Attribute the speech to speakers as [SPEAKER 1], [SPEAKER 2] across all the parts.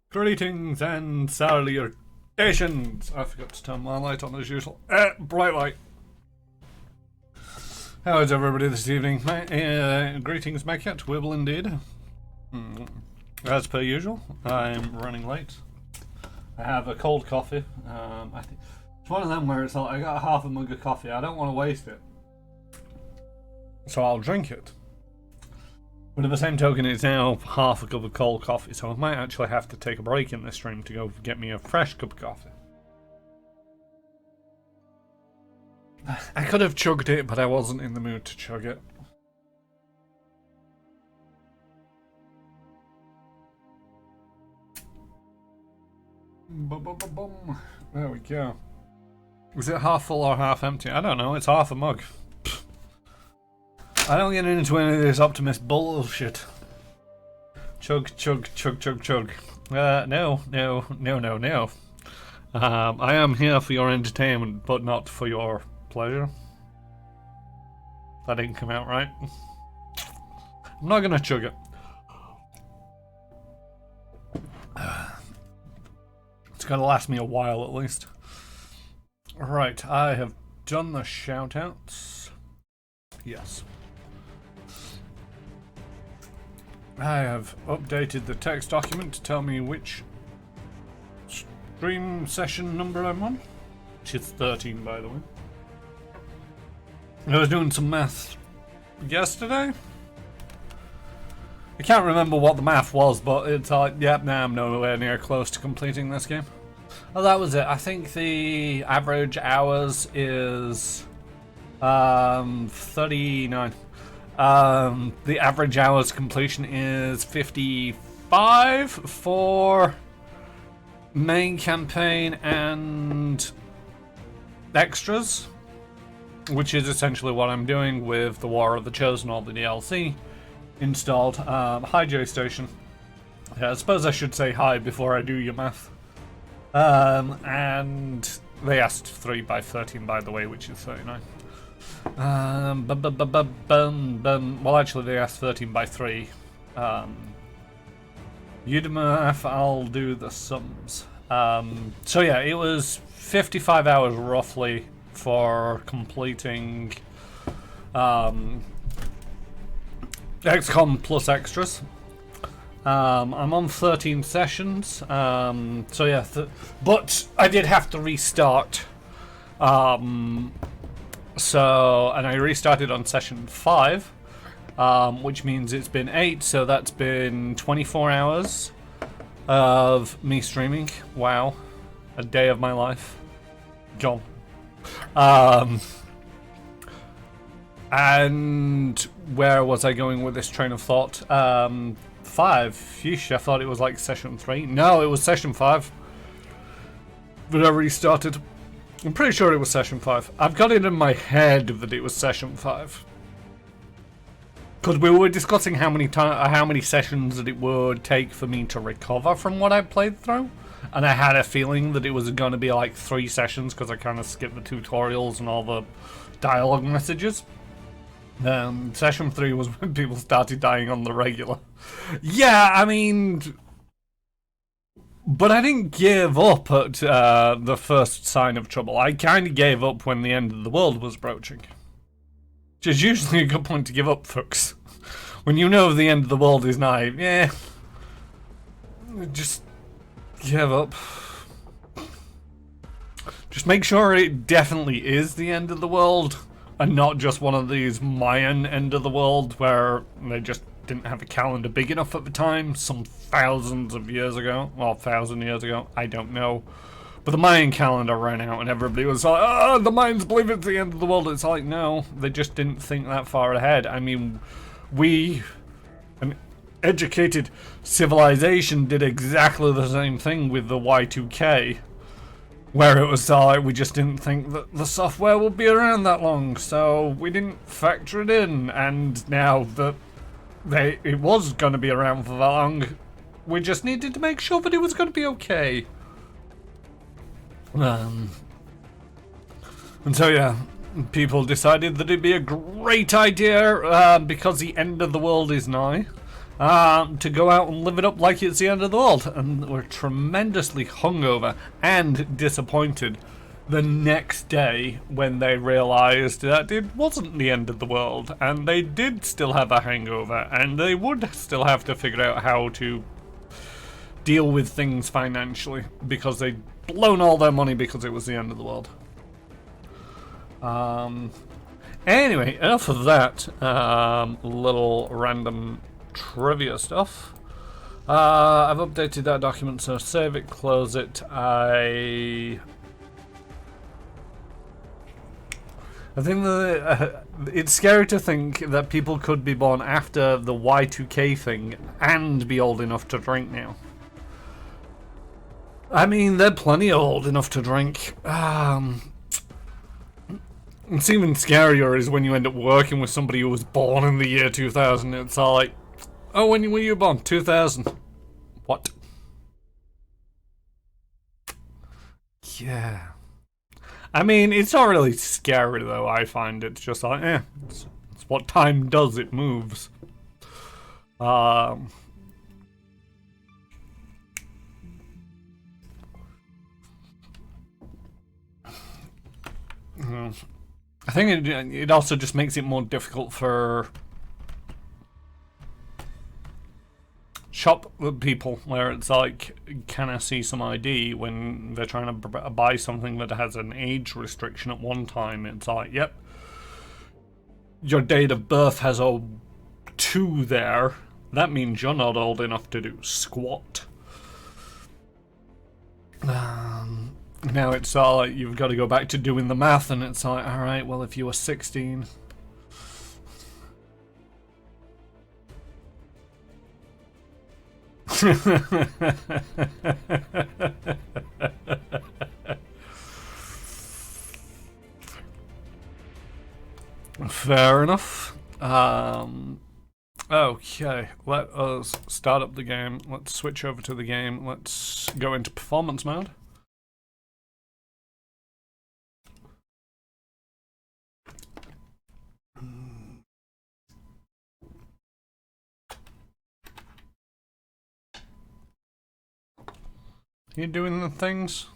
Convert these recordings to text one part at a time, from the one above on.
[SPEAKER 1] Greetings and salutations. I forgot to turn my light on as usual. Bright light. How is everybody this evening? Greetings, Macat. Wibble indeed. As per usual, I'm running late. I have a cold coffee. I think it's one of them where it's like I got half a mug of coffee. I don't want to waste it, so I'll drink it. But at the same token, it's now half a cup of cold coffee, so I might actually have to take a break in this stream to go get me a fresh cup of coffee. I could have chugged it, but I wasn't in the mood to chug it. Boom. There we go. Is it half full or half empty? I don't know, it's half a mug. I don't get into any of this optimist bullshit. Chug. No. I am here for your entertainment, but not for your pleasure. That didn't come out right. I'm not gonna chug it. It's gonna last me a while at least. Right, I have done the shoutouts. Yes. I have updated the text document to tell me which stream session number I'm on, which is 13 by the way. I was doing some math yesterday. I can't remember what the math was, but it's like, yep, now I'm nowhere near close to completing this game. Oh, that was it. I think the average hours is 39. The average hours completion is 55 for main campaign and extras, which is essentially what I'm doing with the War of the Chosen, all the DLC installed. Hi J-Station. Yeah, I suppose I should say hi before I do your math. And they asked 3 by 13 by the way, which is 39. Well, actually, they asked 13 by 3. You do math, I'll do the sums. So yeah, it was 55 hours roughly for completing Xcom plus extras. I'm on 13 sessions. So yeah, but I did have to restart. So, and I restarted on session 5, which means it's been 8, so that's been 24 hours of me streaming. Wow. A day of my life. Gone. And where was I going with this train of thought? 5. Yeesh, I thought it was like session 3. No, it was session 5. But I restarted. I'm pretty sure it was session 5. I've got it in my head that it was session 5. Because we were discussing how many sessions that it would take for me to recover from what I played through. And I had a feeling that it was going to be like 3 sessions because I kind of skipped the tutorials and all the dialogue messages. Session 3 was when people started dying on the regular. Yeah, I mean... But I didn't give up at the first sign of trouble. I kind of gave up when the end of the world was approaching. Which is usually a good point to give up, folks. When you know the end of the world is nigh, yeah. Just give up. Just make sure it definitely is the end of the world. And not just one of these Mayan end of the world where they just didn't have a calendar big enough at the time, some thousands of years ago, or 1,000 years ago, I don't know. But the Mayan calendar ran out and everybody was like, oh, the Mayans believe it's the end of the world. It's like, no, they just didn't think that far ahead. I mean, we, an educated civilization, did exactly the same thing with the Y2K, where it was like, we just didn't think that the software would be around that long, so we didn't factor it in, and now that it was going to be around for that long, we just needed to make sure that it was going to be okay. And so yeah, people decided that it'd be a great idea, because the end of the world is nigh, to go out and live it up like it's the end of the world. And were tremendously hungover and disappointed the next day when they realised that it wasn't the end of the world and they did still have a hangover and they would still have to figure out how to deal with things financially because they'd blown all their money because it was the end of the world. Anyway, enough of that little random trivia stuff. I've updated that document, so save it, close it. I think that it's scary to think that people could be born after the Y2K thing and be old enough to drink now. I mean, they're plenty old enough to drink. It's even scarier is when you end up working with somebody who was born in the year 2000. It's all like, oh, when were you born? 2000. What? Yeah. I mean, it's not really scary though, I find. It's just like, it's what time does, it moves. I think it also just makes it more difficult for shop people, where it's like, can I see some ID when they're trying to buy something that has an age restriction at one time? It's like, yep, your date of birth has a 2 there. That means you're not old enough to do squat. Now it's all like you've got to go back to doing the math, and it's like, alright, well, if you were 16... Fair enough. Okay, let us start up the game. Let's switch over to the game. Let's go into performance mode. You doing the things?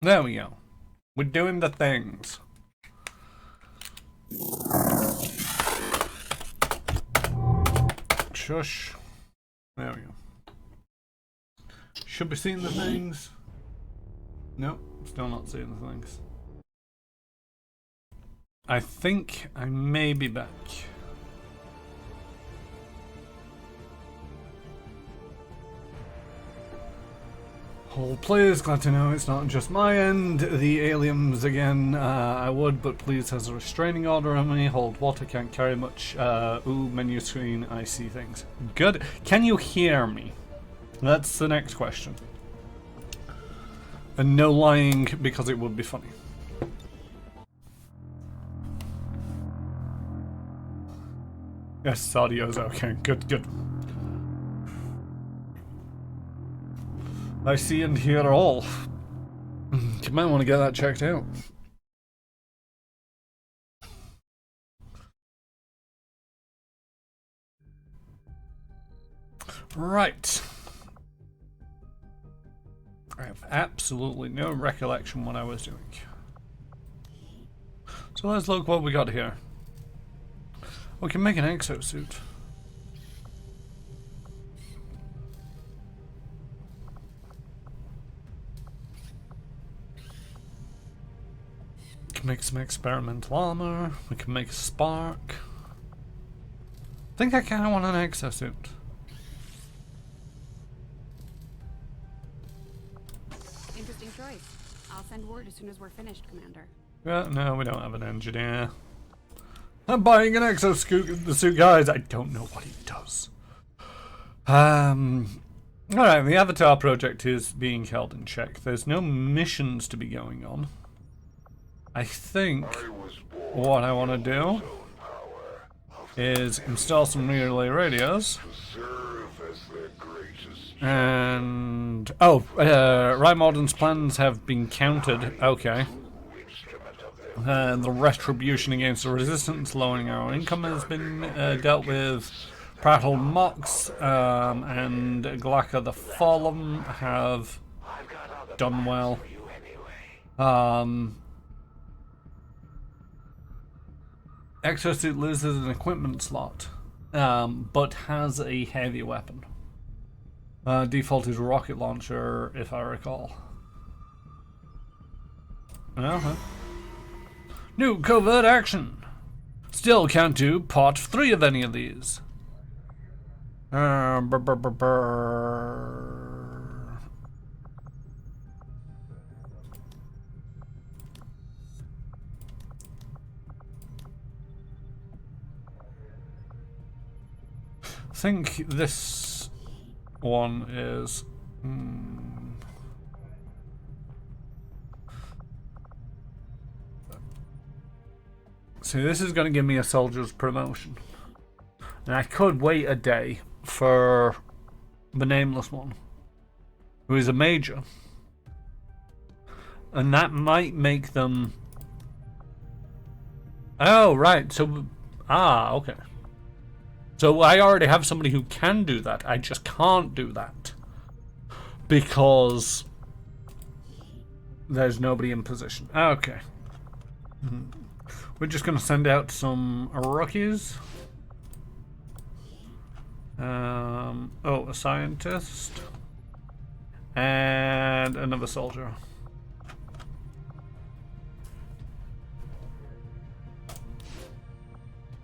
[SPEAKER 1] There we go. We're doing the things. Shush. There we go. Should be seeing the things. Nope, still not seeing the things. I think I may be back. All players, glad to know it's not just my end. The aliens again, I would, but please has a restraining order on me. Hold water, can't carry much. Ooh, menu screen, I see things. Good. Can you hear me? That's the next question. And no lying, because it would be funny. Yes, audio's okay. Good, good. I see and hear all. You might want to get that checked out. Right. I have absolutely no recollection what I was doing. So let's look what we got here. We can make an exosuit. We can make some experimental armor. We can make a spark. I think I kind of want an exosuit.
[SPEAKER 2] Interesting choice. I'll send word as soon as we're finished, Commander.
[SPEAKER 1] No, we don't have an engineer. I'm buying an exosuit, guys. I don't know what it does. Alright, the Avatar project is being held in check. There's no missions to be going on. I think what I want to do is install some relay radios. And Ryan Morden's plans have been countered. Okay. The retribution against the resistance, lowering our income has been dealt with. Prattle Mox and Glaka the Fallen have done well. Exosuit loses an equipment slot, but has a heavy weapon. Default is rocket launcher, if I recall. New covert action. Still can't do part 3 of any of these. I think this one is. So this is going to give me a soldier's promotion, and I could wait a day for the nameless one, who is a major, and that might make them. Oh right, so okay. So I already have somebody who can do that. I just can't do that because there's nobody in position. Okay. We're just going to send out some rookies. A scientist. And another soldier.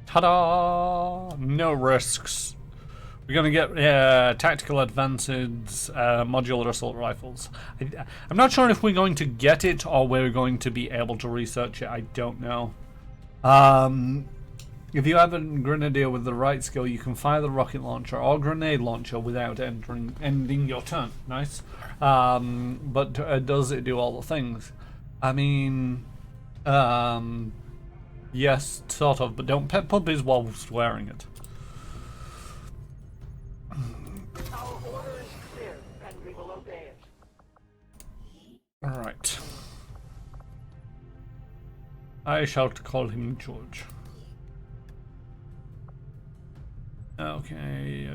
[SPEAKER 1] Ta-da! No risks. We're going to get tactical advances, modular assault rifles. I'm not sure if we're going to get it or we're going to be able to research it. I don't know. If you have a grenadier with the right skill, you can fire the rocket launcher or grenade launcher without ending your turn. Nice. But does it do all the things? I mean, yes, sort of, but don't pet puppies whilst wearing it.
[SPEAKER 3] Our order is clear, and we will obey it.
[SPEAKER 1] Alright. I shall call him George. Okay.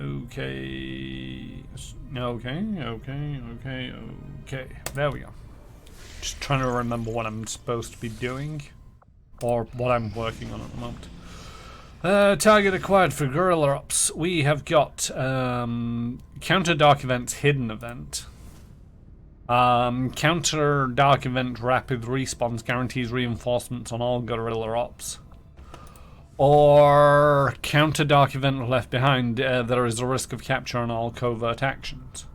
[SPEAKER 1] There we go. Just trying to remember what I'm supposed to be doing. Or what I'm working on at the moment. Target acquired for guerrilla ops. We have got counter dark events hidden event. Counter dark event rapid respawns guarantees reinforcements on all guerrilla ops. Or counter dark event left behind. There is a risk of capture on all covert actions.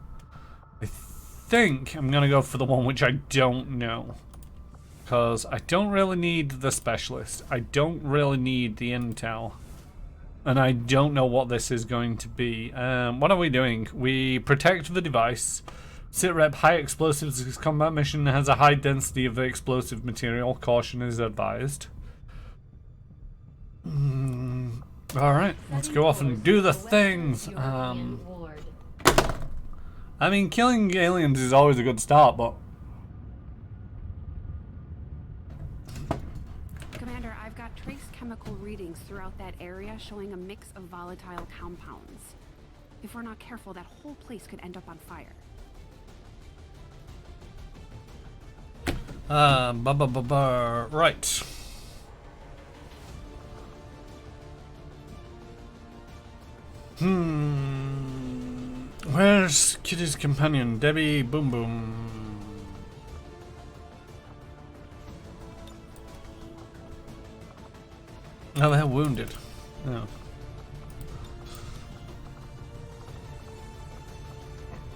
[SPEAKER 1] I think I'm gonna go for the one which I don't know. Because I don't really need the specialist. I don't really need the intel. And I don't know what this is going to be. What are we doing? We protect the device. Sitrep high explosives. This combat mission has a high density of explosive material. Caution is advised. Alright, let's go off and do the things. I mean, killing aliens is always a good start, but...
[SPEAKER 2] Trace chemical readings throughout that area showing a mix of volatile compounds. If we're not careful, that whole place could end up on fire.
[SPEAKER 1] Right. Where's Kitty's companion? Debbie Boom Boom. Oh, they're wounded. Oh.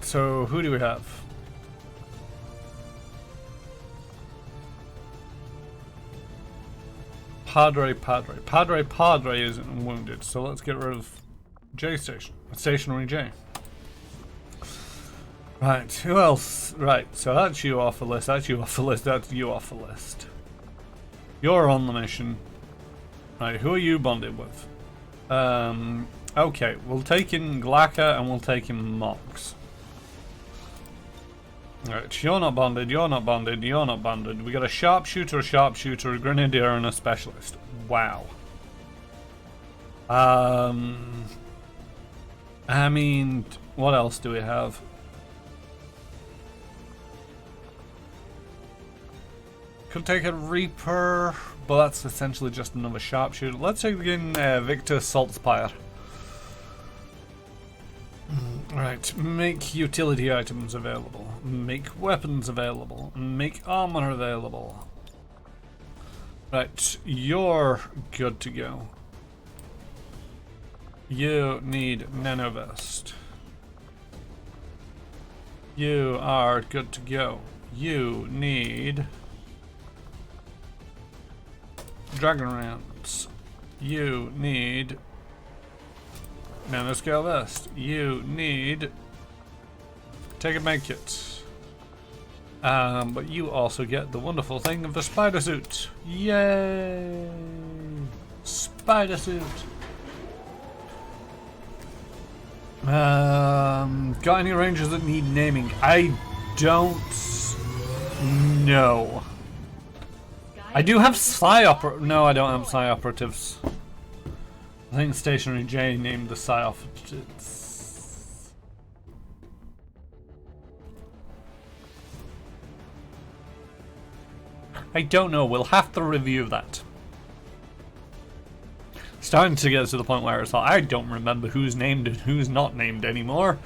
[SPEAKER 1] So, who do we have? Padre isn't wounded, so let's get rid of J Station. Stationary J. Right, who else? Right, so that's you off the list, that's you off the list, that's you off the list. You're on the mission. Right, who are you bonded with? Okay, we'll take in Glaka and we'll take in Mox. Right, you're not bonded, you're not bonded, you're not bonded. We got a sharpshooter, a grenadier, and a specialist. Wow. I mean, what else do we have? Could take a Reaper, but that's essentially just another sharpshooter. Let's take in Victor Saltspire. Right, make utility items available. Make weapons available. Make armor available. Right, you're good to go. You need nanovest. You are good to go. You need dragon rounds. You need nanoscale vest. You need take a medkit. But you also get the wonderful thing of the spider suit. Yay! Spider suit. Got any rangers that need naming? I don't know. I do have no, I don't have psi operatives. I think Stationary J named the psi operatives. I don't know. We'll have to review that. Starting to get to the point where it's like, I don't remember who's named and who's not named anymore.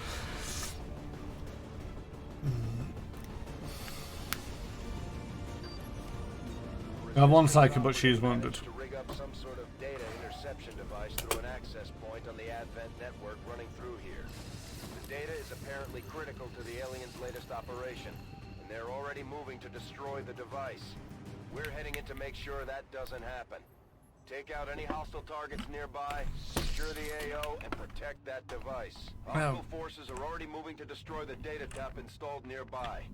[SPEAKER 1] I have one psychic, but she's wounded.
[SPEAKER 4] To rig up some sort of data interception device through an access point on the Advent network running through here. The data is apparently critical to the aliens' latest operation, and they're already moving to destroy the device. We're heading in to make sure that doesn't happen. Take out any hostile targets nearby, secure the AO, and protect that device. Hostile forces are already moving to destroy the data tap installed nearby.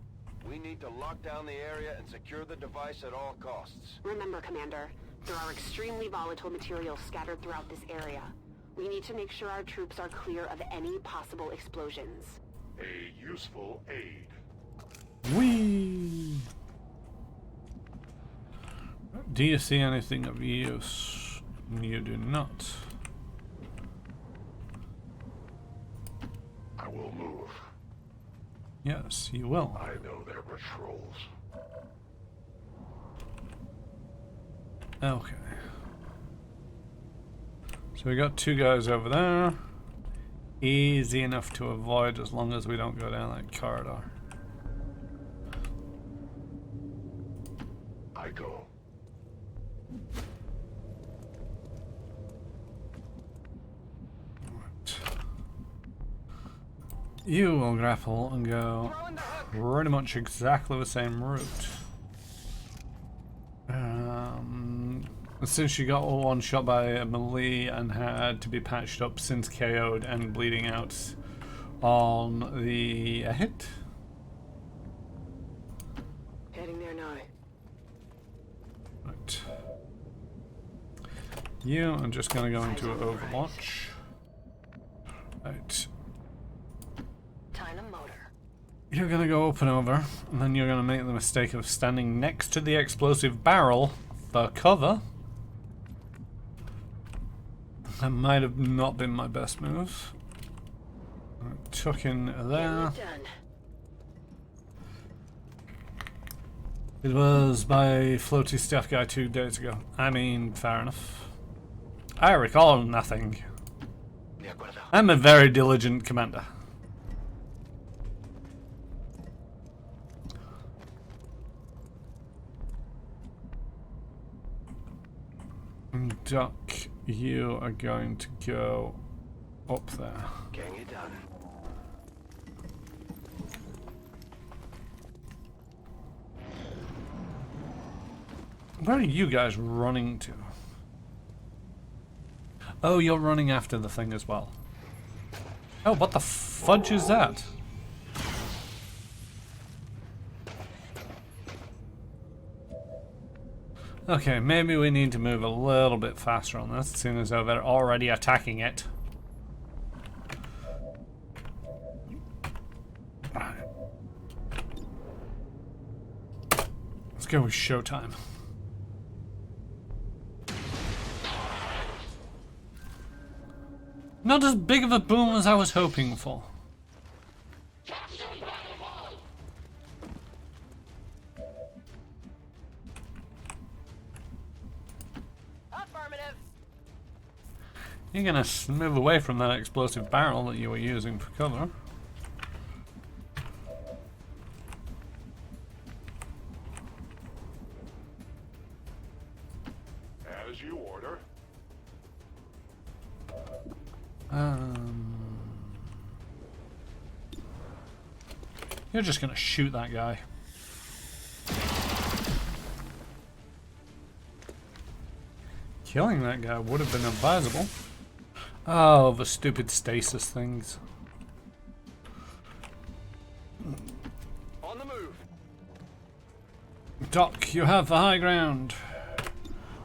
[SPEAKER 4] We need to lock down the area and secure the device at all costs.
[SPEAKER 5] Remember, Commander, there are extremely volatile materials scattered throughout this area. We need to make sure our troops are clear of any possible explosions.
[SPEAKER 6] A useful aid.
[SPEAKER 1] Whee! Do you see anything of use? You do not.
[SPEAKER 6] I will move.
[SPEAKER 1] Yes, you will.
[SPEAKER 6] I know their patrols.
[SPEAKER 1] Okay. So we got two guys over there. Easy enough to avoid as long as we don't go down that corridor.
[SPEAKER 6] I go.
[SPEAKER 1] You will grapple and go pretty much exactly the same route. Since you got one shot by a melee and had to be patched up since KO'd and bleeding out on the hit.
[SPEAKER 5] Heading there now.
[SPEAKER 1] Right. You, I'm just going to go into Overwatch. Right.
[SPEAKER 5] Time motor.
[SPEAKER 1] You're going to go up and over, and then you're going to make the mistake of standing next to the explosive barrel for cover. That might have not been my best move. Tuck in there. It was by floaty staff guy 2 days ago. I mean, fair enough. I recall nothing. I'm a very diligent commander. Duck, you are going to go up there.
[SPEAKER 4] Getting it done.
[SPEAKER 1] Where are you guys running to? Oh, you're running after the thing as well. Oh, what the fudge is that? Okay, maybe we need to move a little bit faster on this, seeing as though they're already attacking it. go with showtime. Not as big of a boom as I was hoping for.
[SPEAKER 3] Affirmative.
[SPEAKER 1] You're gonna move away from that explosive barrel that you were using for cover.
[SPEAKER 6] As you order.
[SPEAKER 1] You're just gonna shoot that guy. Killing that guy would have been advisable. Oh, the stupid stasis things.
[SPEAKER 4] On the move.
[SPEAKER 1] Doc, you have the high ground.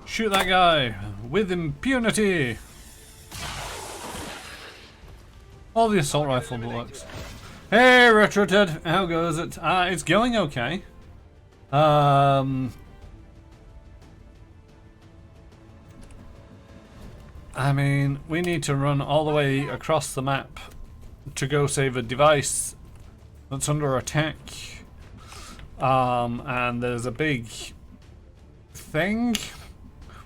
[SPEAKER 1] Shoot that guy with impunity. All the assault rifle bullets. Hey, Retro Ted, how goes it? It's going okay. I mean, we need to run all the way across the map to go save a device that's under attack. And there's a big thing.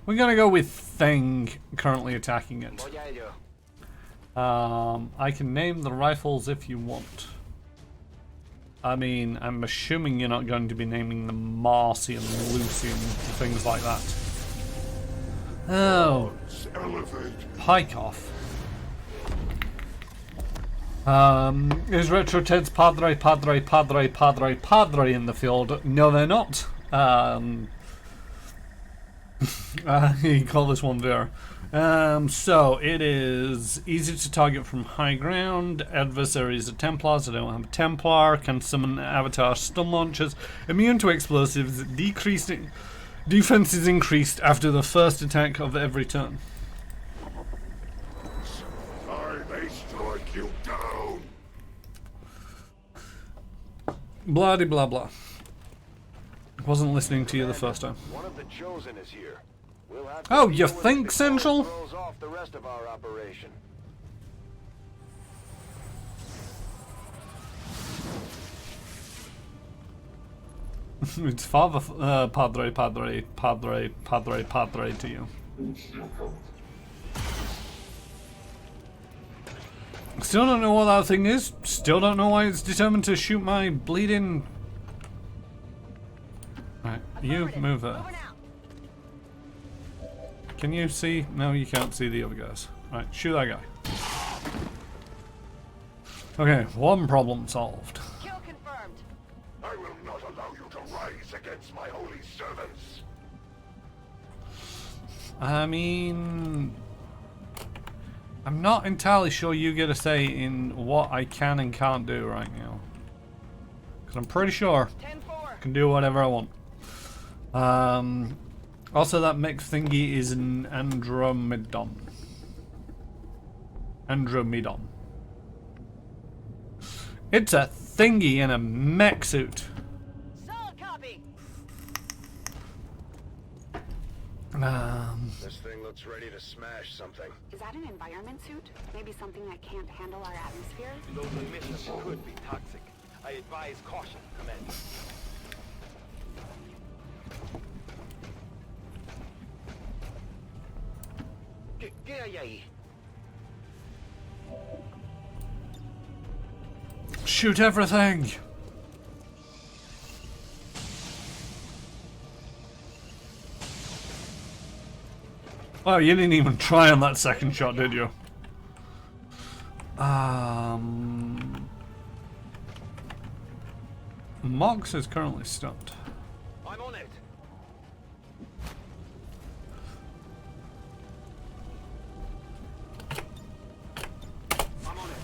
[SPEAKER 1] We're gonna go with thing currently attacking it. I can name the rifles if you want. I mean, I'm assuming you're not going to be naming them Marcy and Lucy and things like that. Oh, pike off. Is Retro Ted's Padre in the field? No, they're not. You call this one there. So it is easy to target from high ground. Adversaries are Templars. I don't have a Templar. Can summon avatar stun launchers. Immune to explosives. Decreasing defense is increased after the first attack of every turn.
[SPEAKER 6] I may strike you down.
[SPEAKER 1] Blah de blah blah. Wasn't listening to you the first time.
[SPEAKER 4] One of the chosen is here. We'll have
[SPEAKER 1] Oh,
[SPEAKER 4] to
[SPEAKER 1] you
[SPEAKER 4] deal with
[SPEAKER 1] think,
[SPEAKER 4] it before it
[SPEAKER 1] Central?
[SPEAKER 4] throws off the rest of our operation.
[SPEAKER 1] It's Father Padre to you. Still don't know what that thing is. Still don't know why it's determined to shoot my bleeding. Right, you move there. Can you see? No, you can't see the other guys. Right, shoot that guy. Okay, one problem solved.
[SPEAKER 3] Kill confirmed.
[SPEAKER 6] I will not allow you to rise against my holy servants.
[SPEAKER 1] I mean, I'm not entirely sure you get a say in what I can and can't do right now. Because I'm pretty sure
[SPEAKER 3] 10-4.
[SPEAKER 1] I can do whatever I want. Also, that mech thingy is an Andromedon. It's a thingy in a mech suit.
[SPEAKER 3] Solid copy.
[SPEAKER 4] This thing looks ready to smash something.
[SPEAKER 5] Is that an environment suit? Maybe something that can't handle our atmosphere?
[SPEAKER 7] Those emissions could be toxic. I advise caution, Commander.
[SPEAKER 1] Shoot everything! Oh, you didn't even try on that second shot, did you? Mox is currently stunned.
[SPEAKER 7] I'm on it. I'm on it.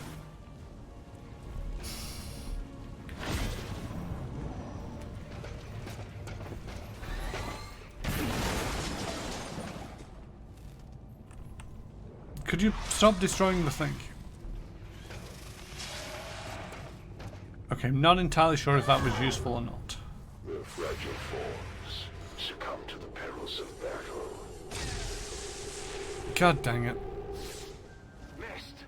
[SPEAKER 1] Could you stop destroying the thing? Okay, I'm not entirely sure if that was useful or not.
[SPEAKER 6] The fragile forms
[SPEAKER 1] God dang it.
[SPEAKER 7] Missed.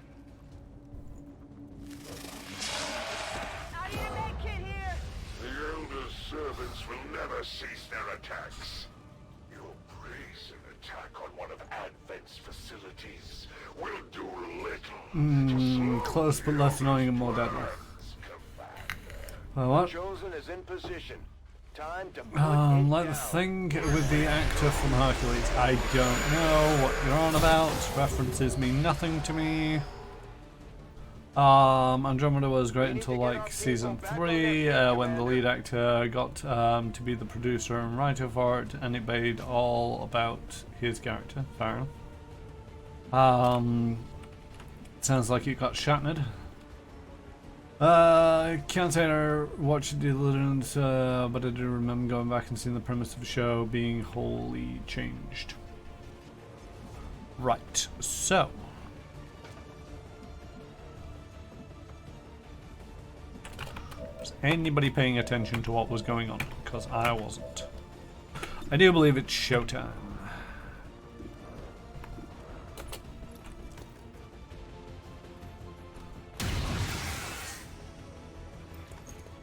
[SPEAKER 3] I need a med kit here.
[SPEAKER 6] The Elder's servants will never cease their attacks. Your brazen attack on one of Advent's facilities will do little to slow
[SPEAKER 1] Close but less annoying and more deadly. What?
[SPEAKER 4] Chosen is in position. Time to put
[SPEAKER 1] Like the thing with the actor from Hercules. I don't know what you're on about. References mean nothing to me. Andromeda was great until like season 3 when the lead actor got to be the producer and writer for it, and it made all about his character. Fair enough. Sounds like it got shattered. Can't say I watched it, but I do remember going back and seeing the premise of the show being wholly changed. Right, so. Was anybody paying attention to what was going on? Because I wasn't. I do believe it's showtime.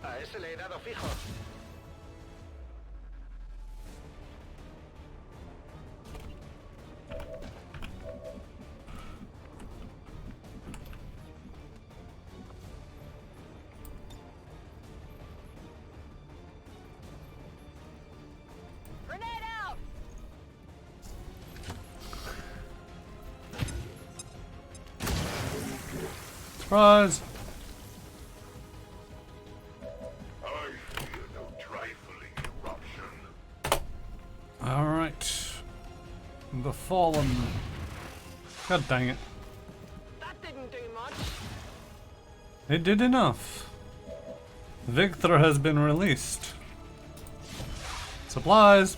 [SPEAKER 7] A ese le he dado fijo.
[SPEAKER 3] Grenade out.
[SPEAKER 1] Surprise!
[SPEAKER 6] I fear no trifling eruption.
[SPEAKER 1] Alright. The Fallen. God dang it.
[SPEAKER 3] That didn't do much.
[SPEAKER 1] It did enough. Victor has been released. Supplies!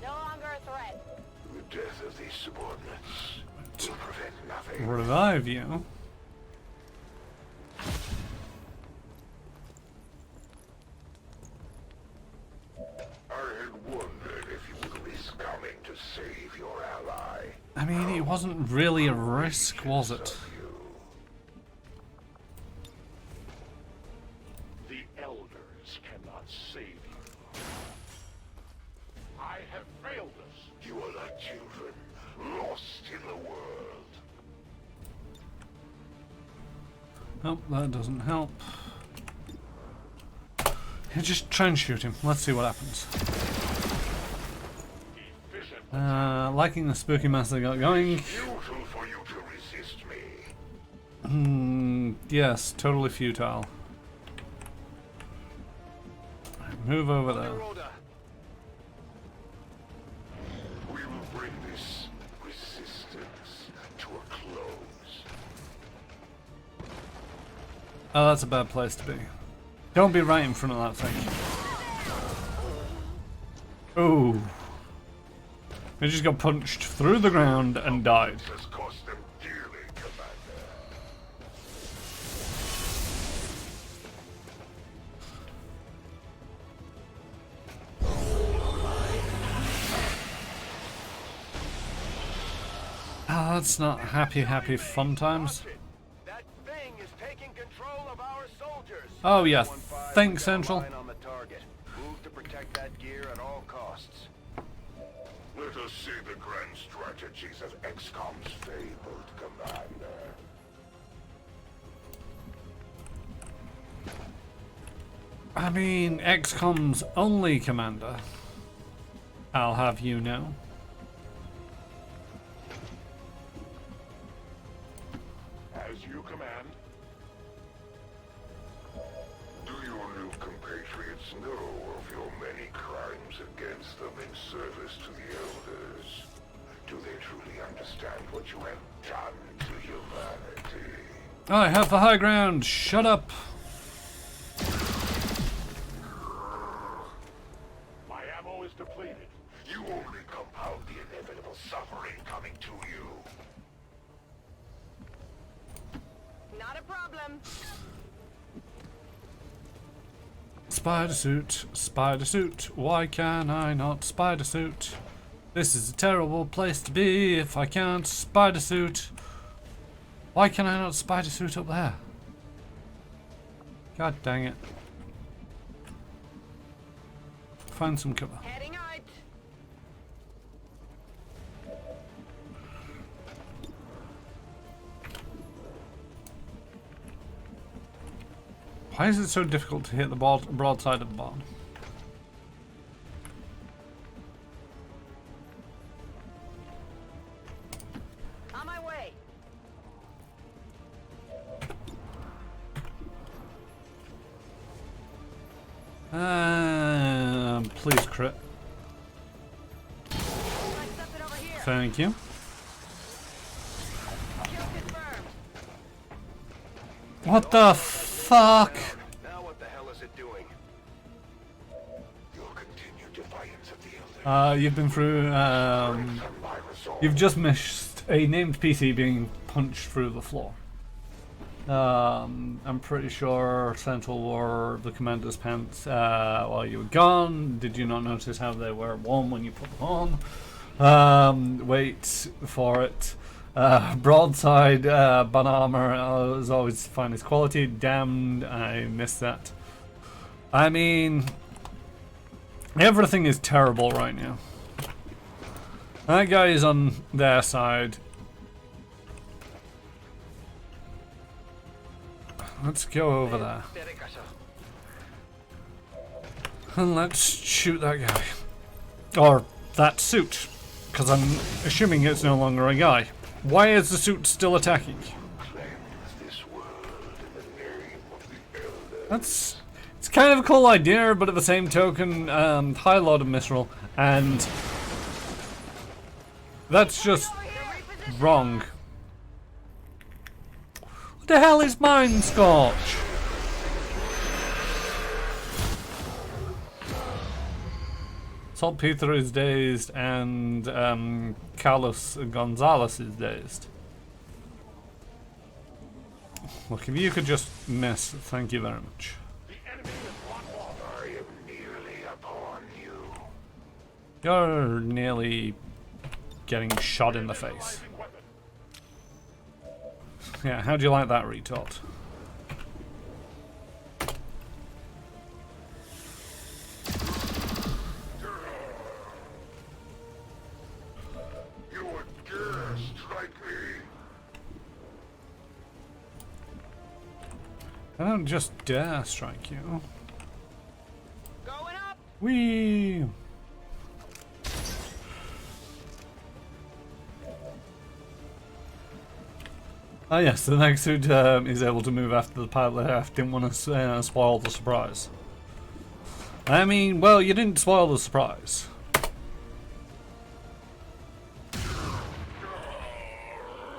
[SPEAKER 3] No longer a threat.
[SPEAKER 6] The death of these subordinates will prevent nothing.
[SPEAKER 1] Revive you.
[SPEAKER 6] I had wondered if you would risk coming to save your ally.
[SPEAKER 1] I mean, it wasn't really a risk, was it?
[SPEAKER 6] The elders cannot save you. I have failed us. You are like children, lost in the world.
[SPEAKER 1] Nope, that doesn't help. Yeah, just try and shoot him. Let's see what happens. Liking the spooky mess they got going.
[SPEAKER 6] Futile for you to resist me.
[SPEAKER 1] Yes, totally futile. Move over there.
[SPEAKER 6] We will bring this resistance to a close.
[SPEAKER 1] Oh, that's a bad place to be. Don't be right in front of that thing. Ooh. He just got punched through the ground and died.
[SPEAKER 6] This has cost them dearly, Commander.
[SPEAKER 1] Ah, that's not happy fun times.
[SPEAKER 4] That thing is taking control of our soldiers.
[SPEAKER 1] Oh yeah,
[SPEAKER 4] 1-5,
[SPEAKER 1] think
[SPEAKER 4] we got a
[SPEAKER 1] Central.
[SPEAKER 4] line on the target. Move to protect that gear at all costs.
[SPEAKER 6] Let us see the grand strategies of Xcom's fabled commander.
[SPEAKER 1] I mean, XCOM's only commander. I'll have you know.
[SPEAKER 6] As you command. Do your new compatriots know of your many crimes against them in service to the Elders? Do they truly understand what you have done to humanity?
[SPEAKER 1] I have the high ground. Shut up.
[SPEAKER 6] My ammo is depleted. You only compound the inevitable suffering coming to you.
[SPEAKER 3] Not a problem.
[SPEAKER 1] spider suit, spider suit. Why can I not spider suit? This is a terrible place to be if I can't spider suit. Why can I not spider suit up there? God dang it. Find some cover.
[SPEAKER 5] Heading out.
[SPEAKER 1] Why is it so difficult to hit the broadside of the barn?
[SPEAKER 5] On my way.
[SPEAKER 1] Please crit. Thank you. What the fuck?
[SPEAKER 4] Now what the hell is it doing?
[SPEAKER 6] Your continued defiance of the Elders.
[SPEAKER 1] You've been through, you've just missed a named PC being punched through the floor. I'm pretty sure Central wore the commander's pants while you were gone. Did you not notice how they were warm when you put them on? Wait for it. Broadside bun armor is always finest quality. Damned, I missed that. I mean, everything is terrible right now. That guy is on their side. Let's go over there. And let's shoot that guy. Or that suit. Because I'm assuming it's no longer a guy. Why is the suit still attacking? It's kind of a cool idea, but at the same token, high load of misrule, and that's just wrong. What the hell is Mind Scorch? Saltpeter is dazed, and Carlos Gonzalez is dazed. Look, if you could just miss, thank you very much.
[SPEAKER 6] I am nearly upon you.
[SPEAKER 1] You're nearly getting shot in the face. Yeah, how'd you like that retort?
[SPEAKER 6] You would dare strike me?
[SPEAKER 1] I don't just dare strike you.
[SPEAKER 5] Going up.
[SPEAKER 1] Whee! Ah yes, the next suit is able to move after the pilot left. Didn't want to spoil the surprise. I mean, well, you didn't spoil the surprise.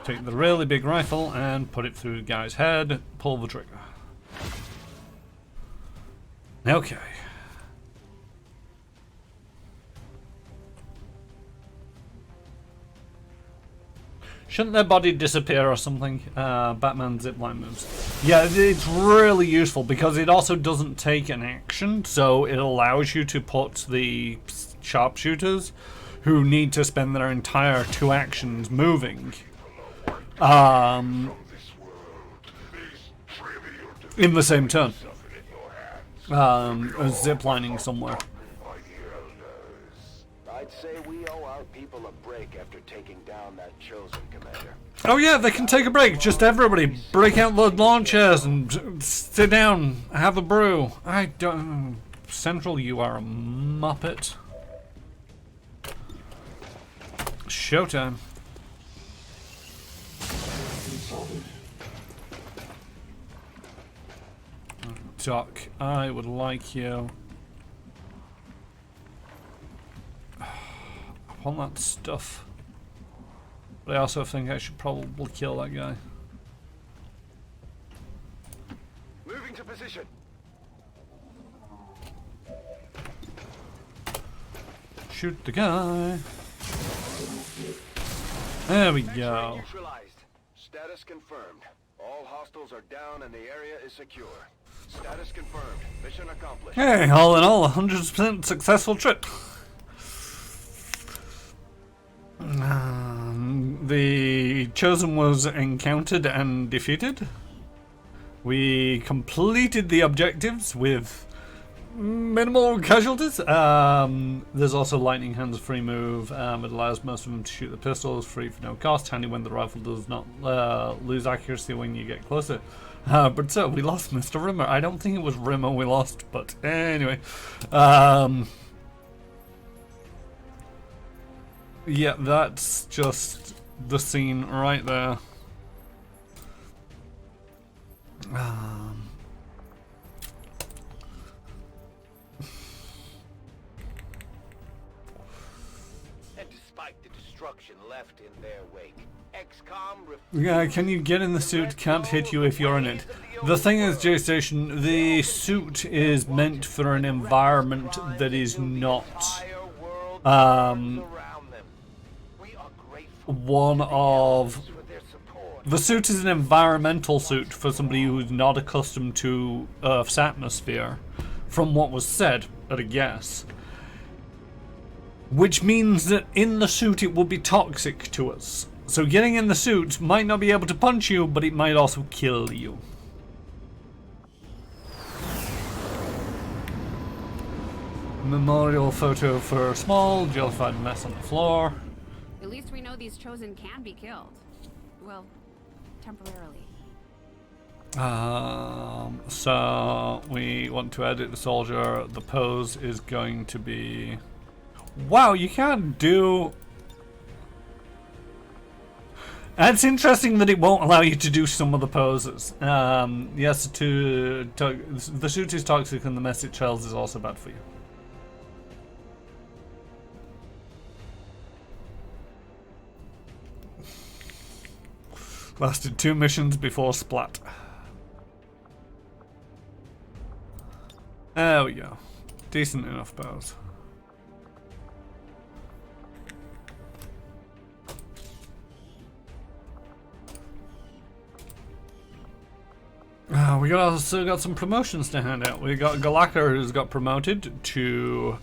[SPEAKER 1] Take the really big rifle and put it through the guy's head. Pull the trigger. Okay. Shouldn't their body disappear or something? Batman zipline moves. Yeah, it's really useful because it also doesn't take an action, so it allows you to put the sharpshooters who need to spend their entire 2 actions moving in the same turn. Ziplining somewhere.
[SPEAKER 4] I'd say we owe our people a break after taking down that chosen commander.
[SPEAKER 1] Oh yeah, they can take a break. Just everybody break out the lawn chairs and sit down, have a brew. I don't... Central, you are a muppet. Showtime. Doc, I would like you... I want that stuff. But I also think I should probably kill that guy.
[SPEAKER 7] Moving to position.
[SPEAKER 1] Shoot the guy. There we go.
[SPEAKER 7] Neutralized.
[SPEAKER 4] Status confirmed. All hostiles are down and the area is secure. Status confirmed. Mission accomplished.
[SPEAKER 1] Hey, all in all, 100% successful trip. The Chosen was encountered and defeated. We completed the objectives with minimal casualties. There's also lightning hands free move. It allows most of them to shoot the pistols free for no cost. Handy when the rifle does not lose accuracy when you get closer. But so we lost Mr. Rimmer. I don't think it was Rimmer we lost, but anyway. Yeah, that's just the scene right there.
[SPEAKER 7] And despite the destruction left in their wake, Xcom
[SPEAKER 1] Yeah, can you get in the suit? Can't hit you if you're in it. The thing is, J-Station, the suit is meant for an environment that is not one of... The suit is an environmental suit for somebody who's not accustomed to Earth's atmosphere, from what was said, at a guess. Which means that in the suit it will be toxic to us. So getting in the suit might not be able to punch you, but it might also kill you. Memorial photo for a small, jellified mess on the floor.
[SPEAKER 2] At least we know these Chosen can be killed. Well, temporarily.
[SPEAKER 1] So we want to edit the soldier. The pose is going to be... Wow, you can't do... And it's interesting that it won't allow you to do some of the poses. Yes, the suit is toxic and the mess it trails is also bad for you. Lasted 2 missions before splat. There we go. Decent enough pose. We also got some promotions to hand out. We got Galaka, who's got promoted to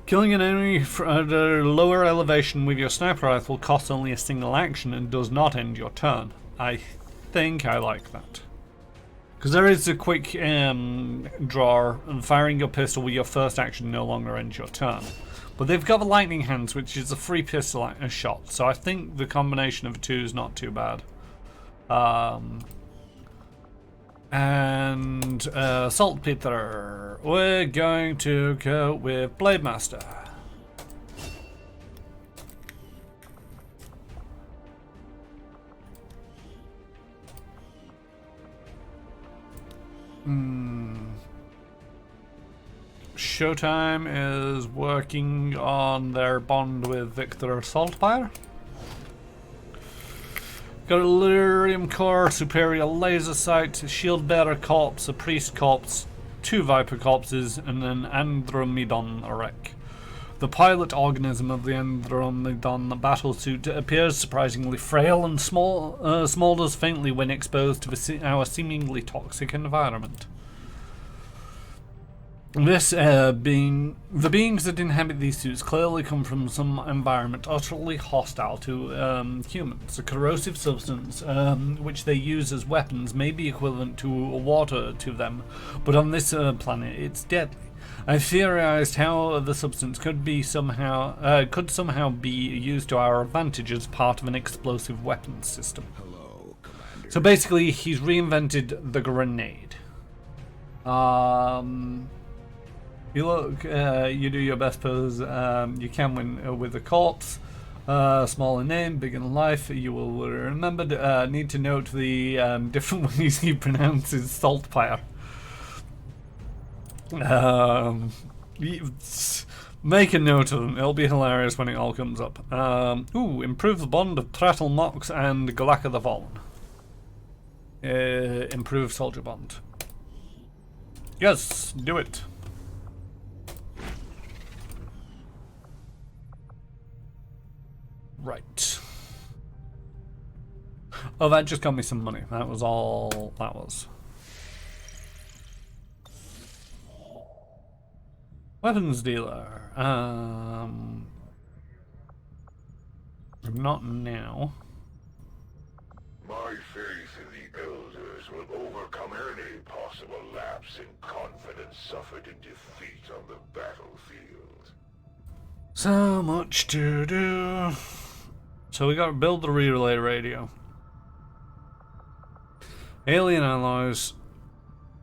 [SPEAKER 1] killing an enemy at a lower elevation with your sniper rifle costs only a single action and does not end your turn. I think I like that. Because there is a quick draw, and firing your pistol with your first action no longer ends your turn. But they've got the lightning hands, which is a free pistol shot, so I think the combination of the two is not too bad. Saltpeter. We're going to go with Blade Master. Showtime is working on their bond with Victor Saltpeter. Got a Lyrium Core, Superior Laser Sight, Shield Bearer Corpse, a Priest Corpse, 2 Viper Corpses, and an Andromedon Wreck. The pilot organism of the Andromedon battlesuit appears surprisingly frail and smolders faintly when exposed to our seemingly toxic environment. The beings that inhabit these suits clearly come from some environment utterly hostile to humans. A corrosive substance, which they use as weapons, may be equivalent to water to them, but on this planet it's deadly. I theorized how the substance could somehow be used to our advantage as part of an explosive weapons system.
[SPEAKER 6] Hello, Commander.
[SPEAKER 1] So basically, he's reinvented the grenade. You look, you do your best pose you can win with a corpse. Small in name, big in life. You will remember. Need to note the different ways he pronounces saltpeter. Make a note of them. It'll be hilarious when it all comes up. Improve the bond of Trattle Nox and Galaka the Fallen. Improve soldier bond. Yes, do it. Right. Oh, that just got me some money. That was all that was. Weapons dealer. Not now.
[SPEAKER 6] My faith in the Elders will overcome any possible lapse in confidence suffered in defeat on the battlefield.
[SPEAKER 1] So much to do. So we got to build the relay radio. Alien alloys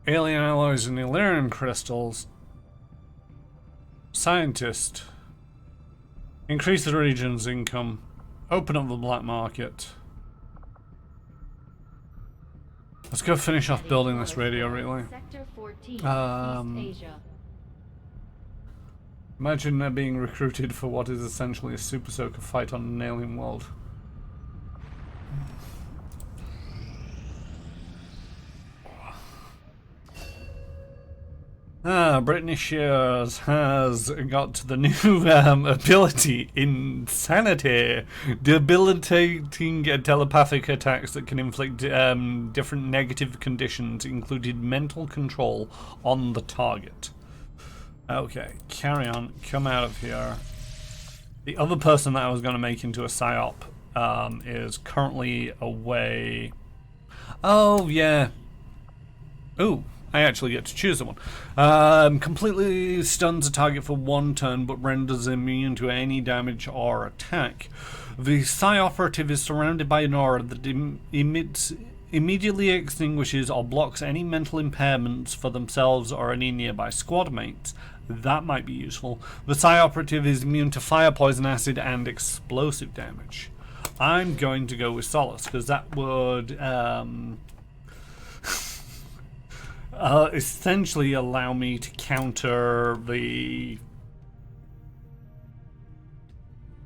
[SPEAKER 1] and Illyrian crystals. Scientist. Increase the region's income. Open up the black market. Let's go finish off building this radio relay.
[SPEAKER 8] Sector 14, East Asia.
[SPEAKER 1] Imagine they're being recruited for what is essentially a Super Soaker fight on an alien world. Britney Shears has got the new ability, Insanity, debilitating telepathic attacks that can inflict different negative conditions, including mental control on the target. Okay, carry on, come out of here. The other person that I was going to make into a psyop is currently away. Oh, yeah. Ooh. I actually get to choose someone. Completely stuns a target for 1 turn, but renders immune to any damage or attack. The Psi Operative is surrounded by an aura that immediately extinguishes or blocks any mental impairments for themselves or any nearby squad mates. That might be useful. The Psi Operative is immune to fire, poison, acid, and explosive damage. I'm going to go with Solace, because that would... essentially allow me to counter the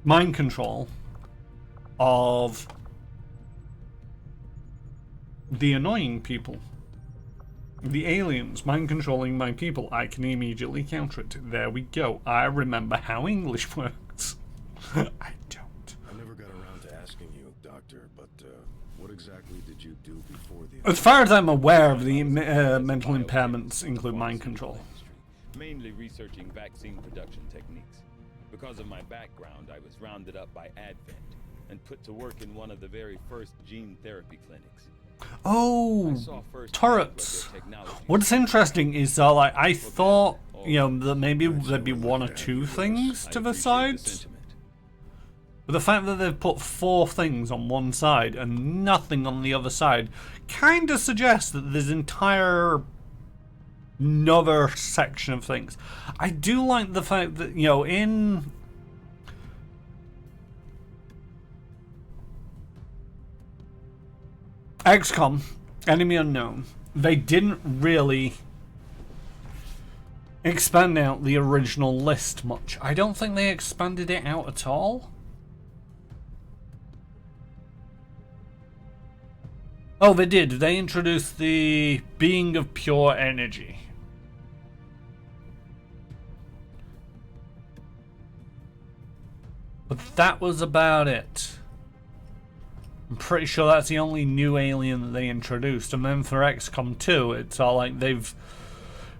[SPEAKER 1] mind control of the annoying people. The aliens mind controlling my people. I can immediately counter it. There we go. I remember how English works. I don't.
[SPEAKER 9] I never got around to asking you, Doctor, but what exactly did you do before the...
[SPEAKER 1] As far as I'm aware of the mental impairments include mind control.
[SPEAKER 10] Mainly researching vaccine production techniques. Because of my background, I was rounded up by Advent and put to work in one of the very first gene therapy clinics.
[SPEAKER 1] Oh, turrets. What's interesting is like I thought, you know, that maybe there'd be 1 or 2 things to the sides. But the fact that they've put 4 things on one side and nothing on the other side kind of suggests that there's entire another section of things. I do like the fact that, you know, in Xcom, Enemy Unknown, they didn't really expand out the original list much. I don't think they expanded it out at all. Oh, they did. They introduced the being of pure energy. But that was about it. I'm pretty sure that's the only new alien that they introduced. And then for XCOM 2, it's all like they've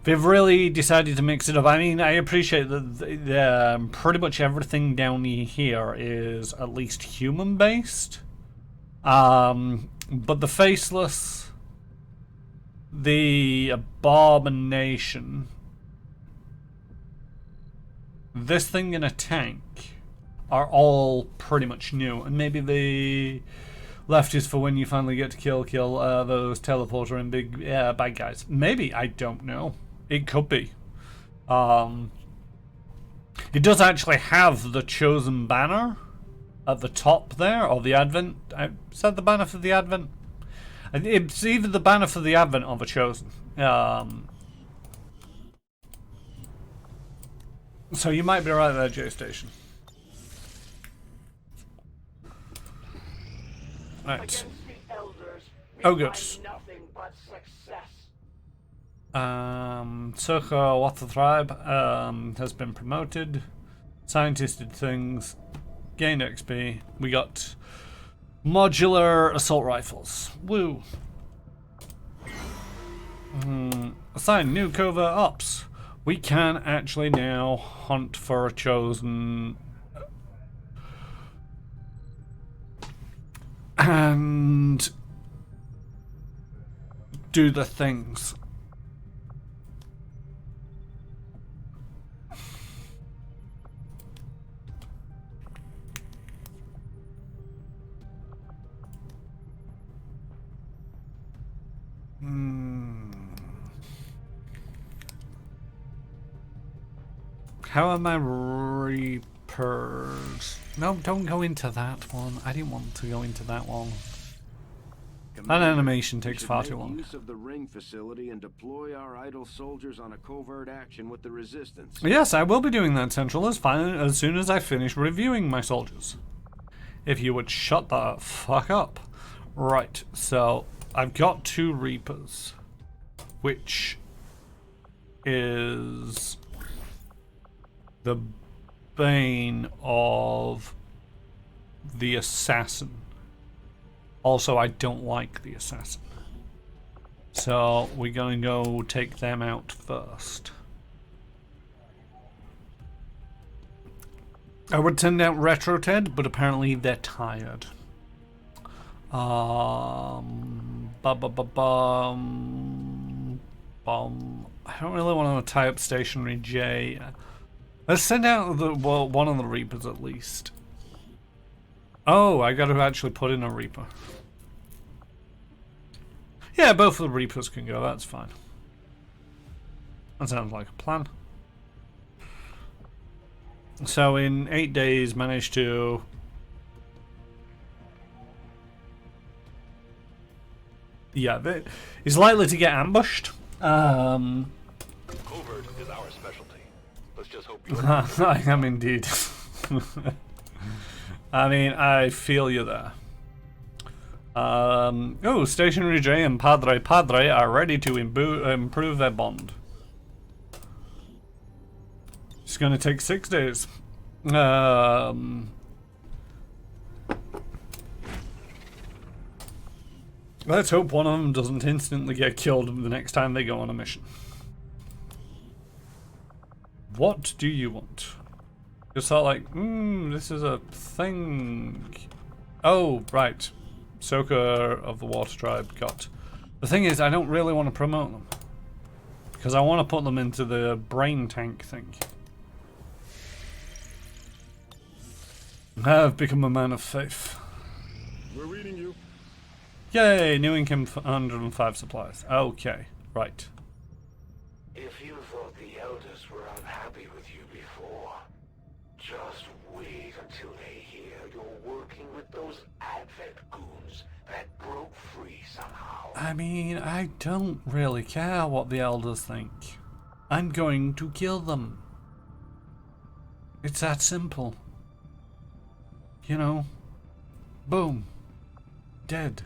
[SPEAKER 1] really decided to mix it up. I mean, I appreciate that pretty much everything down here is at least human-based. But the Faceless, the Abomination, this thing in a tank are all pretty much new. And maybe the left is for when you finally get to kill those teleporter and big bad guys. Maybe, I don't know. It could be. It does actually have the Chosen banner at the top there, or the Advent. Is that the banner for the Advent? It's either the banner for the Advent or the Chosen. So you might be right there, J-Station. Right.
[SPEAKER 3] Against the Elders, we
[SPEAKER 1] Oh, good.
[SPEAKER 3] find nothing but success.
[SPEAKER 1] Circa What the Tribe has been promoted. Scientist did things. Gained XP. We got Modular assault rifles. Woo. Assign new covert ops. We can actually now hunt for a chosen and do the things. How are my Reapers? No, don't go into that one. I didn't want to go into that one. That animation takes far too long.
[SPEAKER 11] Use of the ring facility and deploy our idle soldiers on a covert action with the resistance.
[SPEAKER 1] Yes, I will be doing that, Central, as soon as I finish reviewing my soldiers. If you would shut the fuck up. Right, so I've got 2 Reapers, which is the bane of the assassin. Also, I don't like the assassin. So we're going to go take them out first. I would send out Retro Ted, but apparently they're tired. I don't really want to tie up Stationary J. Let's send out one of the Reapers at least. Oh, I got to actually put in a Reaper. Yeah, both of the Reapers can go. That's fine. That sounds like a plan. So in 8 days, managed to. Yeah, he's likely to get ambushed.
[SPEAKER 4] Covert is our specialty. Let's just hope you.
[SPEAKER 1] I am indeed. I mean, I feel you there. Oh, Stationary J and Padre are ready to improve their bond. It's going to take 6 days. Let's hope one of them doesn't instantly get killed the next time they go on a mission. What do you want? Just thought like, this is a thing. Oh, right. Soka of the Water Tribe got. The thing is, I don't really want to promote them. Because I want to put them into the brain tank thing. I have become a man of faith.
[SPEAKER 9] We're reading you.
[SPEAKER 1] Yay, new income 105 supplies. Okay, right.
[SPEAKER 6] If you thought the elders were unhappy with you before, just wait until they hear you're working with those Advent goons that broke free somehow.
[SPEAKER 1] I mean, I don't really care what the elders think. I'm going to kill them. It's that simple. You know, boom, dead.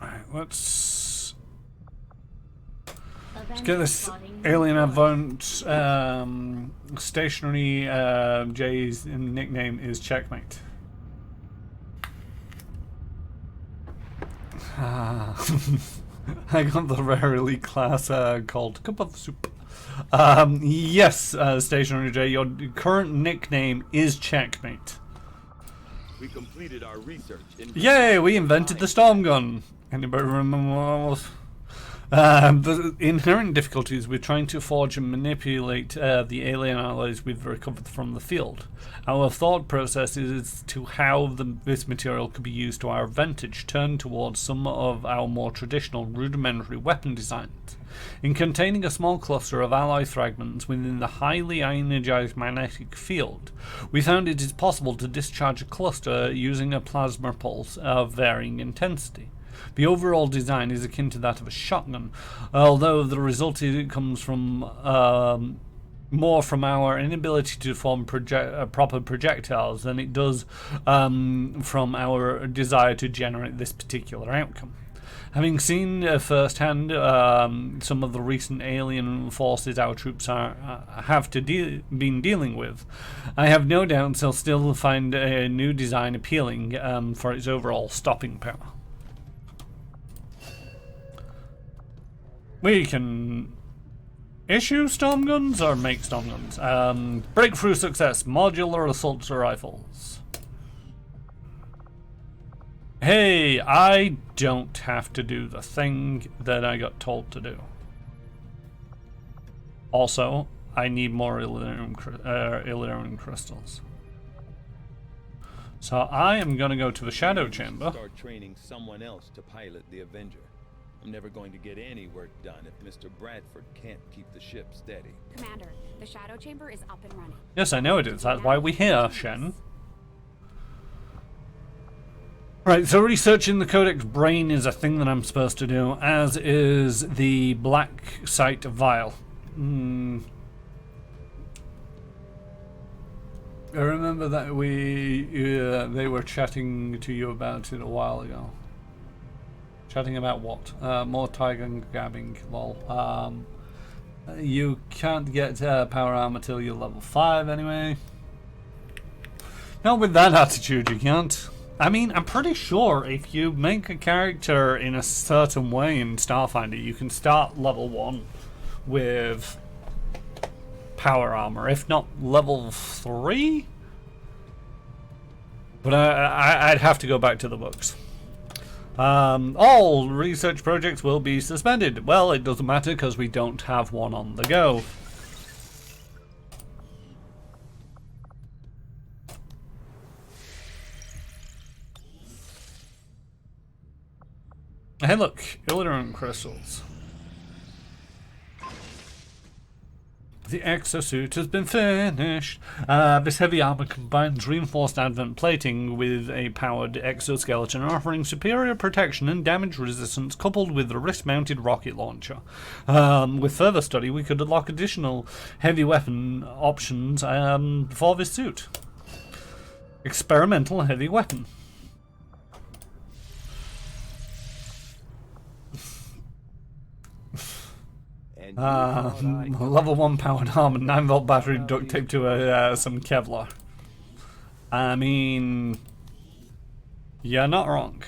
[SPEAKER 1] Alright, let's get this alien advent. Stationary J's nickname is Checkmate. I got the rare elite class called Cup of Soup. Yes, Stationary J, your current nickname is Checkmate.
[SPEAKER 10] We completed our research.
[SPEAKER 1] Yay, we invented the storm gun. Anybody remember what it was? The inherent difficulties with trying to forge and manipulate the alien alloys we've recovered from the field. Our thought process is to how this material could be used to our advantage, turned towards some of our more traditional rudimentary weapon designs. In containing a small cluster of alloy fragments within the highly ionized magnetic field, we found it is possible to discharge a cluster using a plasma pulse of varying intensity. The overall design is akin to that of a shotgun, although the result comes from more from our inability to form proper projectiles than it does from our desire to generate this particular outcome. Having seen firsthand some of the recent alien forces our troops have been dealing with, I have no doubts they'll still find a new design appealing for its overall stopping power. We can issue storm guns or make storm guns. Breakthrough success, modular assault rifles. Hey, I don't have to do the thing that I got told to do. Also, I need more Illyronium crystals. So I am going to go to the Shadow Chamber.
[SPEAKER 10] Start training someone else to pilot the Avenger. I'm never going to get any work done if Mr. Bradford can't keep the ship steady.
[SPEAKER 2] Commander, the Shadow Chamber is up and running.
[SPEAKER 1] Yes, I know it is. That's why we're here, Shen. Right, so researching the Codex brain is a thing that I'm supposed to do, as is the Black Site Vial. I remember that they were chatting to you about it a while ago. Chatting about what? More tiger gabbing, lol. You can't get power armor till you're level 5 anyway. Not with that attitude, you can't. I mean, I'm pretty sure if you make a character in a certain way in Starfinder, you can start level 1 with power armor, if not level 3. But I'd have to go back to the books. All research projects will be suspended. Well, it doesn't matter because we don't have one on the go. Hey look, Illyronium crystals. The exosuit has been finished. This heavy armor combines reinforced advent plating with a powered exoskeleton, offering superior protection and damage resistance coupled with a wrist-mounted rocket launcher. With further study, we could unlock additional heavy weapon options for this suit. Experimental heavy weapon. Level 1 powered armor, 9-volt battery duct taped to some Kevlar. I mean, you're not wrong.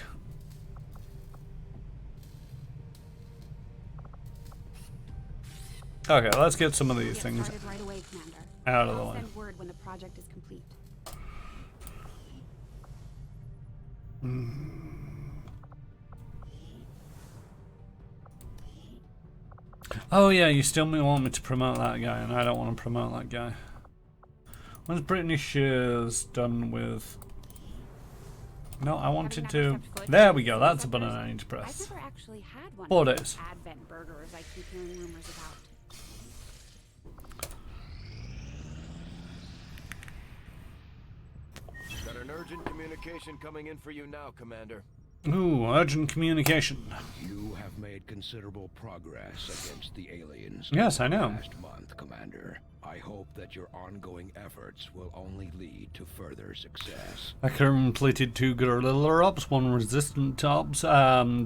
[SPEAKER 1] Okay, let's get some of these things
[SPEAKER 2] Right away, Commander.
[SPEAKER 1] out of the
[SPEAKER 2] I'll
[SPEAKER 1] way.
[SPEAKER 2] send word when the project is complete.
[SPEAKER 1] Oh yeah, you still want me to promote that guy, and I don't want to promote that guy. When's Brittany Shears done with? No, I wanted to. There we go. That's a button I need to press.
[SPEAKER 2] I've never actually had one
[SPEAKER 1] 4
[SPEAKER 2] of those
[SPEAKER 1] days.
[SPEAKER 2] Advent burgers I keep hearing rumors about.
[SPEAKER 11] Got an urgent communication coming in for you now, Commander.
[SPEAKER 1] Ooh, urgent communication.
[SPEAKER 6] You have made considerable progress against the aliens.
[SPEAKER 1] Yes, I know.
[SPEAKER 6] Last month, Commander. I hope that your ongoing efforts will only lead to further success.
[SPEAKER 1] I completed 2 guerrilla ops, 1 resistant ops,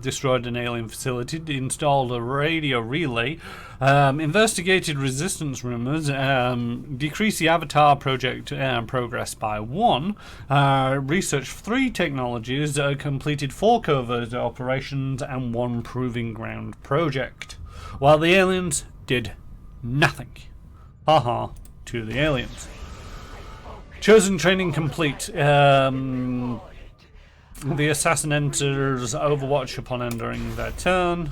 [SPEAKER 1] destroyed an alien facility, installed a radio relay, investigated resistance rumors, decreased the Avatar project progress by 1, researched 3 technologies, completed 4 covert operations, and 1 proving ground project. While the aliens did nothing. Haha, to the aliens. Chosen training complete. The assassin enters Overwatch upon entering their turn.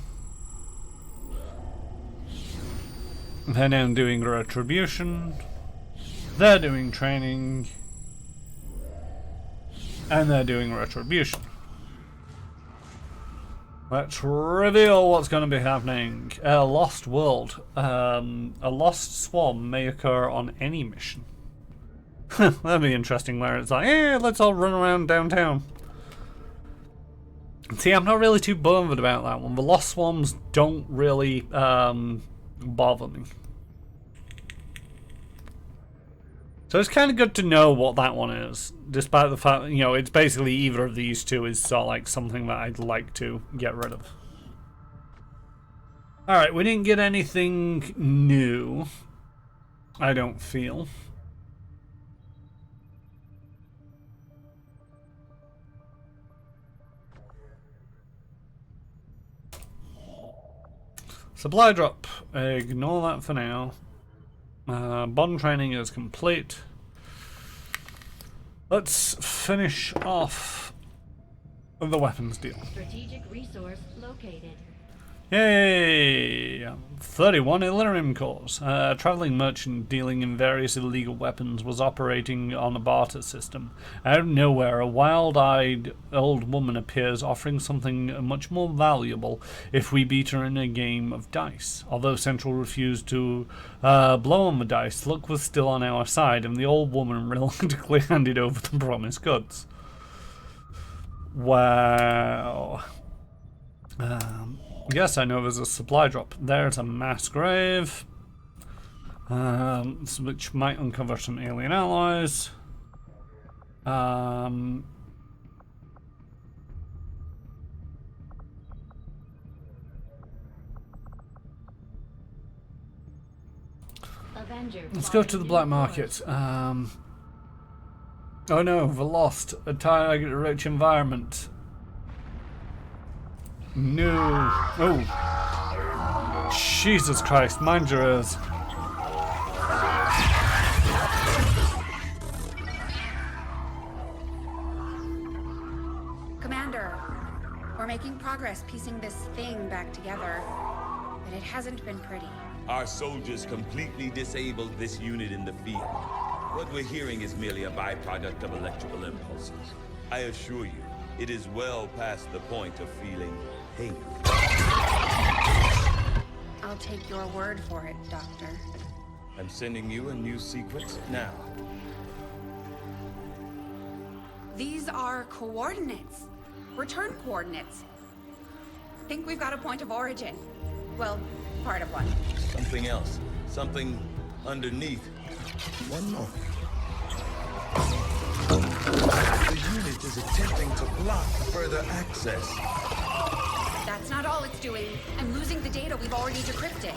[SPEAKER 1] They're now doing retribution. They're doing training. And they're doing retribution. Let's reveal what's going to be happening. A lost world. A lost swarm may occur on any mission. That'd be interesting where it's like, hey, let's all run around downtown. See, I'm not really too bothered about that one. The lost swarms don't really bother me. So it's kind of good to know what that one is, despite the fact, you know, it's basically either of these two is sort of like something that I'd like to get rid of. Alright, we didn't get anything new, I don't feel. Supply drop. Ignore that for now. Bond training is complete. Let's finish off the weapons deal.
[SPEAKER 8] Strategic resource located.
[SPEAKER 1] Yay! 31 Illyrium cores. A traveling merchant dealing in various illegal weapons was operating on a barter system. Out of nowhere, a wild-eyed old woman appears, offering something much more valuable if we beat her in a game of dice. Although Central refused to blow on the dice, luck was still on our side, and the old woman reluctantly handed over the promised goods. Wow. Yes, I know there's a supply drop. There's a mass grave, which might uncover some alien alloys. Let's go to the black market. Oh no, the lost, a target-rich environment. No. Oh. Jesus Christ, mind your ears.
[SPEAKER 2] Commander, we're making progress piecing this thing back together, but it hasn't been pretty.
[SPEAKER 10] Our soldiers completely disabled this unit in the field. What we're hearing is merely a byproduct of electrical impulses. I assure you, it is well past the point of feeling pain.
[SPEAKER 2] I'll take your word for it, Doctor.
[SPEAKER 10] I'm sending you a new sequence now.
[SPEAKER 2] These are coordinates. Return coordinates. Think we've got a point of origin. Well, part of one.
[SPEAKER 10] Something else. Something underneath. One more. The unit is attempting to block further access.
[SPEAKER 2] That's not all it's doing. I'm losing the data we've already decrypted.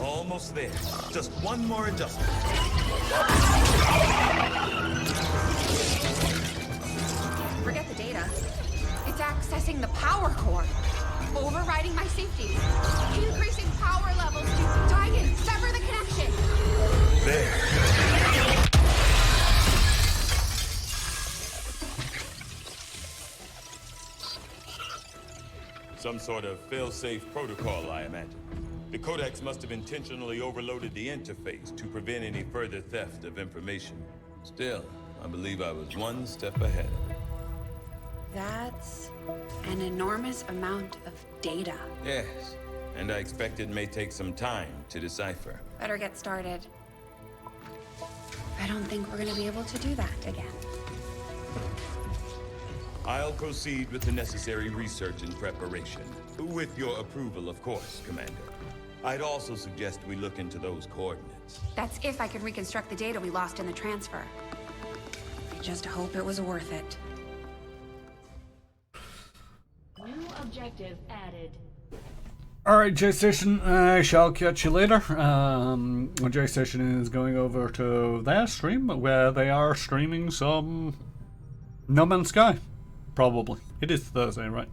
[SPEAKER 10] Almost there. Just one more adjustment.
[SPEAKER 2] Forget the data. It's accessing the power core. Overriding my safety. Increasing power levels to tie in, sever the connection.
[SPEAKER 10] There. Some sort of fail-safe protocol, I imagine. The Codex must have intentionally overloaded the interface to prevent any further theft of information. Still, I believe I was one step ahead of it.
[SPEAKER 2] That's an enormous amount of data.
[SPEAKER 10] Yes, and I expect it may take some time to decipher.
[SPEAKER 2] Better get started. I don't think we're gonna be able to do that again.
[SPEAKER 10] I'll proceed with the necessary research and preparation. With your approval, of course, Commander. I'd also suggest we look into those coordinates.
[SPEAKER 2] That's if I can reconstruct the data we lost in the transfer. I just hope it was worth it.
[SPEAKER 8] New objective added.
[SPEAKER 1] Alright, J-Station, I shall catch you later. J-Station is going over to their stream, where they are streaming some No Man's Sky. Probably. It is Thursday, right?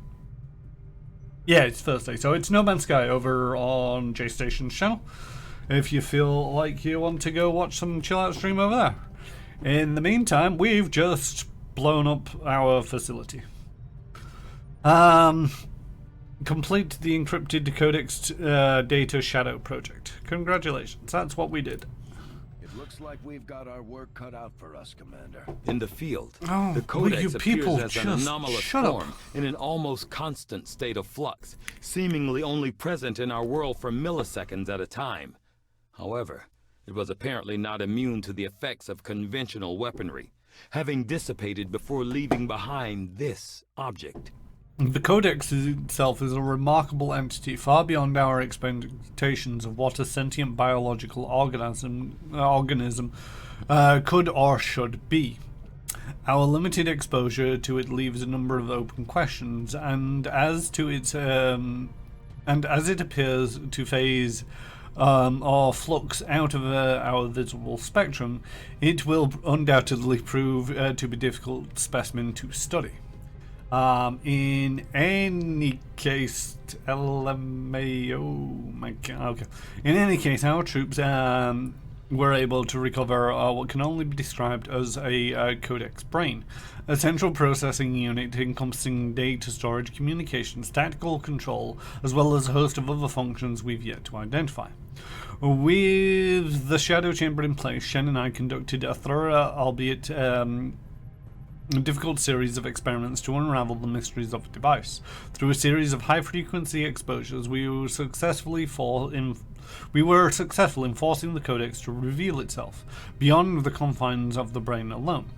[SPEAKER 1] Yeah, it's Thursday, so it's No Man's Sky over on J-Station's channel. If you feel like you want to go watch some chill-out stream over there. In the meantime, we've just blown up our facility. Complete the encrypted Codex data shadow project. Congratulations, that's what we did.
[SPEAKER 11] It looks like we've got our work cut out for us, Commander.
[SPEAKER 10] In the field,
[SPEAKER 1] Oh,
[SPEAKER 10] the Codex
[SPEAKER 1] will you people
[SPEAKER 10] appears as an
[SPEAKER 1] just
[SPEAKER 10] anomalous
[SPEAKER 1] shut up?
[SPEAKER 10] form in an almost constant state of flux, seemingly only present in our world for milliseconds at a time. However, it was apparently not immune to the effects of conventional weaponry, having dissipated before leaving behind this object.
[SPEAKER 1] The Codex itself is a remarkable entity, far beyond our expectations of what a sentient biological organism could or should be. Our limited exposure to it leaves a number of open questions, and as to its and as it appears to phase or flux out of our visible spectrum, it will undoubtedly prove to be a difficult specimen to study. In any case, LMAO, my God, okay. In any case, our troops were able to recover what can only be described as a Codex brain, a central processing unit encompassing data storage, communications, tactical control, as well as a host of other functions we've yet to identify. With the shadow chamber in place, Shen and I conducted a thorough, albeit a difficult series of experiments to unravel the mysteries of the device. Through a series of high-frequency exposures, we were successful in forcing the Codex to reveal itself, beyond the confines of the brain alone.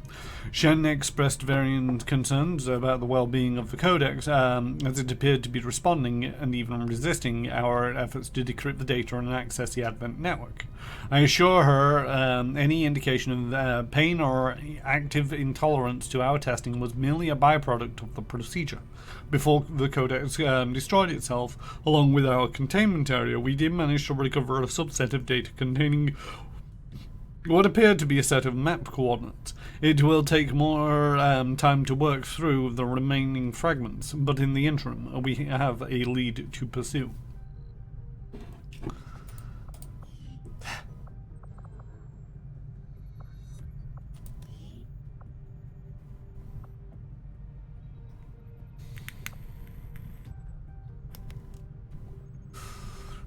[SPEAKER 1] Shen expressed varying concerns about the well-being of the Codex, as it appeared to be responding and even resisting our efforts to decrypt the data and access the Advent network. I assure her any indication of pain or active intolerance to our testing was merely a byproduct of the procedure. Before the Codex destroyed itself, along with our containment area, we did manage to recover a subset of data containing what appeared to be a set of map coordinates. It will take more time to work through the remaining fragments, but in the interim, we have a lead to pursue.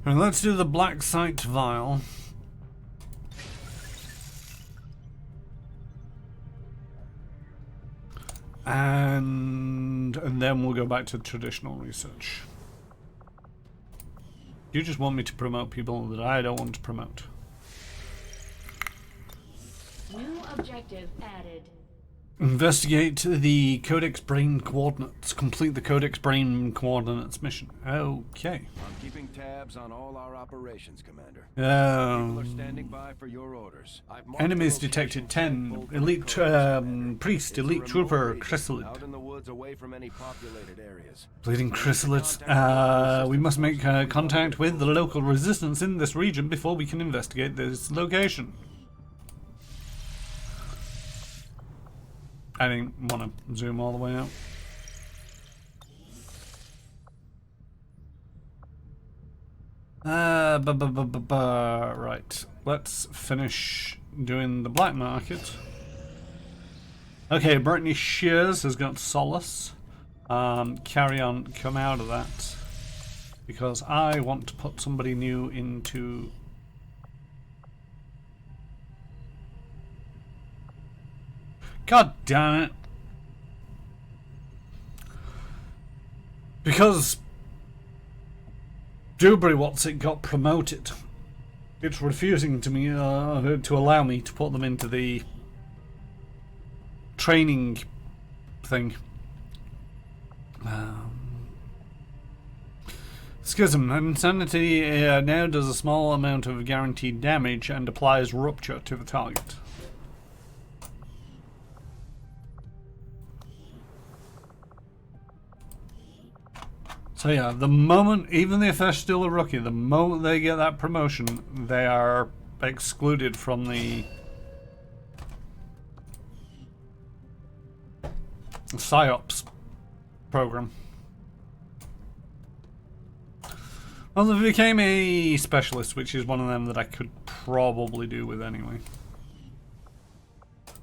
[SPEAKER 1] And let's do the black site vial. And then we'll go back to traditional research. You just want me to promote people that I don't want to promote.
[SPEAKER 8] New objective added.
[SPEAKER 1] Investigate the Codex Brain Coordinates. Complete the Codex Brain Coordinates mission. Okay.
[SPEAKER 11] I'm keeping tabs on all our operations, Commander. People are standing by for your orders.
[SPEAKER 1] Enemies detected 10. Elite Priest, Elite Trooper, Chrysalid.
[SPEAKER 11] Out in the woods away from any populated areas.
[SPEAKER 1] Bleeding Chrysalids. We must make contact with the local resistance in this region before we can investigate this location. I didn't want to zoom all the way out. Right. Let's finish doing the black market. Okay, Brittany Shears has got Solace. Carry on, come out of that. Because I want to put somebody new into... God damn it. Because Dewberry What's-It got promoted, it's refusing to me to allow me to put them into the training thing. Schism. Insanity now does a small amount of guaranteed damage and applies rupture to the target. So yeah, the moment, even if they're still a rookie, the moment they get that promotion, they are excluded from the PsyOps program. Well, they became a specialist, which is one of them that I could probably do with anyway.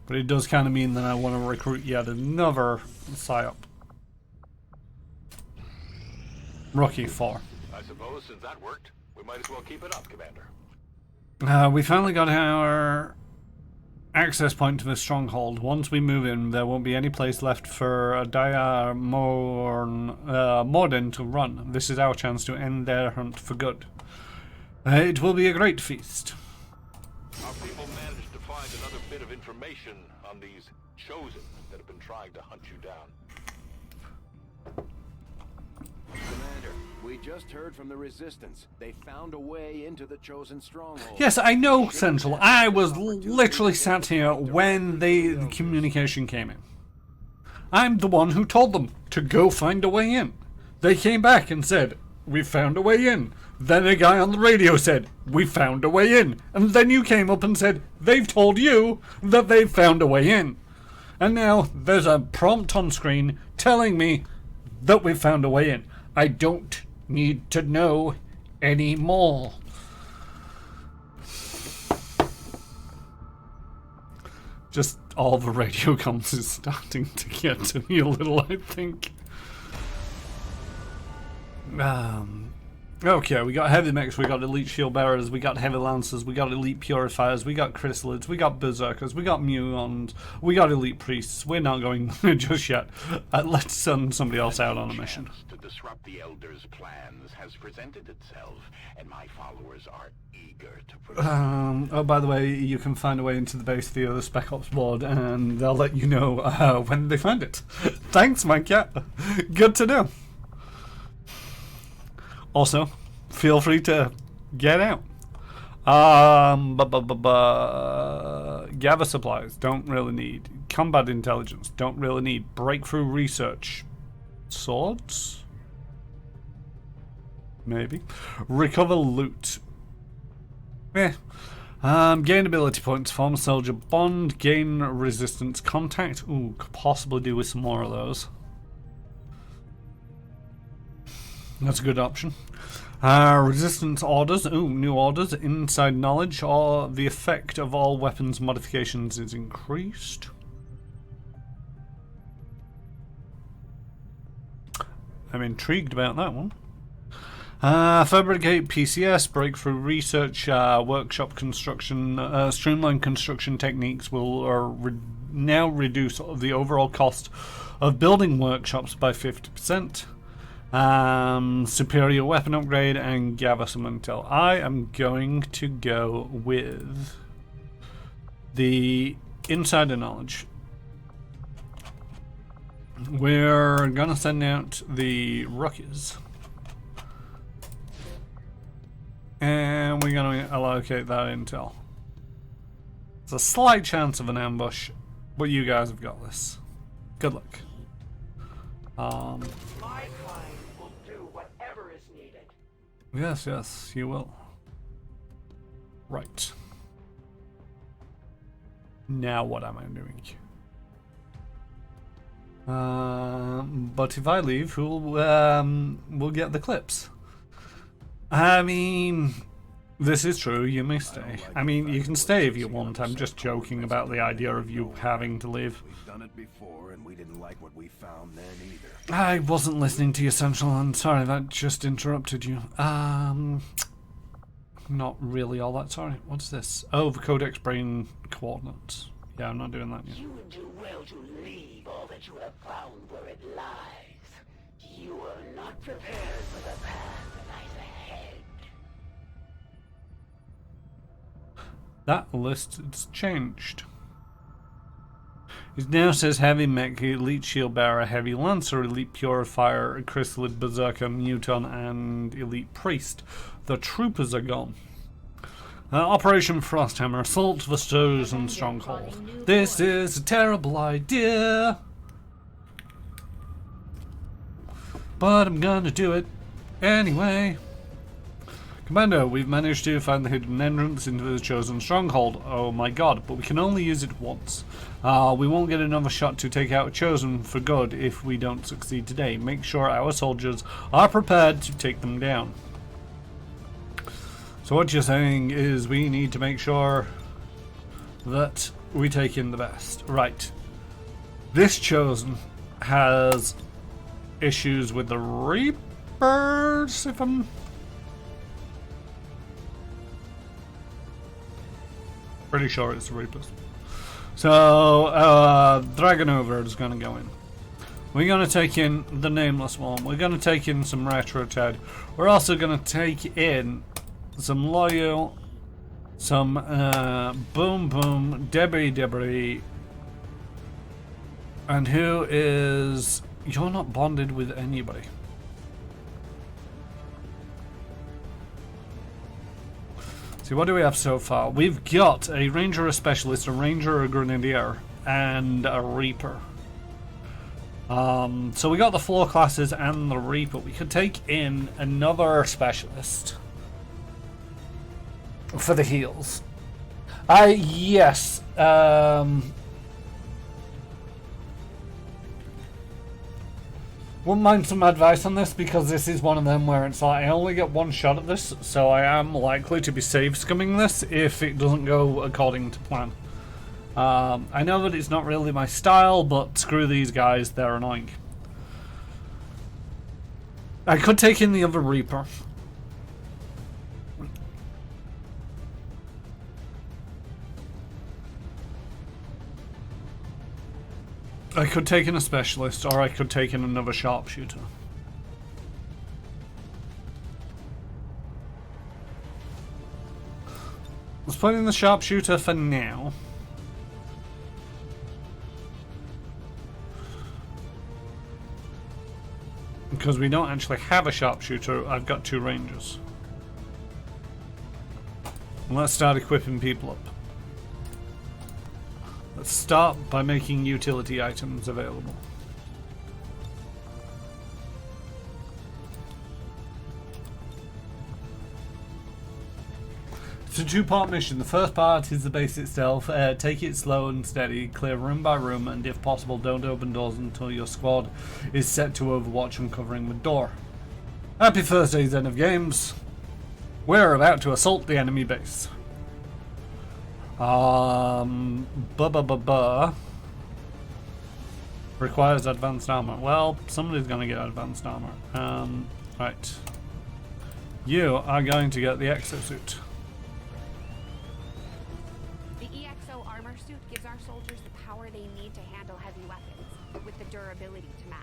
[SPEAKER 1] But it does kind of mean that I want to recruit yet another PsyOp. Rookie 4.
[SPEAKER 7] I suppose since that worked, we might as well keep it up, Commander.
[SPEAKER 1] We finally got our access point to the stronghold. Once we move in, there won't be any place left for a Morden to run. This is our chance to end their hunt for good. It will be a great feast.
[SPEAKER 7] Our people managed to find another bit of information on these Chosen that have been trying to hunt you down.
[SPEAKER 11] Commander, we just heard from the Resistance. They found a way into the Chosen stronghold.
[SPEAKER 1] Yes, I know, Central. I was literally sat here when the communication came in. I'm the one who told them to go find a way in. They came back and said, we found a way in. Then a guy on the radio said, we found a way in. And then you came up and said, they've told you that they've found a way in. And now there's a prompt on screen telling me that we've found a way in. I don't need to know anymore. Just all the radio comms is starting to get to me a little, I think. Okay, we got heavy mechs, we got elite shield bearers, we got heavy lancers, we got elite purifiers, we got chrysalids, we got berserkers, we got muons, we got elite priests. We're not going just yet. Let's send somebody else out on a mission.
[SPEAKER 7] To disrupt the Elders' plans has presented itself, and my followers are eager to
[SPEAKER 1] oh, by the way, you can find a way into the base via the Spec Ops board, and they'll let you know when they find it. Thanks, my cat. Good to know. Also, feel free to get out. Gather supplies, don't really need. Combat intelligence, don't really need. Breakthrough research. Swords? Maybe. Recover loot. Gain ability points, form a soldier bond, gain resistance contact. Ooh, could possibly do with some more of those. That's a good option. Resistance orders. Ooh, new orders. Inside knowledge, or the effect of all weapons modifications is increased. I'm intrigued about that one. Fabricate PCS, breakthrough research, workshop construction, streamline construction techniques will now reduce the overall cost of building workshops by 50%. Superior weapon upgrade, and gather some intel. I am going to go with the insider knowledge. We're gonna send out the rookies, and we're gonna allocate that intel. There's a slight chance of an ambush, but you guys have got this. Good luck. Yes, yes, you will. Right. Now what am I doing? But if I leave, who will get the clips? I mean, this is true, you may stay. I mean, you can stay if you want. I'm just joking about the idea of you having to leave.
[SPEAKER 11] We've done it before, and we didn't like what we found then either.
[SPEAKER 1] I wasn't listening to you, Central, and sorry that just interrupted you. Not really all that sorry. What's this? Oh, the Codex brain coordinates. Yeah, I'm not doing that yet.
[SPEAKER 3] You would do well to leave all that you have found where it lies. You are not prepared for the path that lies ahead.
[SPEAKER 1] That list has changed. It now says Heavy Mech, Elite Shield Bearer, Heavy Lancer, Elite Purifier, Chrysalid, Berserker, Muton, and Elite Priest. The troopers are gone. Operation Frosthammer, assault the Chosen Stronghold. This is a terrible idea, but I'm gonna do it anyway. Commando, we've managed to find the hidden entrance into the Chosen Stronghold. Oh my god, but we can only use it once. We won't get another shot to take out Chosen for good if we don't succeed today. Make sure our soldiers are prepared to take them down. So what you're saying is we need to make sure that we take in the best. Right. This Chosen has issues with the Reapers, if I'm... pretty sure it's the Reapers. So, Dragon Over is going to go in. We're going to take in the Nameless One. We're going to take in some Retro Ted. We're also going to take in some Loyal, some Boom Boom, Debris. And who is... You're not bonded with anybody. See, what do we have so far? We've got a Ranger, a Specialist, a Ranger, a Grenadier, and a Reaper. So we got the 4 classes and the Reaper. We could take in another specialist for the heals. Yes. Wouldn't mind some advice on this, because this is one of them where it's like I only get one shot at this, so I am likely to be save scumming this if it doesn't go according to plan. I know that it's not really my style, but screw these guys, they're annoying. I could take in the other Reaper. I could take in a specialist, or I could take in another sharpshooter. Let's put in the sharpshooter for now. Because we don't actually have a sharpshooter, I've got 2 rangers. And let's start equipping people up. Let's start by making utility items available. It's a 2-part mission. The first part is the basic stealth. Take it slow and steady, clear room by room, and if possible don't open doors until your squad is set to overwatch uncovering the door. Happy first day's end of games. We're about to assault the enemy base. Requires advanced armor. Well, somebody's gonna get advanced armor. Right. You are going to get the exosuit.
[SPEAKER 2] The EXO armor suit gives our soldiers the power they need to handle heavy weapons, with the durability to match.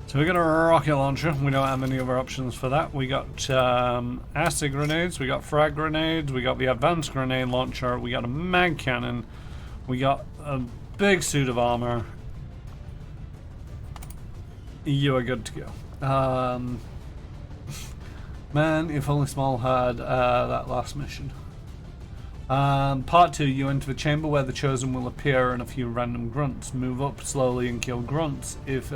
[SPEAKER 1] So we got a rocket launcher. We don't have any other options for that. We got acid grenades, we got frag grenades, we got the advanced grenade launcher, we got a mag cannon, we got a big suit of armor. You are good to go. Man, if only Small had that last mission. Part 2, you enter the chamber where the Chosen will appear and a few random grunts. Move up slowly and kill grunts if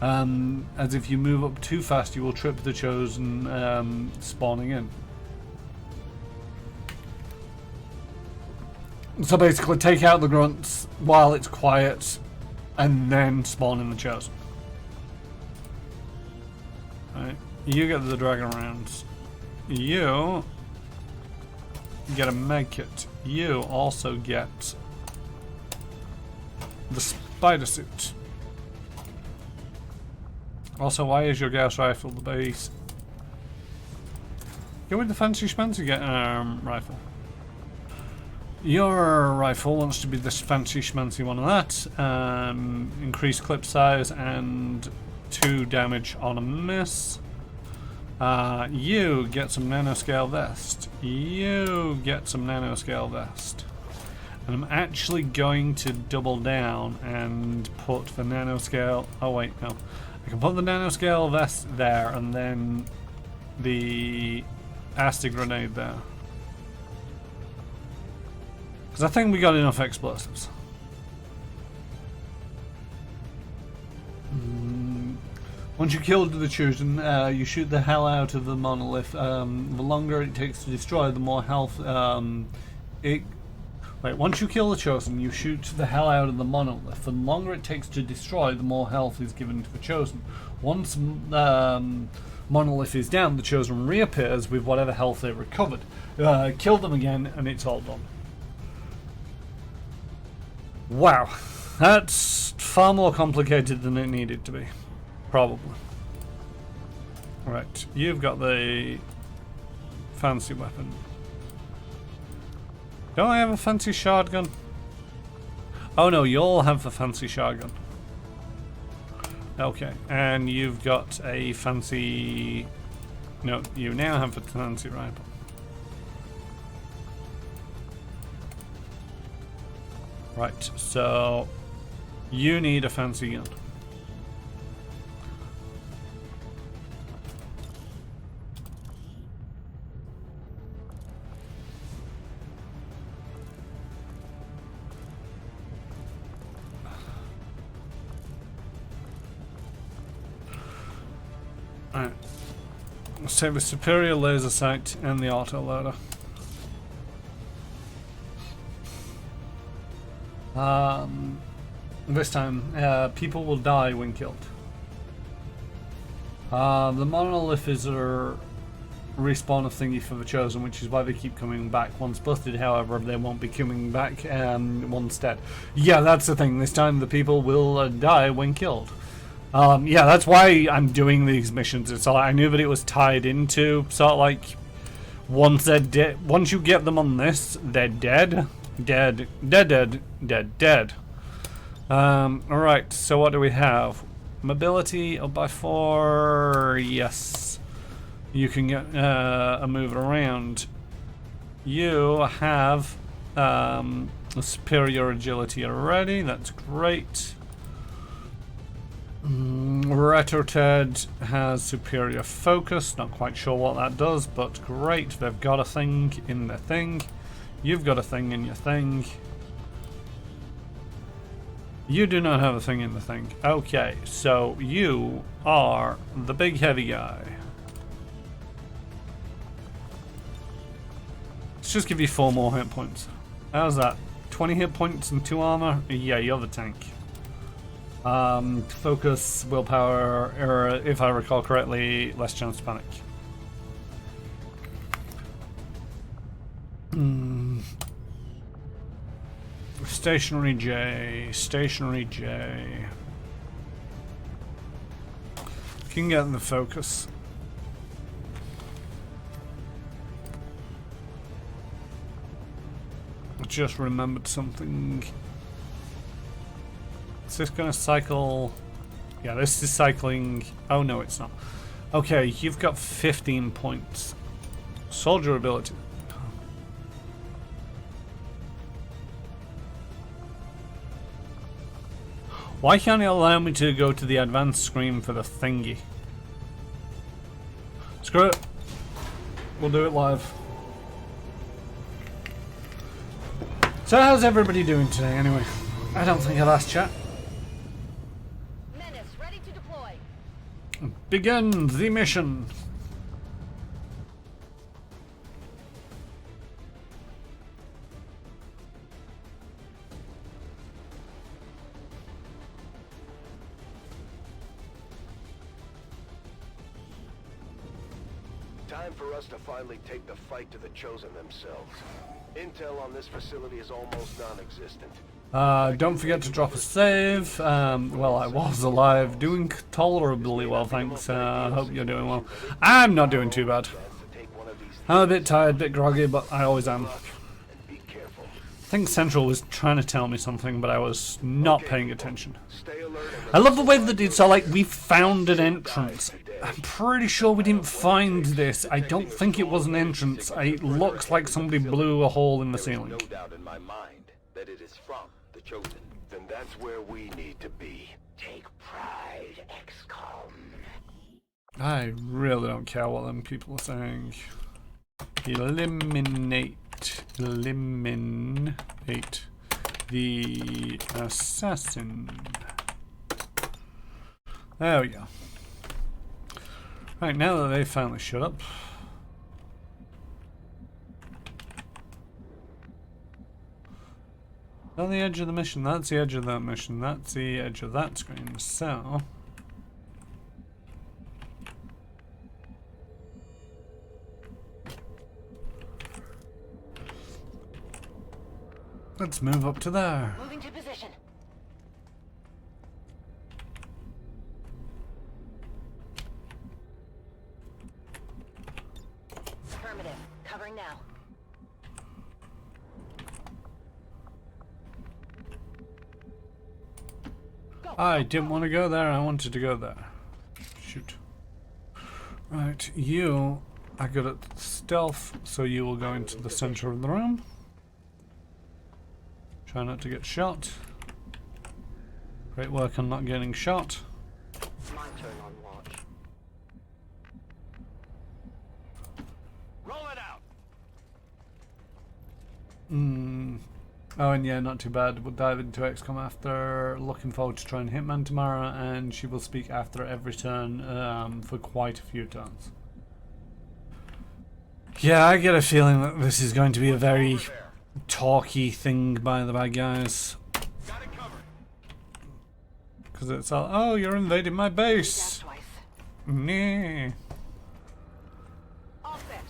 [SPEAKER 1] as if you move up too fast you will trip the Chosen spawning in. So basically take out the grunts while it's quiet and then spawn in the Chosen. Right. You get the dragon rounds. You get a medkit. You also get the spider suit. Also, why is your gas rifle the base? Go with the fancy schmancy rifle. Your rifle wants to be this fancy schmancy one of that. Increase clip size and 2 damage on a miss. You get some nanoscale vest. You get some nanoscale vest. And I'm actually going to double down and put the nanoscale... Oh wait, no. I can put the nanoscale vest there and then the acid grenade there. Because I think we got enough explosives. Once you kill the Chosen, you shoot the hell out of the monolith. The longer it takes to destroy, the more health once you kill the Chosen, you shoot the hell out of the monolith. The longer it takes to destroy, the more health is given to the Chosen. Once monolith is down, the Chosen reappears with whatever health they recovered. Kill them again, and it's all done. Wow, that's far more complicated than it needed to be. Probably. Right, you've got the fancy weapon. Don't I have a fancy shotgun? Oh no, you'll have the fancy shotgun. Okay, and you've got a fancy... No, you now have a fancy rifle. Right, so you need a fancy gun. Save a superior laser sight and the autoloader. This time, people will die when killed. The monolith is a respawn of thingy for the Chosen, which is why they keep coming back. Once busted, however, they won't be coming back once dead. Yeah, that's the thing. This time the people will die when killed. Yeah, that's why I'm doing these missions. It's like I knew that it was tied into sort of like once they're dead. Once you get them on this, they're dead, dead, dead, dead, dead, dead. Alright, so what do we have? Mobility up by 4. Yes. You can get a move around. You have a superior agility already. That's great. Retorted has superior focus. Not quite sure what that does, but great. They've got a thing in their thing. You've got a thing in your thing. You do not have a thing in the thing. Okay, so you are the big heavy guy. Let's just give you 4 more hit points. How's that? 20 hit points and 2 armor? Yeah, you're the tank. Focus, willpower, or if I recall correctly, less chance to panic. Stationary J, stationary J. Can get in the focus. I just remembered something. Is this gonna cycle? Yeah, this is cycling. Oh no, it's not. Okay, you've got 15 points. Soldier ability. Why can't it allow me to go to the advanced screen for the thingy? Screw it. We'll do it live. So how's everybody doing today anyway? I don't think I last chat.
[SPEAKER 12] Menace ready to deploy.
[SPEAKER 1] Begin the mission.
[SPEAKER 4] Time for us to finally take the fight to the Chosen themselves. Intel on this facility is almost non-existent.
[SPEAKER 1] Don't forget to drop a save. Well, I was alive, doing tolerably well, thanks. Hope you're doing well. I'm not doing too bad. I'm a bit tired, a bit groggy, but I always am. I think Central was trying to tell me something, but I was not paying attention. I love the way that it's all like, we found an entrance. I'm pretty sure we didn't find this. I don't think it was an entrance. It looks like somebody blew a hole in the ceiling.
[SPEAKER 4] No doubt in my mind that it is from the Chosen. Then that's where we need to be.
[SPEAKER 3] Take pride, Xcom.
[SPEAKER 1] I really don't care what them people are saying. Eliminate the assassin. There we go. Right, now that they finally shut up. On the edge of the mission, that's the edge of that mission, that's the edge of that screen, so... let's move up to there.
[SPEAKER 12] Moving to position. Affirmative. Covering now. Go.
[SPEAKER 1] I didn't want to go there, I wanted to go there. Shoot. Right, you are good at stealth, so you will go into the center of the room. Try not to get shot. Great work on not getting shot.
[SPEAKER 12] My turn on watch.
[SPEAKER 7] Roll it out.
[SPEAKER 1] Oh, and yeah, not too bad. We'll dive into Xcom after. Looking forward to trying Hitman tomorrow, and she will speak after every turn for quite a few turns. Yeah, I get a feeling that this is going to be a very talky thing by the bad guys. Because it's all, oh, you're invading my base. Nah.
[SPEAKER 5] All set.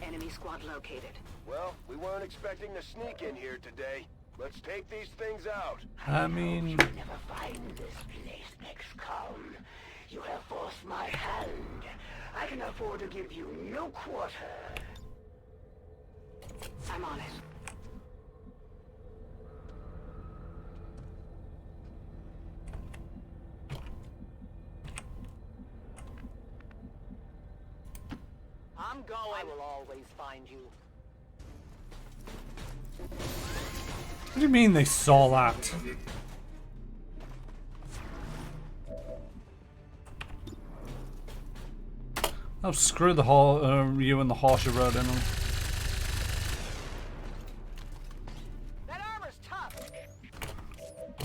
[SPEAKER 5] Enemy squad located.
[SPEAKER 4] Well, we weren't expecting to sneak in here today. Let's take these things out.
[SPEAKER 1] I mean...
[SPEAKER 3] You'll never find this place, Xcom. You have forced my hand. I can afford to give you no quarter.
[SPEAKER 5] I'm on it. I'm going. I will always find you.
[SPEAKER 1] What do you mean they saw that? Oh, screw the you and the horse you rode in on.
[SPEAKER 5] That armor's tough.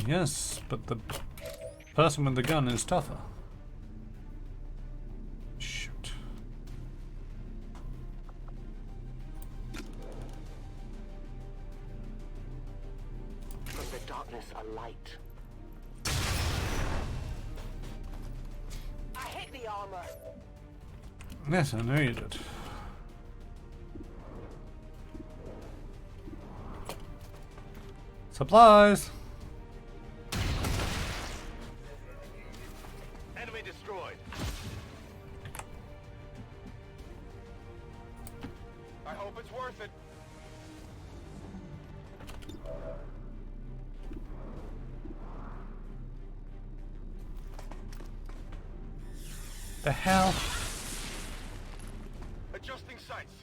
[SPEAKER 1] Yes, but the person with the gun is tougher. Shoot.
[SPEAKER 5] From the darkness, a light. I hit the armor.
[SPEAKER 1] Yes, I know you did. Supplies!
[SPEAKER 4] Enemy destroyed. I hope it's worth it.
[SPEAKER 1] The hell?
[SPEAKER 4] Adjusting sights.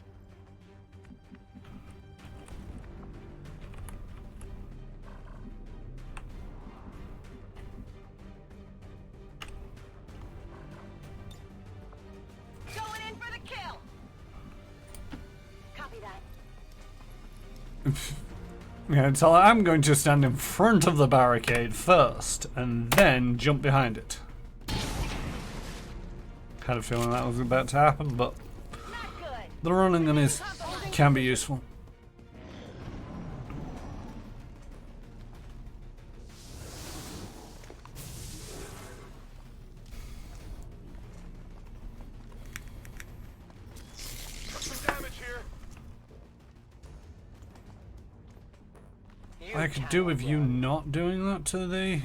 [SPEAKER 5] Going in for the kill. Copy that.
[SPEAKER 1] Yeah, so I'm going to stand in front of the barricade first, and then jump behind it. Had a feeling that was about to happen, but the running gun can be useful.
[SPEAKER 4] Some damage here.
[SPEAKER 1] I could do with you not doing that to the...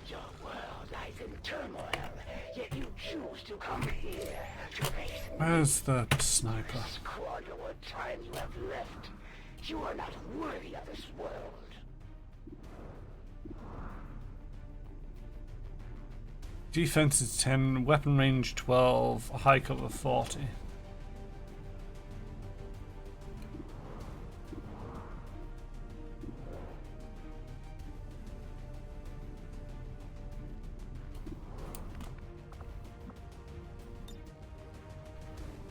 [SPEAKER 3] Your world lies in turmoil, yet you choose to come here to face me.
[SPEAKER 1] Where's the sniper?
[SPEAKER 3] Squander what time you have left. You are not worthy of this world.
[SPEAKER 1] Defense is 10, weapon range 12, high cover 40.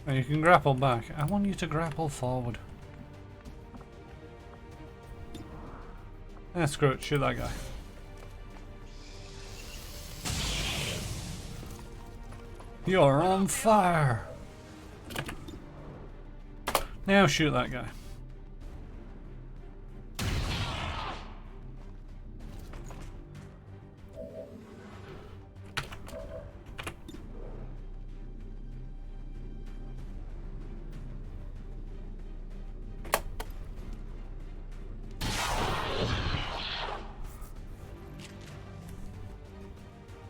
[SPEAKER 1] And you can grapple back. I want you to grapple forward. Yeah, screw it, shoot that guy. You're on fire! Now shoot that guy.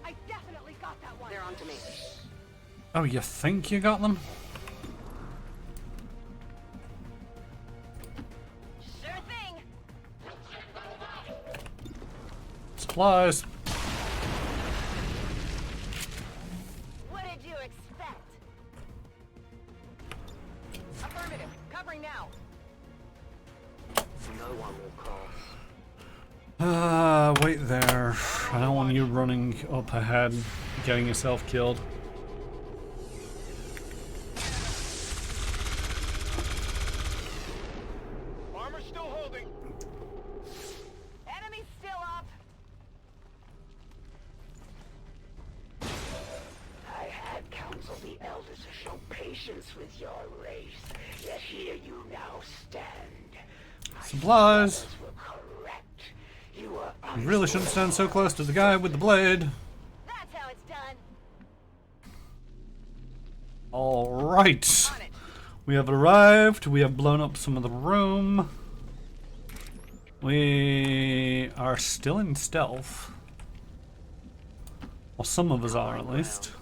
[SPEAKER 5] I definitely got that one. They're on to me.
[SPEAKER 1] Oh, you think you got them?
[SPEAKER 5] Sure thing.
[SPEAKER 1] Supplies.
[SPEAKER 5] What did you expect? Affirmative. Covering now. No one will cross.
[SPEAKER 1] Wait there. I don't want you running up ahead, getting yourself killed.
[SPEAKER 4] Armor still holding.
[SPEAKER 5] Enemy still
[SPEAKER 3] patience with your race, yet here you now stand.
[SPEAKER 1] Supplies.
[SPEAKER 3] My were correct. You were
[SPEAKER 1] You really shouldn't stand so close to the guy with the blade.
[SPEAKER 12] That's how it's done.
[SPEAKER 1] Alright. We have arrived. We have blown up some of the room. We are still in stealth. Well, some of us are at least.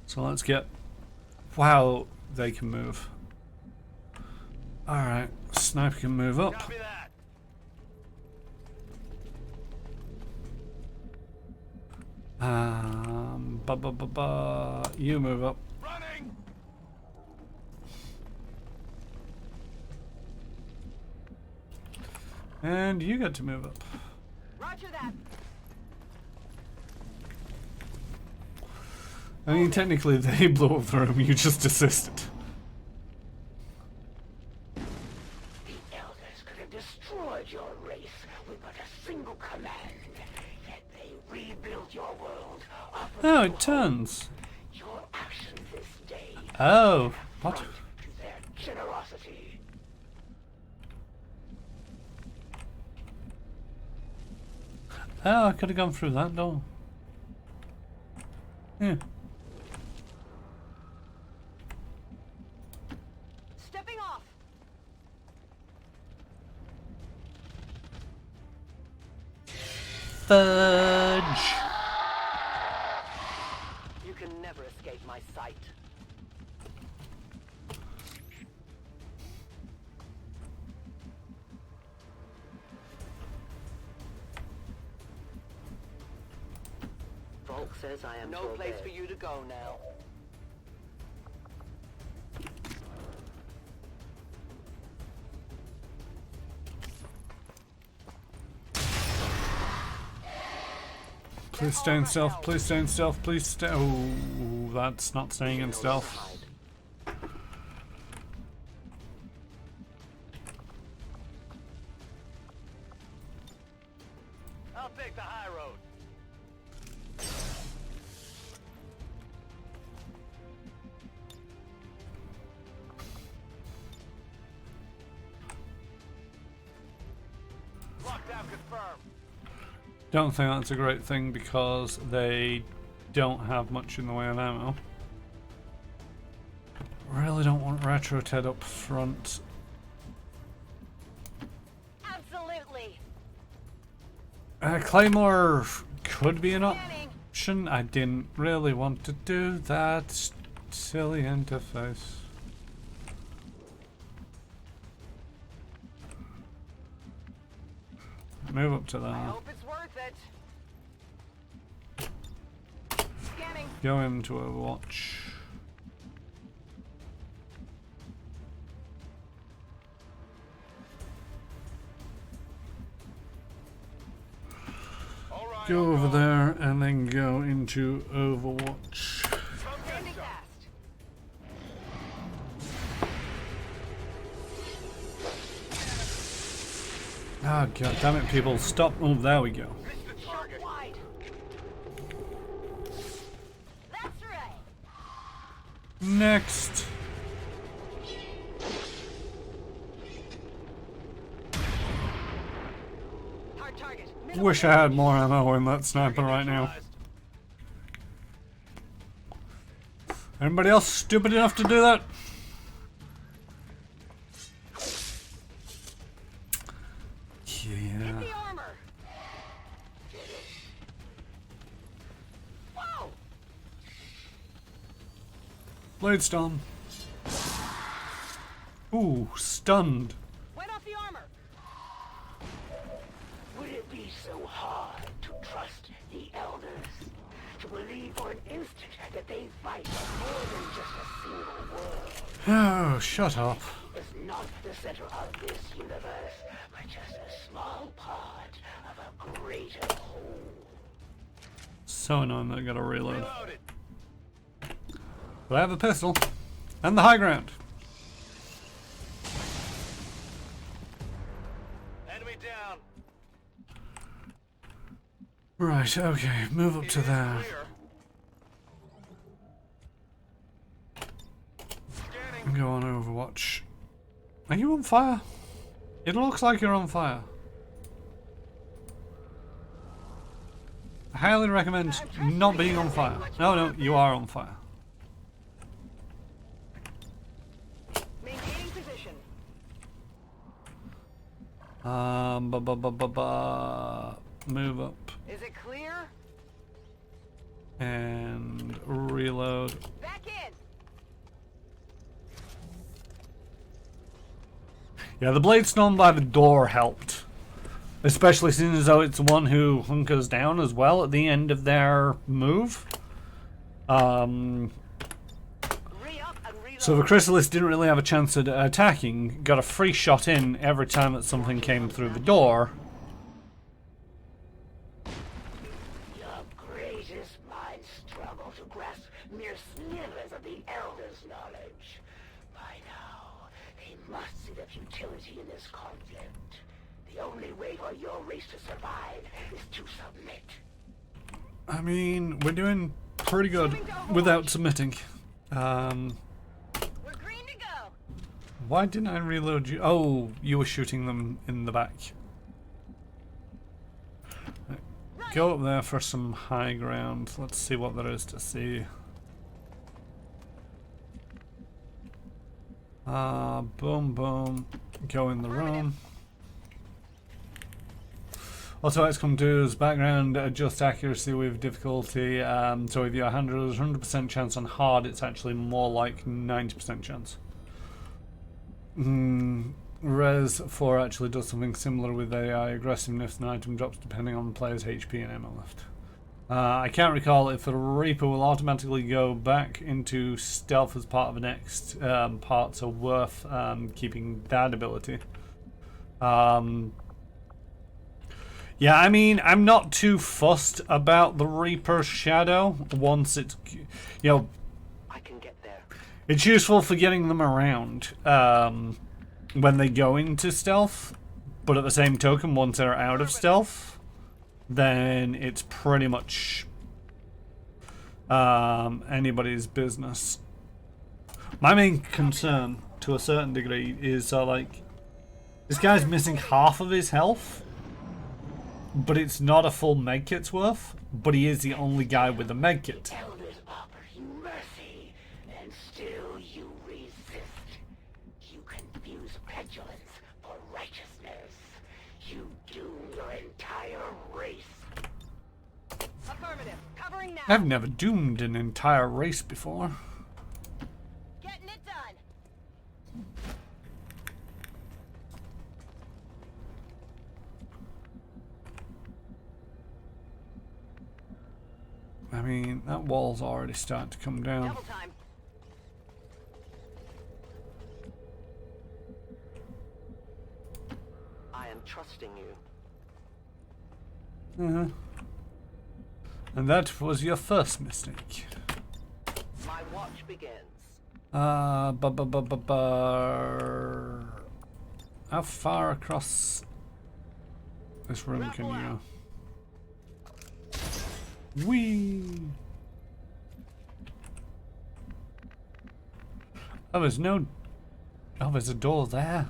[SPEAKER 1] So let's get... Wow, they can move. Alright, sniper can move up. You move up.
[SPEAKER 7] Running!
[SPEAKER 1] And you get to move up.
[SPEAKER 12] Roger that.
[SPEAKER 1] I mean, technically they blew up the room, you just assisted.
[SPEAKER 3] The elders could have destroyed your race with but a single command. Yet they rebuilt your world.
[SPEAKER 1] Oh, it turns.
[SPEAKER 3] Your actions this day.
[SPEAKER 1] Oh, what?
[SPEAKER 3] To their generosity.
[SPEAKER 1] Oh, I could have gone through that door. Yeah.
[SPEAKER 12] Stepping off.
[SPEAKER 1] Fudge.
[SPEAKER 12] You can never escape my sight. Volk says I am no place for you to go now.
[SPEAKER 1] Please stay in stealth, please stay in stealth, please stay. Oh, that's not staying in stealth.
[SPEAKER 7] I'll take the high road. Lockdown confirmed.
[SPEAKER 1] Don't think that's a great thing because they don't have much in the way of ammo. Really don't want Retro Ted up front.
[SPEAKER 12] Absolutely.
[SPEAKER 1] Claymore could be an option. I didn't really want to do that. Silly interface. Move up to
[SPEAKER 12] I
[SPEAKER 1] there.
[SPEAKER 12] hope it's worth it. Scanning.
[SPEAKER 1] Go into Overwatch. Go over there and then go into Overwatch.
[SPEAKER 12] Standing fast.
[SPEAKER 1] Ah, god damn it, people. Stop. Oh, there we go.
[SPEAKER 12] Shot wide. That's right.
[SPEAKER 1] Next.
[SPEAKER 12] Hard target.
[SPEAKER 1] Wish I had more ammo in that sniper right now. Anybody else stupid enough to do that? Yeah.
[SPEAKER 12] The armor. Whoa.
[SPEAKER 1] Blade Storm. Ooh, stunned.
[SPEAKER 12] Went off the armor.
[SPEAKER 3] Would it be so hard to trust the elders? To believe for an instant that they fight for more than just a single world?
[SPEAKER 1] Oh, shut up.
[SPEAKER 3] Is not the center of this universe, but just a small part of a greater whole.
[SPEAKER 1] So annoying that I gotta reload. But I have a pistol. And the high ground.
[SPEAKER 7] Enemy down.
[SPEAKER 1] Right, okay, move up to there. Go on Overwatch. Are you on fire? It looks like you're on fire. I highly recommend not being on fire. No, you are on fire.
[SPEAKER 12] Maintaining position.
[SPEAKER 1] Move up.
[SPEAKER 12] Is it clear?
[SPEAKER 1] And reload.
[SPEAKER 12] Back in.
[SPEAKER 1] Yeah, the blade storm by the door helped. Especially seeing as though it's the one who hunkers down as well at the end of their move. So the Chrysalis didn't really have a chance at attacking. Got a free shot in every time that something came through the door.
[SPEAKER 3] Your greatest minds struggle to grasp mere slivers of the Elder's knowledge. By now, they must see the futility in this conflict. The only way for your race to survive is to submit.
[SPEAKER 1] I mean, we're doing pretty good without submitting.
[SPEAKER 12] We're green to go.
[SPEAKER 1] Why didn't I reload you? Oh, you were shooting them in the back. Go up there for some high ground. Let's see what there is to see. Boom, boom. Go in the room. Also, Xcom 2's background adjust accuracy with difficulty. So if your hand has 100% chance on hard, it's actually more like 90% chance. Res 4 actually does something similar with AI aggressiveness and item drops depending on the player's HP and ammo left. I can't recall if the Reaper will automatically go back into stealth as part of the next part, so worth keeping that ability. Yeah, I mean, I'm not too fussed about the Reaper's shadow once it's, you know,
[SPEAKER 12] I can get there.
[SPEAKER 1] it's useful for getting them around when they go into stealth, but at the same token, once they're out of stealth, then it's pretty much anybody's business. My main concern, to a certain degree, is like, this guy's missing half of his health. But it's not a full medkit's worth, but he is the only guy with a medkit.
[SPEAKER 3] Elders offer you mercy, and still you resist. You confuse petulance for righteousness. You doom your entire race.
[SPEAKER 12] Affirmative. Covering now.
[SPEAKER 1] I've never doomed an entire race before.
[SPEAKER 12] Getting it done.
[SPEAKER 1] I mean, that wall's already starting to come down.
[SPEAKER 12] Double time. I am trusting you.
[SPEAKER 1] And that was your first mistake.
[SPEAKER 12] My watch begins.
[SPEAKER 1] How far across this room can you go? Whee! Oh, there's no... Oh, there's a door there.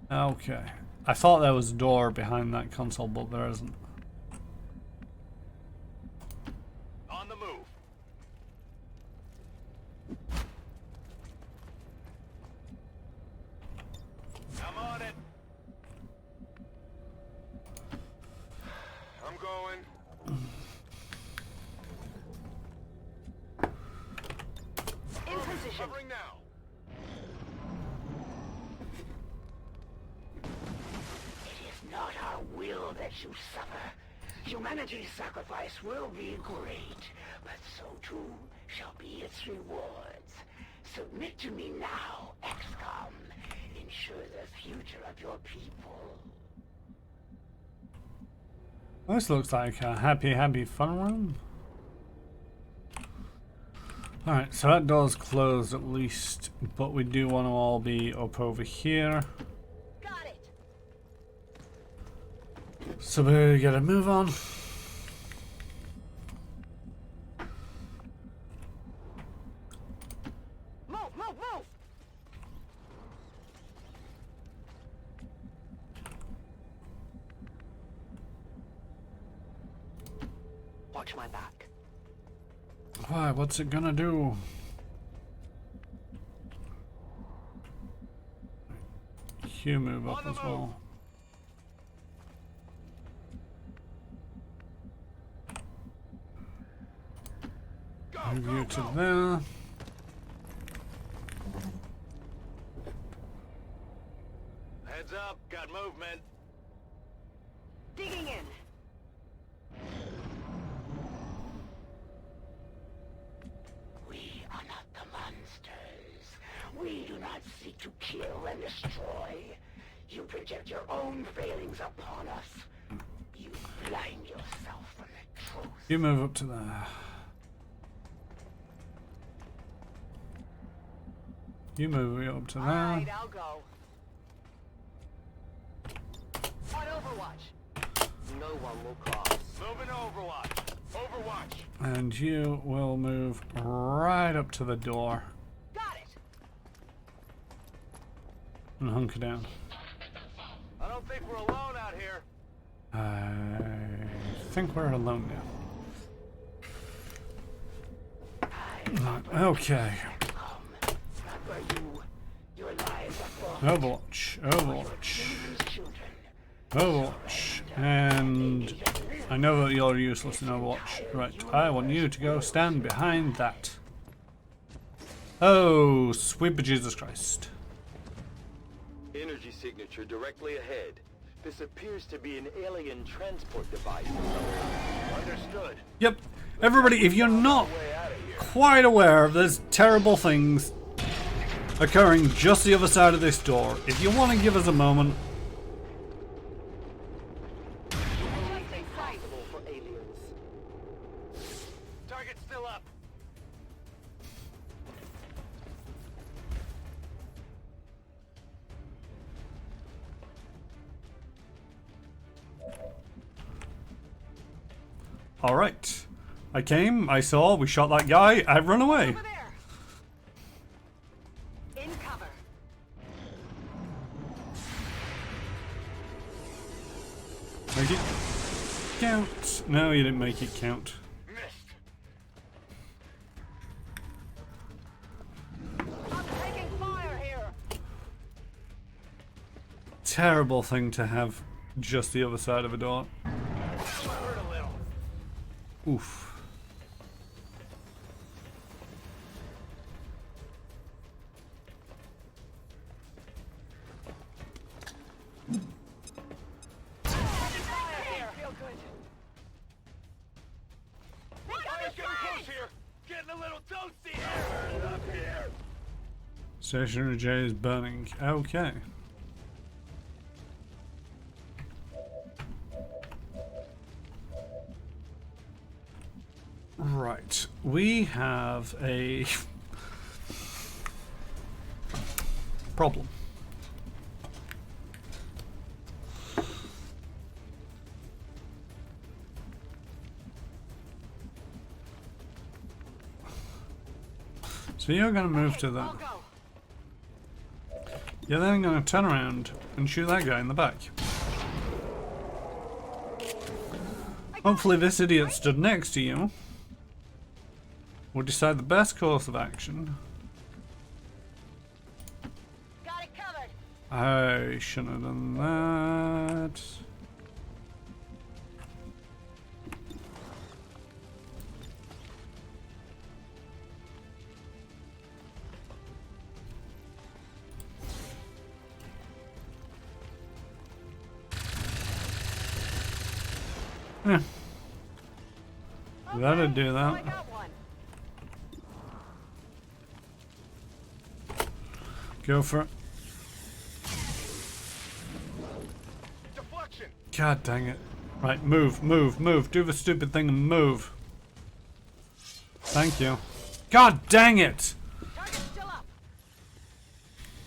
[SPEAKER 1] Okay. I thought there was a door behind that console, but there isn't.
[SPEAKER 7] On the move. I'm on it. I'm going.
[SPEAKER 12] In position.
[SPEAKER 7] Covering now.
[SPEAKER 3] It is not our will that you suffer. Humanity's sacrifice will be great, but so too shall be its rewards. Submit to me now, Xcom. Ensure the future of your people.
[SPEAKER 1] This looks like a happy fun room. Alright, so that door's closed at least, but we do want to all be up over here.
[SPEAKER 12] Got it.
[SPEAKER 1] So we gotta move on.
[SPEAKER 5] Watch my back.
[SPEAKER 1] Why? What's it gonna do? You move up as well. Move you to there.
[SPEAKER 7] Heads up, got movement.
[SPEAKER 5] Digging in.
[SPEAKER 3] We are not the monsters. We do not seek to kill and destroy. You project your own failings upon us. You blind yourself from the truth.
[SPEAKER 1] You move up to there. You move up to there.
[SPEAKER 5] Alright, I'll go. On Overwatch.
[SPEAKER 12] No one will cross.
[SPEAKER 7] Moving to Overwatch. Overwatch.
[SPEAKER 1] And you will move right up to the door.
[SPEAKER 5] Got it.
[SPEAKER 1] And hunker down.
[SPEAKER 7] I don't think we're alone out here.
[SPEAKER 1] I think we're alone now. Right, okay. Overwatch, Overwatch, Overwatch, and I know that you're useless in Overwatch. Right, I want you to go stand behind that. Oh, sweet Jesus Christ.
[SPEAKER 10] Energy signature directly ahead. This appears to be an alien transport device.
[SPEAKER 7] Understood.
[SPEAKER 1] Yep, everybody, if you're not quite aware of those terrible things occurring just the other side of this door, if you want to give us a moment.
[SPEAKER 7] Target's still up.
[SPEAKER 1] Alright. I came, I saw, we shot that guy, I've run away.
[SPEAKER 5] Over there. In cover.
[SPEAKER 1] Make it count. No, you didn't make it count.
[SPEAKER 7] Missed.
[SPEAKER 5] I'm taking fire here.
[SPEAKER 1] Terrible thing to have just the other side of a door.
[SPEAKER 7] Hurt a little.
[SPEAKER 1] Oof.
[SPEAKER 7] Getting a little toasty here. Up here.
[SPEAKER 1] Stationary J is burning. Okay. Right. We have a problem. So you're going to move to that. You're then going to turn around and shoot that guy in the back. Hopefully this idiot stood next to you will decide the best course of action.
[SPEAKER 5] Got it covered.
[SPEAKER 1] I shouldn't have done that. Yeah. That'd do that. Go for it.
[SPEAKER 7] Deflection.
[SPEAKER 1] God dang it. Right, move, move, move. Do the stupid thing and move. Thank you. God dang it!
[SPEAKER 5] Target's still up.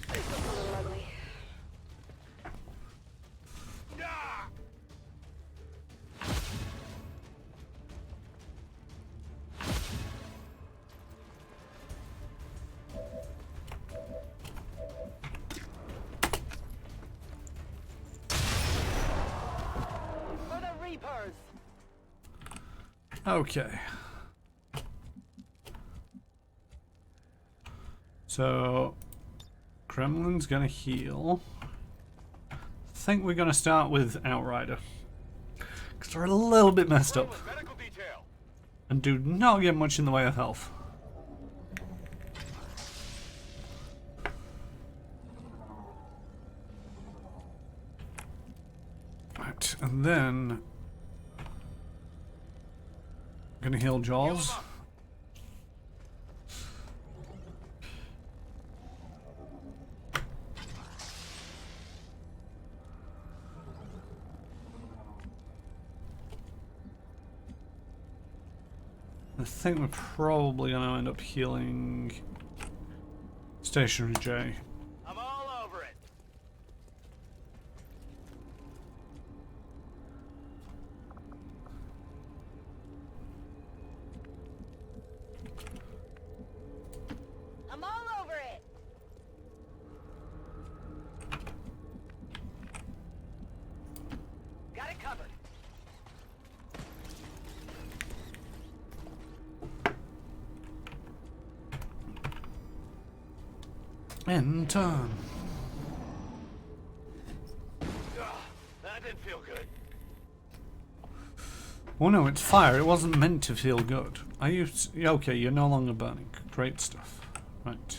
[SPEAKER 5] This looks a little ugly.
[SPEAKER 1] Okay. So, Kremlin's gonna heal. I think we're gonna start with Outrider. Because they're a little bit messed up. And do not get much in the way of health. Right, and then I'm gonna heal Jaws. I think we're probably going to end up healing Stationary J.
[SPEAKER 4] I'm all over it.
[SPEAKER 12] I'm all over it. Got it covered.
[SPEAKER 1] End turn.
[SPEAKER 4] That didn't feel good.
[SPEAKER 1] Oh no, it's fire. It wasn't meant to feel good. Are you... Okay, you're no longer burning. Great stuff. Right.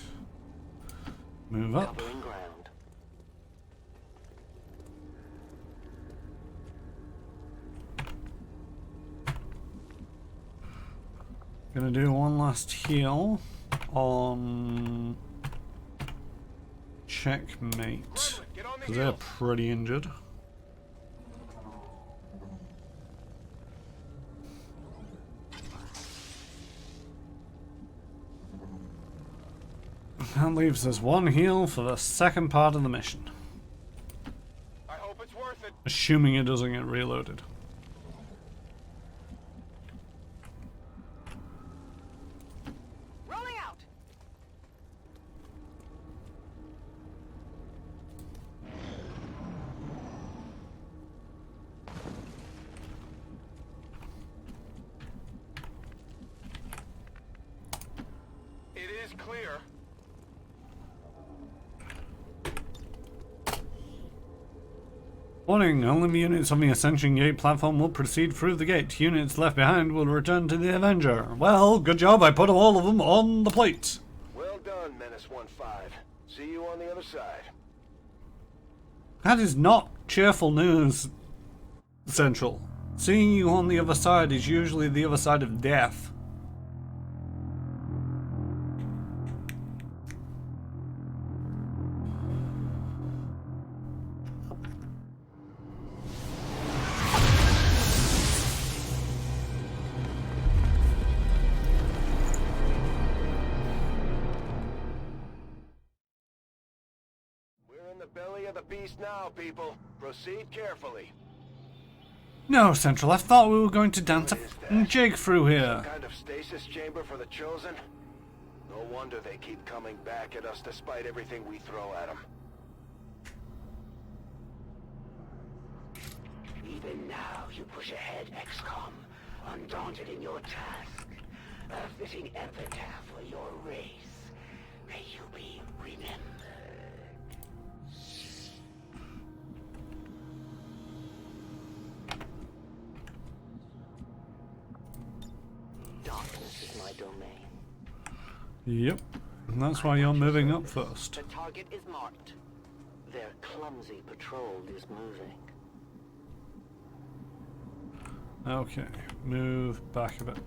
[SPEAKER 1] Move up.
[SPEAKER 12] Covering ground.
[SPEAKER 1] Gonna do one last heal on Checkmate. Because they're pretty injured. That leaves us one heal for the second part of the mission.
[SPEAKER 4] I hope it's worth it.
[SPEAKER 1] Assuming it doesn't get reloaded.
[SPEAKER 12] Rolling out.
[SPEAKER 4] It is clear.
[SPEAKER 1] Warning, only units on the Ascension Gate platform will proceed through the gate. Units left behind will return to the Avenger. Well, good job, I put all of them on the plate.
[SPEAKER 4] Well done, Menace 1-5. See you on the other side.
[SPEAKER 1] That is not cheerful news, Central. Seeing you on the other side is usually the other side of death.
[SPEAKER 4] Belly of the beast now, people. Proceed carefully.
[SPEAKER 1] No, Central, I thought we were going to dance a jig through here.
[SPEAKER 4] Some kind of stasis chamber for the Chosen? No wonder they keep coming back at us despite everything we throw at them.
[SPEAKER 3] Even now, you push ahead, Xcom, undaunted in your task. A fitting epitaph for your race. May you be remembered.
[SPEAKER 12] Darkness is my domain.
[SPEAKER 1] Yep, and that's why you're moving up first.
[SPEAKER 12] The target is marked. Their clumsy patrol is moving.
[SPEAKER 1] Okay, move back a bit.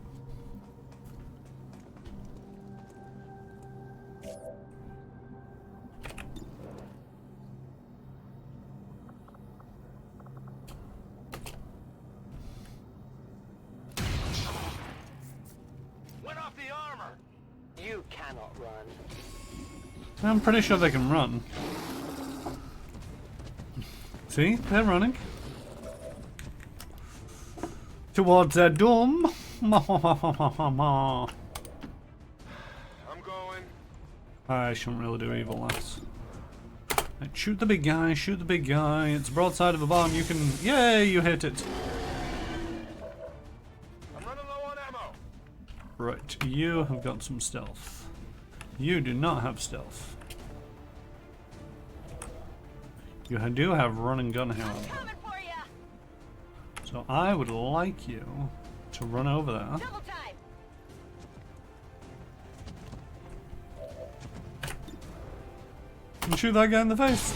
[SPEAKER 4] Went off the armor.
[SPEAKER 12] You cannot run.
[SPEAKER 1] I'm pretty sure they can run. See, they're running. Towards their dome.
[SPEAKER 4] I'm going.
[SPEAKER 1] I shouldn't really do evil lads. Right, shoot the big guy, shoot the big guy. It's broadside of a bomb. You can... Yay, you hit it.
[SPEAKER 4] I'm running low
[SPEAKER 7] on ammo.
[SPEAKER 1] Right, you have got some stealth. You do not have stealth. You do have run and gun, however. So I would like you to run over there. And shoot that guy in the face.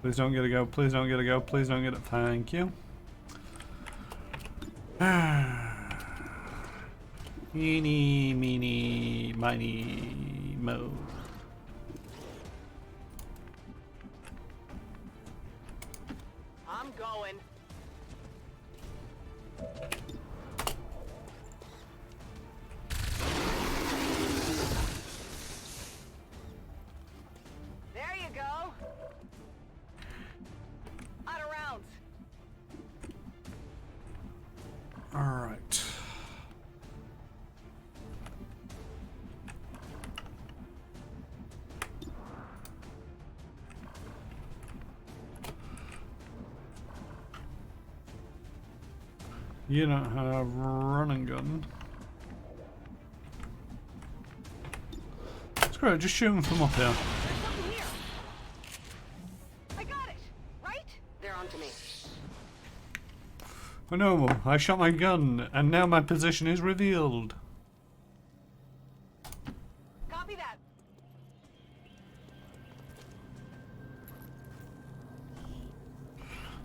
[SPEAKER 1] Please don't get a go. Please don't get a go. Please don't get it. Thank you. Eeny, meeny, miny, mo.
[SPEAKER 5] I'm going. There you go. Out of rounds.
[SPEAKER 1] All right. You don't have run and gun. Screw it, just shoot him from up here.
[SPEAKER 5] There's something here. I got it. Right? They're onto me.
[SPEAKER 1] I know, I shot my gun, and now my position is revealed.
[SPEAKER 5] Copy that.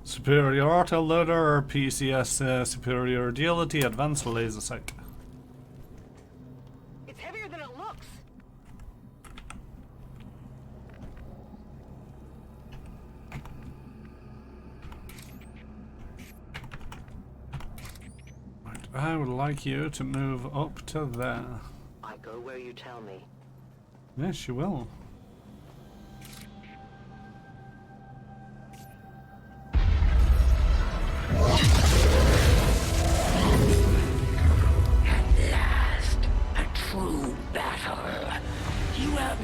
[SPEAKER 1] Superior auto loader, PCS, superior agility, advanced laser sight.
[SPEAKER 5] It's heavier than it looks.
[SPEAKER 1] Right, I would like you to move up to there.
[SPEAKER 12] I go where you tell me.
[SPEAKER 1] Yes, you will.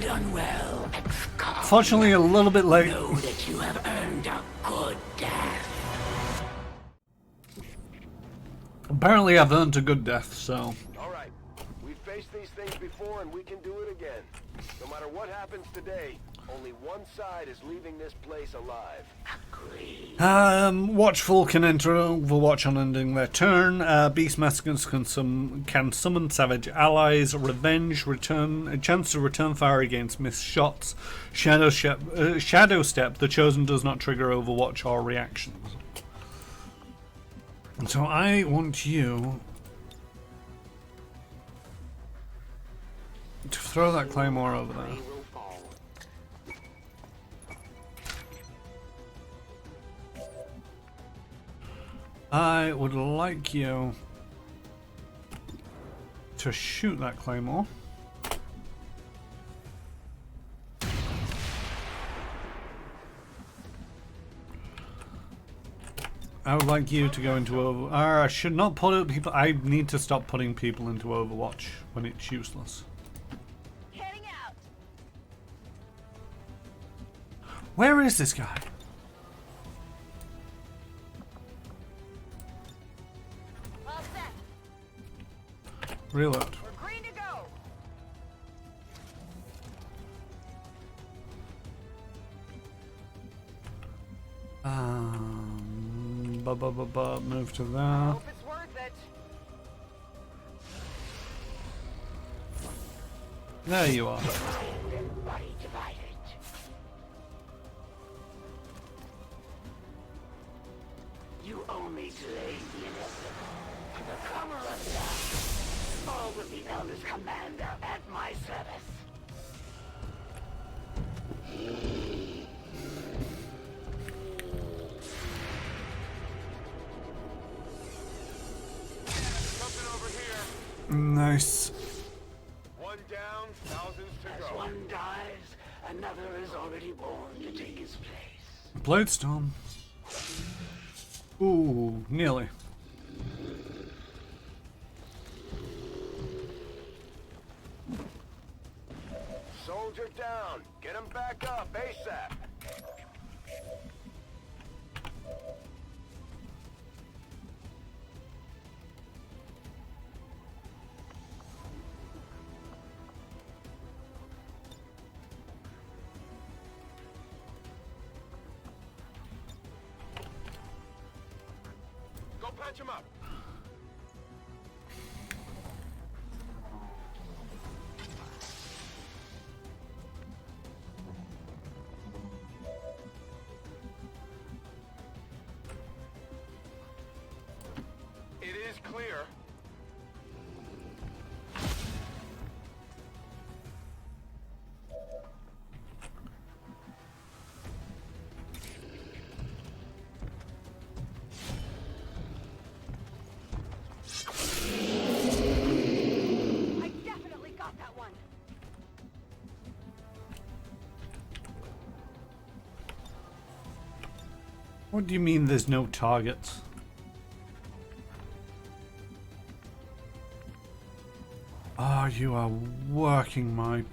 [SPEAKER 3] Done well, Xcom.
[SPEAKER 1] Fortunately, a little bit late.
[SPEAKER 3] Know that you have earned a good death.
[SPEAKER 1] Apparently, I've earned a good death, so.
[SPEAKER 4] All right. We've faced these things before, and we can do it again. No matter what happens today, only one side is leaving this place alive.
[SPEAKER 3] Agreed.
[SPEAKER 1] Watchful can enter Overwatch on ending their turn. Beastmasters can summon savage allies. Revenge, a chance to return fire against missed shots. Shadow Step, the Chosen does not trigger Overwatch or reactions. So I want you to throw that claymore over there. I would like you to shoot that claymore. I would like you to go into over. I should not put people. I need to stop putting people into Overwatch when it's useless.
[SPEAKER 5] Heading out.
[SPEAKER 1] Where is this guy?
[SPEAKER 5] All set.
[SPEAKER 1] Reload.
[SPEAKER 5] We're green to go.
[SPEAKER 1] Move to there.
[SPEAKER 5] Hope it's worth it.
[SPEAKER 1] There you are.
[SPEAKER 3] Body divided. You only delayed the inevitable. To the cover of death. All with the Elder's commander at my service.
[SPEAKER 7] Something over here.
[SPEAKER 1] Nice.
[SPEAKER 7] One down, thousands to
[SPEAKER 3] As
[SPEAKER 7] go.
[SPEAKER 3] one dies, another is already born to take his place.
[SPEAKER 1] Bladestorm. Ooh, nearly.
[SPEAKER 4] Soldier down. Get him back up, ASAP.
[SPEAKER 7] patch him up. It is clear.
[SPEAKER 5] I definitely got that one.
[SPEAKER 1] What do you mean there's no targets? Ah, you are working my...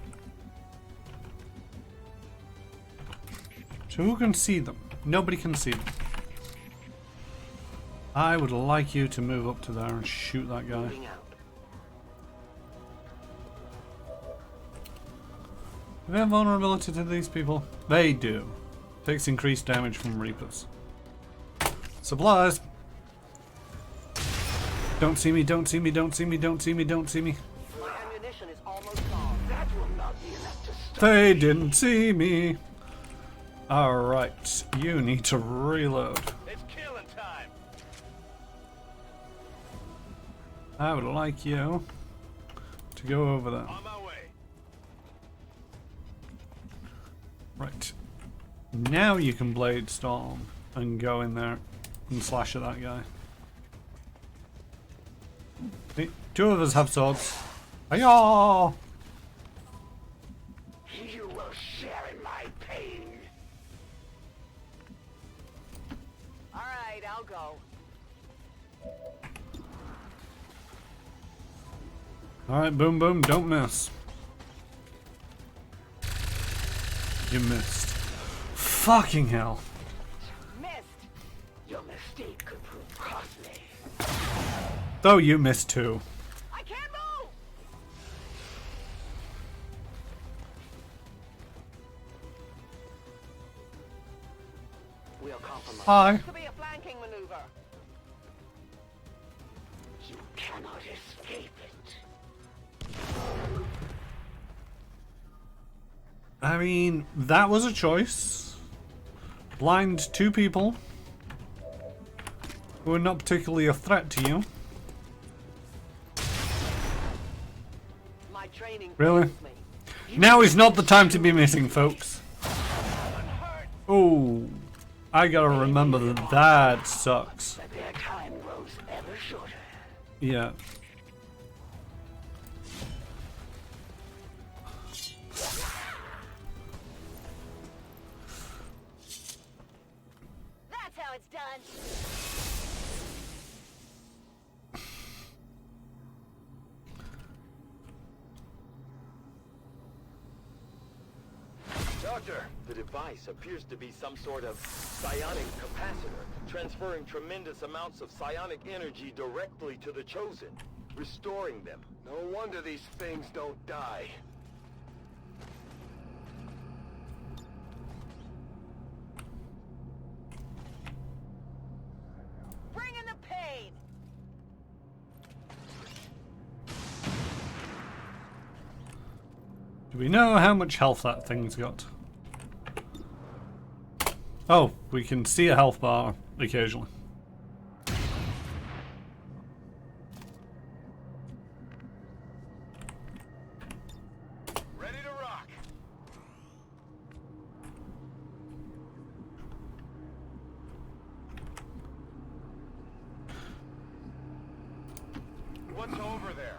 [SPEAKER 1] So who can see them? Nobody can see them. I would like you to move up to there and shoot that guy.
[SPEAKER 12] Moving out.
[SPEAKER 1] Do they have vulnerability to these people? They do. Takes increased damage from Reapers. Supplies! Don't see me, don't see me, don't see me, don't see me, don't see me.
[SPEAKER 12] My ammunition is almost gone.
[SPEAKER 3] That will not be enough to stop.
[SPEAKER 1] They didn't see me. Alright, you need to reload.
[SPEAKER 7] It's killing time.
[SPEAKER 1] I would like you to go over there.
[SPEAKER 7] On my way.
[SPEAKER 1] Right. Now you can Blade Storm and go in there and slash at that guy. See, two of us have swords. Hiya!
[SPEAKER 3] You will share in my pain.
[SPEAKER 5] All right, I'll go.
[SPEAKER 1] Alright, boom boom, don't miss. You missed. Fucking hell.
[SPEAKER 5] Missed.
[SPEAKER 3] Your mistake could prove costly.
[SPEAKER 1] Though you missed too.
[SPEAKER 5] I can't move.
[SPEAKER 12] We'll compromise.
[SPEAKER 1] Hi.
[SPEAKER 5] To be a flanking maneuver.
[SPEAKER 3] You cannot escape it.
[SPEAKER 1] I mean, that was a choice. Blind two people who are not particularly a threat to you.
[SPEAKER 5] My training
[SPEAKER 1] Really?
[SPEAKER 5] fails me.
[SPEAKER 1] Now is not the time to be missing, folks. Oh, I gotta remember that that sucks.
[SPEAKER 3] But their time grows ever shorter.
[SPEAKER 1] Yeah.
[SPEAKER 5] That's how it's done.
[SPEAKER 10] Doctor, the device appears to be some sort of psionic capacitor, transferring tremendous amounts of psionic energy directly to the Chosen, restoring them.
[SPEAKER 4] No wonder these things don't die.
[SPEAKER 5] Bring in the pain.
[SPEAKER 1] Do we know how much health that thing's got? Oh, we can see a health bar occasionally.
[SPEAKER 7] Ready to rock. What's over there?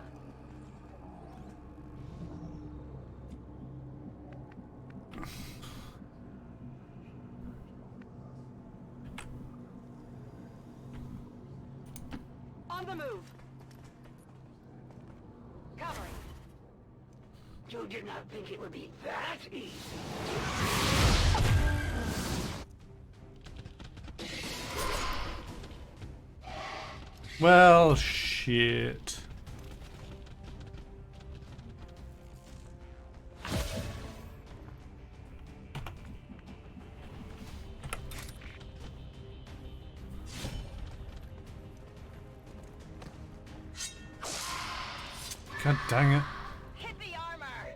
[SPEAKER 5] On the move. Covering.
[SPEAKER 3] You did not think it would be that easy.
[SPEAKER 1] Well, shit. God dang it.
[SPEAKER 3] Hit the armor!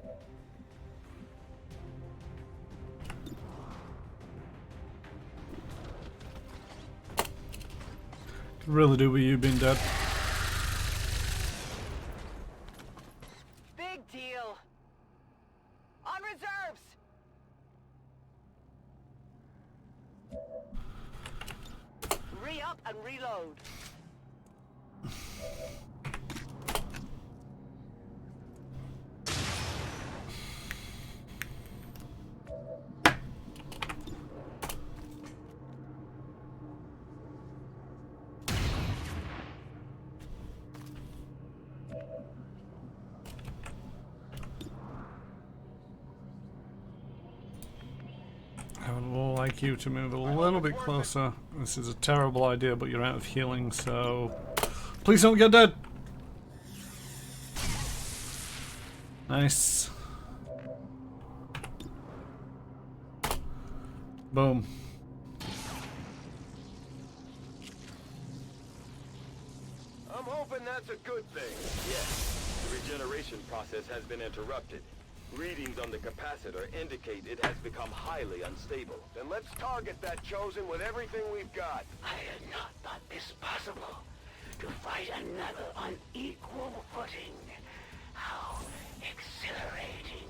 [SPEAKER 1] Could really do with you being dead.
[SPEAKER 3] Big deal. On reserves! Re-up and reload.
[SPEAKER 1] I would like you to move a little bit closer. This is a terrible idea, but you're out of healing, so please don't get dead. Nice. Boom.
[SPEAKER 4] I'm hoping that's a good thing.
[SPEAKER 10] Yes, the regeneration process has been interrupted. Readings on the capacitor indicate it has become highly unstable.
[SPEAKER 4] Then let's target that Chosen with everything we've got.
[SPEAKER 3] I had not thought this possible. To fight another on equal footing. How exhilarating.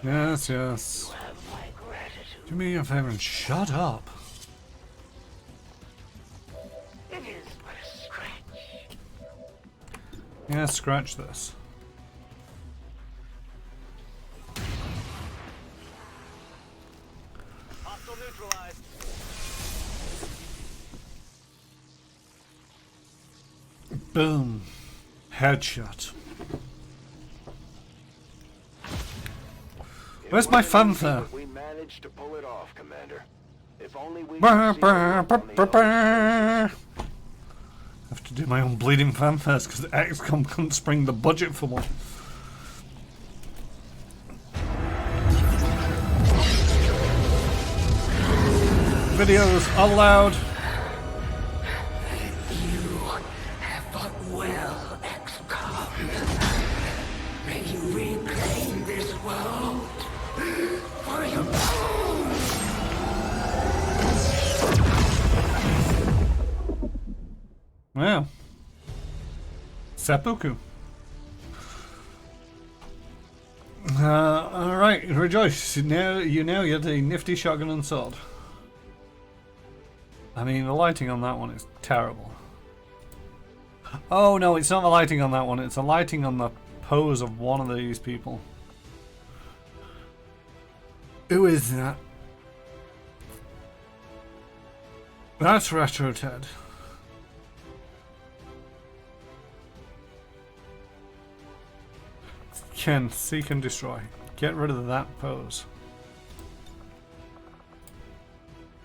[SPEAKER 1] Yes, yes.
[SPEAKER 3] You have my gratitude.
[SPEAKER 1] Do me a favor and shut up.
[SPEAKER 3] It is but a scratch.
[SPEAKER 1] Yeah, scratch this.
[SPEAKER 4] Hostile neutralized.
[SPEAKER 1] Boom. Headshot. Where's my fanfare?
[SPEAKER 4] We managed to pull it off, Commander. If only we
[SPEAKER 1] Have to do my own bleeding fanfares because Xcom couldn't spring the budget for one. Videos allowed.
[SPEAKER 3] You have fought well, Xcom. May you reclaim this world for your own.
[SPEAKER 1] Wow. Seppuku. Alright, rejoice. Now you get a nifty shotgun and sword. I mean, the lighting on that one is terrible. Oh no, it's not the lighting on that one, it's the lighting on the pose of one of these people. Who is that? That's Retro Ted. Ken, seek and destroy. Get rid of that pose.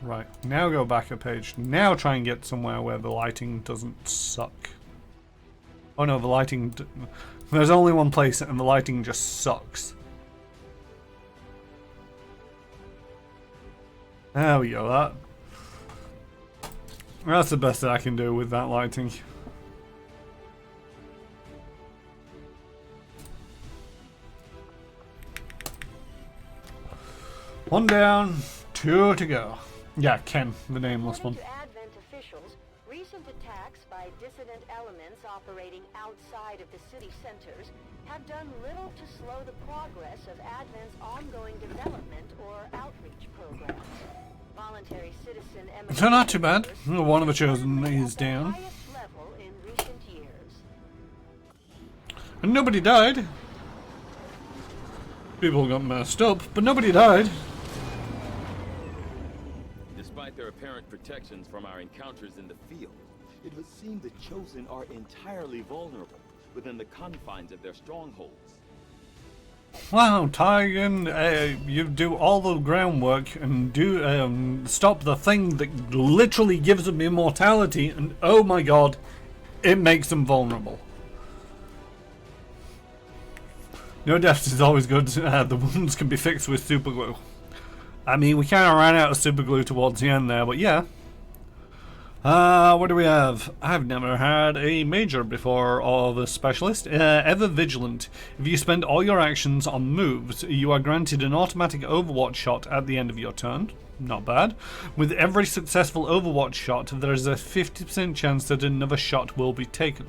[SPEAKER 1] Right, now go back a page. Now try and get somewhere where the lighting doesn't suck. Oh no, the lighting... There's only one place and the lighting just sucks. There we go, that's the best that I can do with that lighting. One down, two to go. Yeah, Ken, the nameless one.
[SPEAKER 5] According to Advent officials, recent attacks by dissident elements operating outside of the city centers have done little to slow the progress of Advent's ongoing development or outreach programs. Voluntary citizen
[SPEAKER 1] So not too bad. One of the chosen is down.
[SPEAKER 5] highest level in recent years.
[SPEAKER 1] And nobody died. People got messed up, but nobody died.
[SPEAKER 10] Despite their apparent protections from our encounters in the field, it would seem the Chosen are entirely vulnerable within the confines of their strongholds.
[SPEAKER 1] Wow, Tygan, you do all the groundwork and do stop the thing that literally gives them immortality, and oh my god, it makes them vulnerable. No deaths is always good. The wounds can be fixed with superglue. I mean, we kind of ran out of superglue towards the end there, but yeah. What do we have? I've never had a major before of a specialist. Ever vigilant. If you spend all your actions on moves, you are granted an automatic overwatch shot at the end of your turn. Not bad. With every successful overwatch shot, there is a 50% chance that another shot will be taken.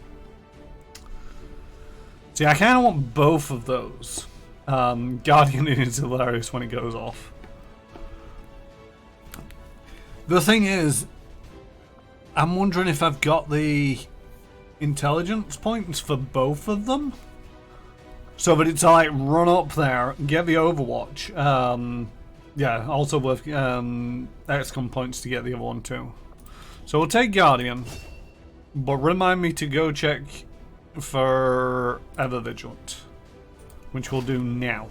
[SPEAKER 1] See, I kind of want both of those. Guardian is hilarious when it goes off. The thing is, I'm wondering if I've got the intelligence points for both of them. So that it's like run up there, get the overwatch. Yeah, also worth Xcom points to get the other one too. So we'll take Guardian, but remind me to go check for Ever Vigilant, which we'll do now.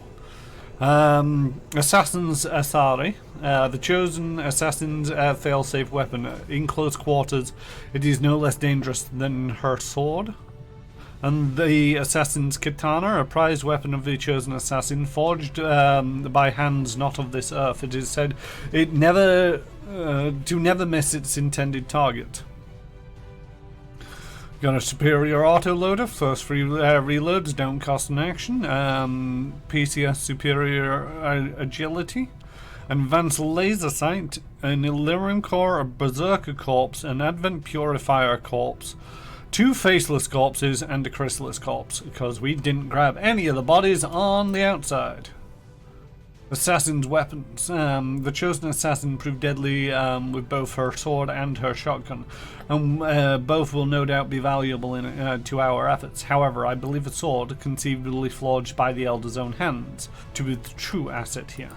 [SPEAKER 1] Assassin's Asari. The chosen assassin's fail-safe weapon. In close quarters, it is no less dangerous than her sword. And the assassin's katana, a prized weapon of the chosen assassin, forged by hands not of this earth. It is said it never to never miss its intended target. Got a superior autoloader, first free reloads don't cost an action. PCS superior agility. Advanced laser sight, an Illyrium core, a berserker corpse, an advent purifier corpse, 2 faceless corpses, and a chrysalis corpse, because we didn't grab any of the bodies on the outside. Assassin's weapons. The chosen assassin proved deadly with both her sword and her shotgun, and both will no doubt be valuable to our efforts. However, I believe a sword, conceivably forged by the Elder's own hands, to be the true asset here.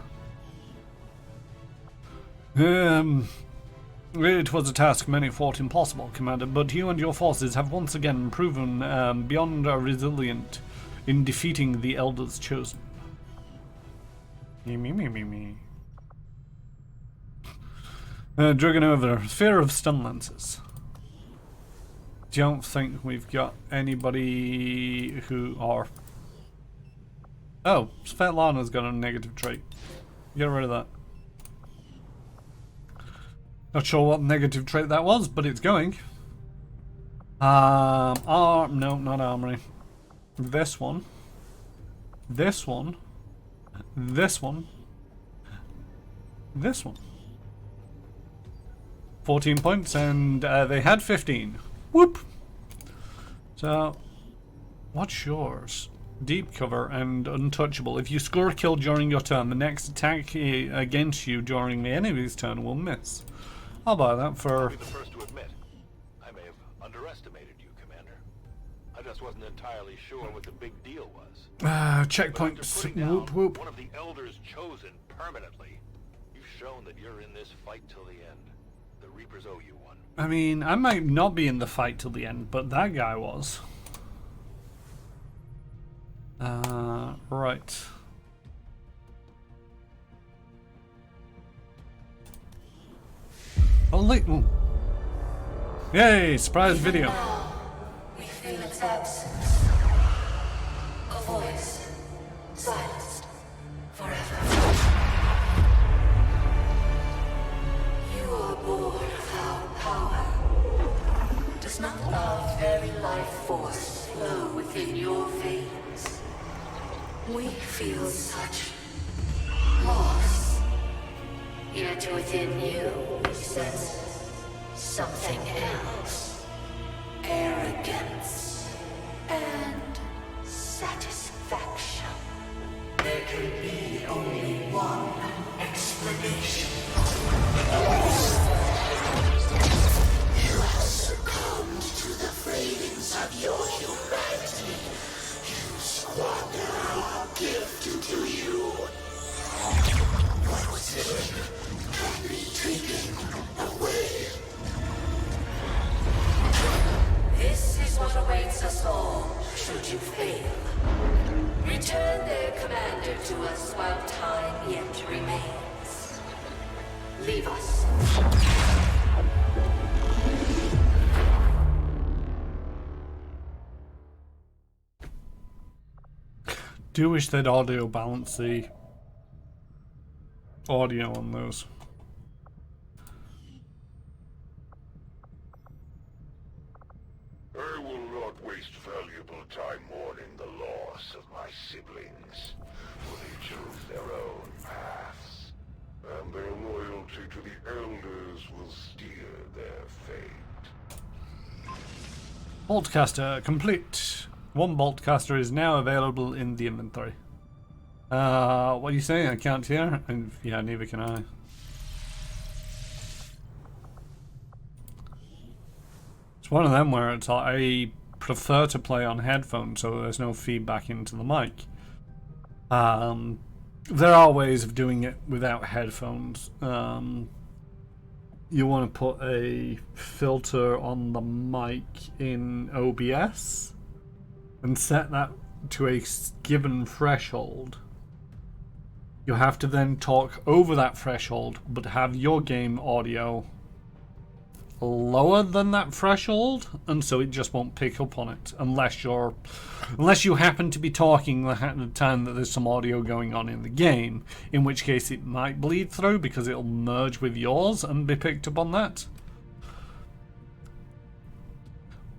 [SPEAKER 1] It was a task many thought impossible, Commander, but you and your forces have once again proven beyond resilient in defeating the Elders chosen. Me. Dragonova, fear of stun lances. Don't think we've got anybody who are... Oh, Svetlana's got a negative trait. Get rid of that. Not sure what negative trait that was, but it's going. No, not armory. This one. This one. This one. This one. 14 points, and they had 15. Whoop! So, what's yours? Deep cover and untouchable. If you score a kill during your turn, the next attack against you during the enemy's turn will miss. I'll buy that for...
[SPEAKER 7] I'll be the first to admit, I may have underestimated you, Commander. I just wasn't entirely sure what the big deal was.
[SPEAKER 1] Checkpoints. Whoop, whoop.
[SPEAKER 7] One of the Elders chosen permanently. You've shown that you're in this fight till the end. The Reapers owe you one.
[SPEAKER 1] I mean, I might not be in the fight till the end, but that guy was. Right. Oh, yay, surprise video.
[SPEAKER 13] Now, we feel its absence. A voice, silenced forever. You are born of our power. Does not our very life force flow within your veins? We feel such loss. Yet within you we sense something else. Arrogance and satisfaction. There can be only one explanation. You have succumbed to the cravings of your humanity. You squander our gift to you. What was it? Can be taken away. This is what awaits us all, should you fail. Return their commander to us while time yet remains. Leave us.
[SPEAKER 1] Do wish they'd audio balance the audio on those.
[SPEAKER 6] will not waste valuable time mourning the loss of my siblings, for they chose their own paths, and their loyalty to the Elders will steer their fate.
[SPEAKER 1] Boltcaster complete. One boltcaster is now available in the inventory. What are you saying? I can't hear. And yeah, neither can I. It's one of them where it's like, I prefer to play on headphones so there's no feedback into the mic. There are ways of doing it without headphones. You want to put a filter on the mic in OBS and set that to a given threshold. You have to then talk over that threshold, but have your game audio lower than that threshold, and so it just won't pick up on it unless you happen to be talking at the time that there's some audio going on in the game, in which case it might bleed through because it'll merge with yours and be picked up on that.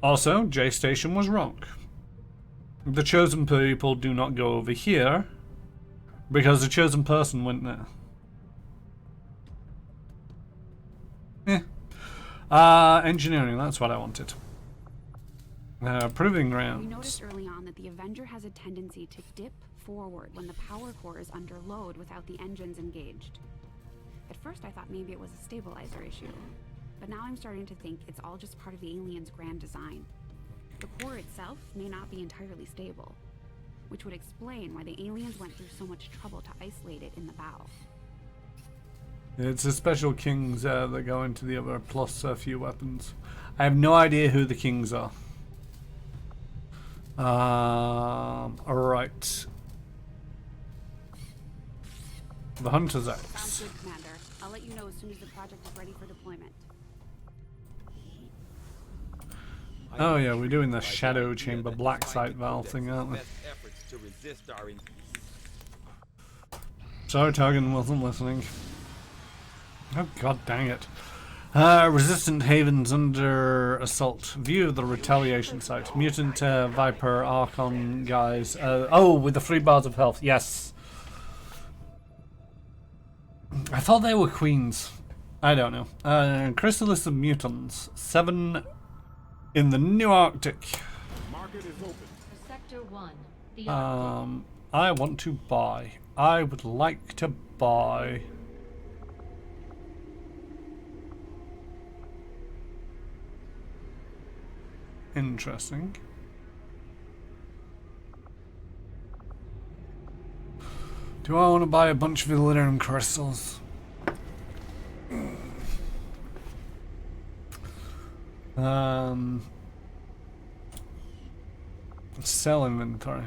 [SPEAKER 1] Also, J Station was wrong. The chosen people do not go over here because the chosen person went there. Engineering, that's what I wanted. Proving grounds.
[SPEAKER 2] We noticed early on that the Avenger has a tendency to dip forward when the power core is under load without the engines engaged. At first I thought maybe it was a stabilizer issue, but now I'm starting to think it's all just part of the alien's grand design. The core itself may not be entirely stable, which would explain why the aliens went through so much trouble to isolate it in the bow.
[SPEAKER 1] It's the special kings that go into the other, plus a few weapons. I have no idea who the kings are. Alright. The Hunter's Axe.
[SPEAKER 2] Sounds good, Commander. I'll let you know as soon as the project is ready for deployment.
[SPEAKER 1] Oh yeah, we're doing the Shadow Chamber Black Site valve thing, aren't we? Sorry, Targan wasn't listening. Oh god dang it. Resistant havens under assault. View of the retaliation site. Mutant Viper Archon guys. Oh, with the 3 bars of health. Yes. I thought they were queens. I don't know. Chrysalis of Mutants. 7 in the New Arctic.
[SPEAKER 8] Market is open. Sector 1. The Arctic.
[SPEAKER 1] I want to buy. I would like to buy. Interesting. Do I want to buy a bunch of Illiterate crystals? Sell inventory.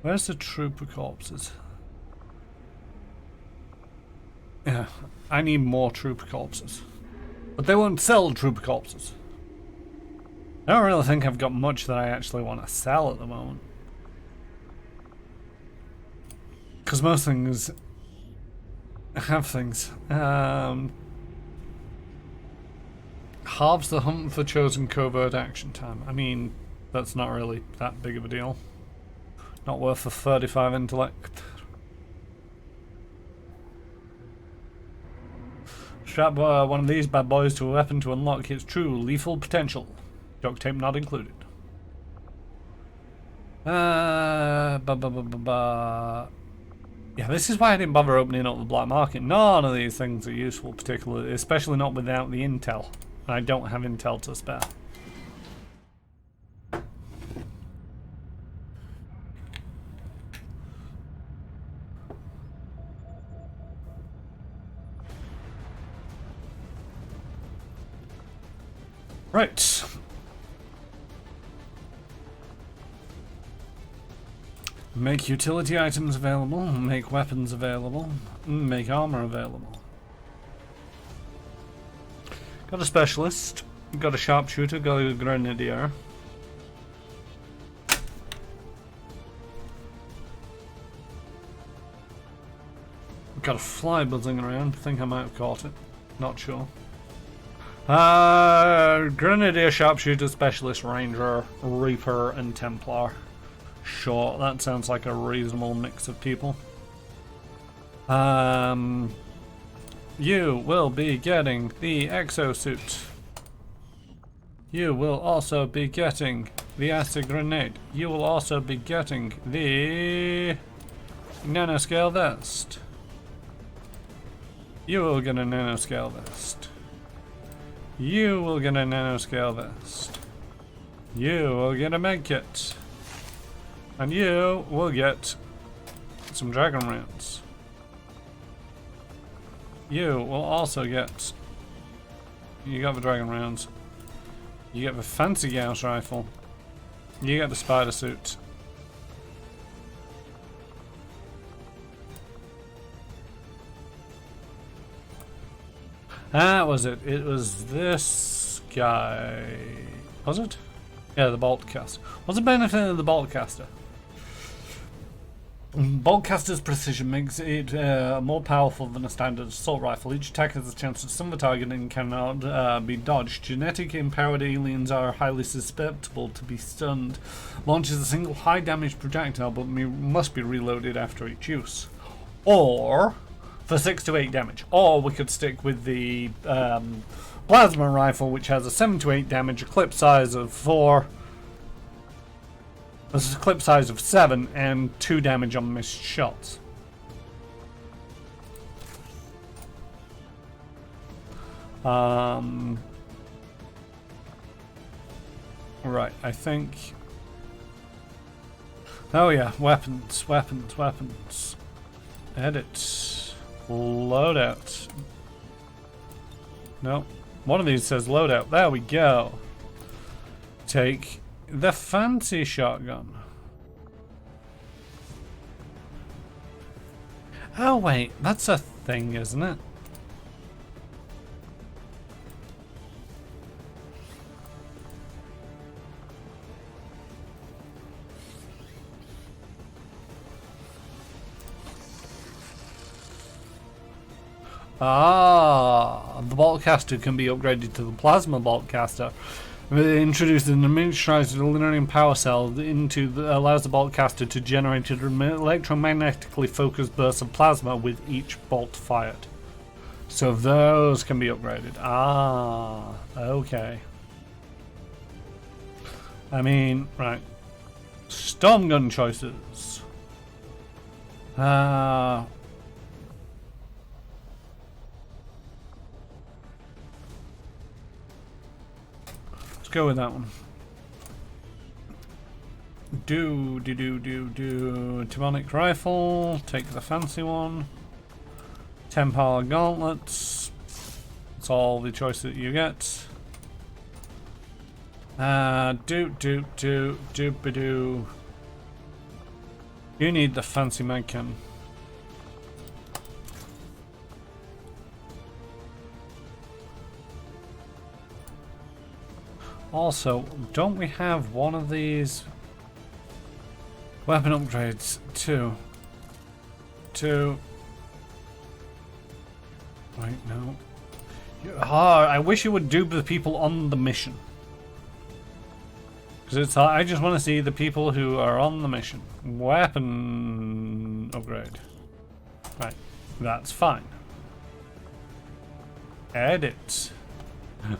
[SPEAKER 1] Where's the trooper corpses? Yeah, I need more trooper corpses. But they won't sell trooper corpses. I don't really think I've got much that I actually want to sell at the moment. Because most things have things. Halves the hunt for chosen covert action time. I mean, that's not really that big of a deal. Not worth the 35 intellect. Strap one of these bad boys to a weapon to unlock its true lethal potential. Duct tape not included. Yeah, this is why I didn't bother opening up the black market. None of these things are useful, particularly, especially not without the intel. I don't have intel to spare. Right. Make utility items available, make weapons available, make armor available. Got a specialist, got a sharpshooter, got a grenadier. Got a fly buzzing around. Think I might have caught it. Not sure. Grenadier, Sharpshooter, Specialist, Ranger, Reaper, and Templar. Sure, that sounds like a reasonable mix of people. You will be getting the exosuit. You will also be getting the acid grenade. You will also be getting the nanoscale vest. You will get a nanoscale vest. You will get a nanoscale vest. You will get a medkit. And you will get some dragon rounds. You will also get... You got the dragon rounds. You get the fancy Gauss rifle. You get the spider suit. That was it. It was this guy. Was it? Yeah, the bolt caster. What's the benefit of the bolt caster? Bolt caster's precision makes it more powerful than a standard assault rifle. Each attack has a chance to stun the target and cannot be dodged. Genetic empowered aliens are highly susceptible to be stunned. Launches a single high damage projectile but must be reloaded after each use. Or for 6 to 8 damage. Or we could stick with the plasma rifle, which has a 7 to 8 damage, a clip size of 4. This is a clip size of 7 and 2 damage on missed shots. Right, I think... Oh yeah, weapons. Edit. Loadout. No, one of these says loadout. There we go. Take the fancy shotgun. Oh wait, that's a thing, isn't it? Ah, the bolt caster can be upgraded to the plasma bolt caster. Introduced an miniaturized aluminum power cell allows the bolt caster to generate an electromagnetically focused burst of plasma with each bolt fired. So those can be upgraded. Ah, okay. I mean, right. Storm gun choices. Go with that one. Demonic rifle. Take the fancy one. Templar gauntlets. That's all the choice that you get. You need the fancy medcam. Also, don't we have one of these weapon upgrades? Two. Wait, no. I wish you would dupe the people on the mission. Because it's I just want to see the people who are on the mission. Weapon upgrade. Right, that's fine. Edit.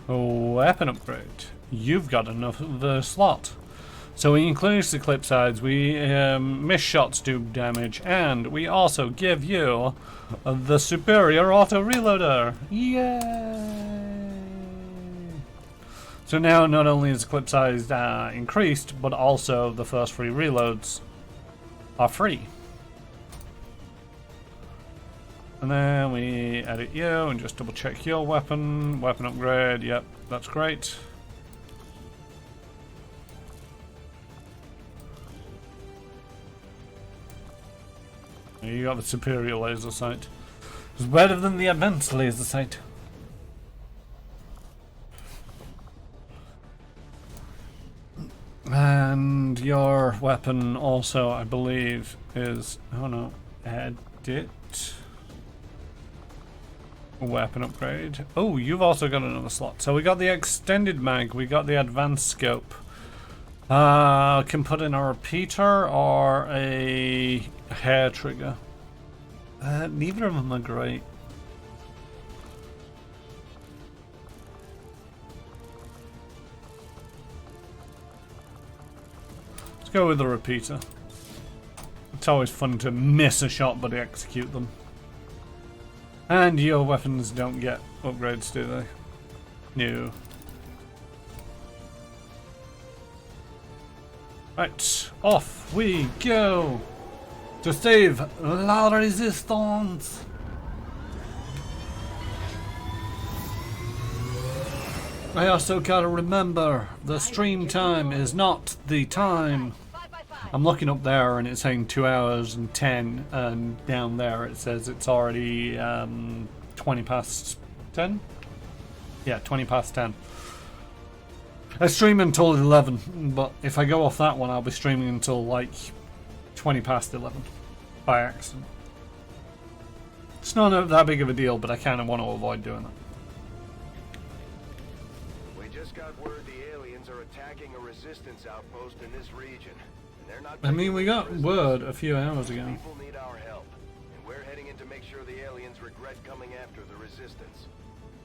[SPEAKER 1] Weapon upgrade. You've got enough of the slot. So we increase the clip size, we miss shots do damage, and we also give you the superior auto reloader. Yay! So now not only is the clip size increased, but also the first 3 reloads are free. And then we edit you and just double check your weapon. Weapon upgrade, yep, that's great. You got the superior laser sight. It's better than the advanced laser sight. And your weapon also, I believe, is... Oh no. Edit. Weapon upgrade. Oh, you've also got another slot. So we got the extended mag, we got the advanced scope. Can put in a repeater or a hair trigger. Neither of them are great. Let's go with the repeater. It's always fun to miss a shot but execute them. And your weapons don't get upgrades, do they? No. Right, off we go to save La Resistance. I also gotta remember the stream time is not the time. I'm looking up there and it's saying 2 hours and 10, and down there it says it's already 20 past 10? Yeah, 20 past 10. I stream until 11, but if I go off that one, I'll be streaming until like 20 past 11 by accident. It's not that big of a deal, but I kind of want to avoid doing that.
[SPEAKER 4] We just got word the aliens are attacking a resistance outpost in this region. And they're not
[SPEAKER 1] I mean, we got word a few hours ago.
[SPEAKER 4] People need our help, and we're heading in to make sure the aliens regret coming after the resistance.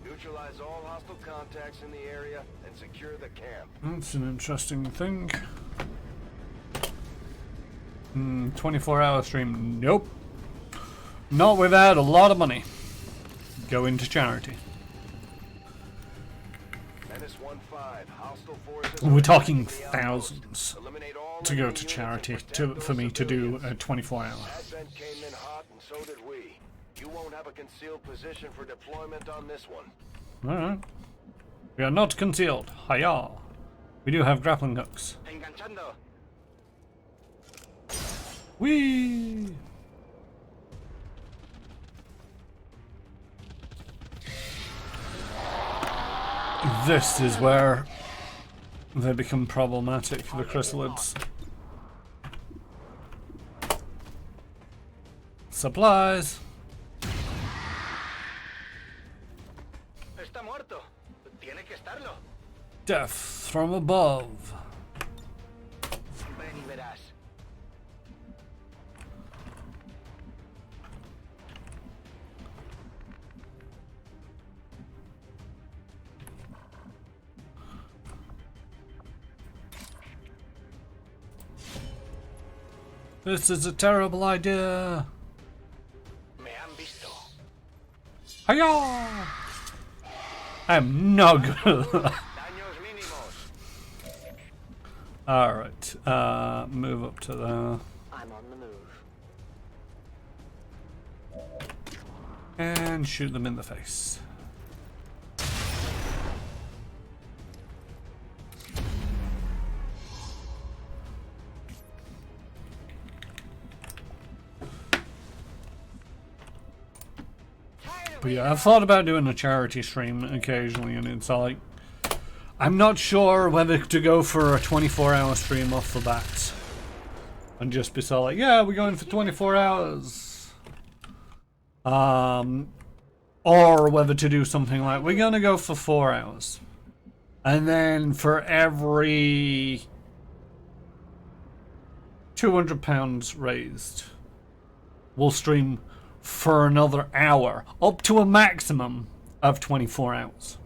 [SPEAKER 4] Neutralize all hostile contacts in the area and secure the camp.
[SPEAKER 1] That's an interesting thing. 24-hour stream. Nope. Not without a lot of money. Go into charity. We're talking thousands to go to charity for me to do a 24-hour.
[SPEAKER 4] Advent came in hot, and so did we. You won't have a concealed position for deployment on this one.
[SPEAKER 1] Alright. We are not concealed. Hiya. We do have grappling hooks.
[SPEAKER 4] Enganchando.
[SPEAKER 1] Whee! This is where they become problematic, the chrysalids. Supplies.
[SPEAKER 4] Está muerto. Tiene que estarlo.
[SPEAKER 1] Death from above.
[SPEAKER 4] Ven y verás.
[SPEAKER 1] This is a terrible idea.
[SPEAKER 4] Me han visto.
[SPEAKER 1] Hiya! I'm not good at that. Alright, move up to there.
[SPEAKER 12] I'm on the move.
[SPEAKER 1] And shoot them in the face. But yeah, I've thought about doing a charity stream occasionally, and it's like, I'm not sure whether to go for a 24-hour stream off the bat and just be so like, yeah, we're going for 24 hours. Or whether to do something like, we're gonna go for 4 hours. And then for every £200 raised, we'll stream for another hour, up to a maximum of 24 hours.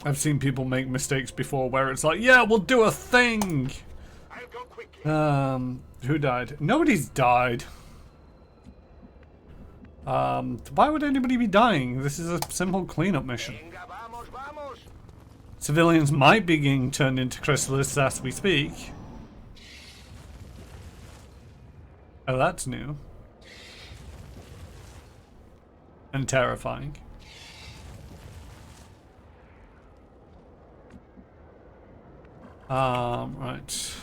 [SPEAKER 1] I've seen people make mistakes before where it's like, yeah, we'll do a thing. Who died? Nobody's died. Why would anybody be dying? This is a simple cleanup mission. Civilians might be getting turned into chrysalids as we speak. Oh, that's new. And terrifying. Right.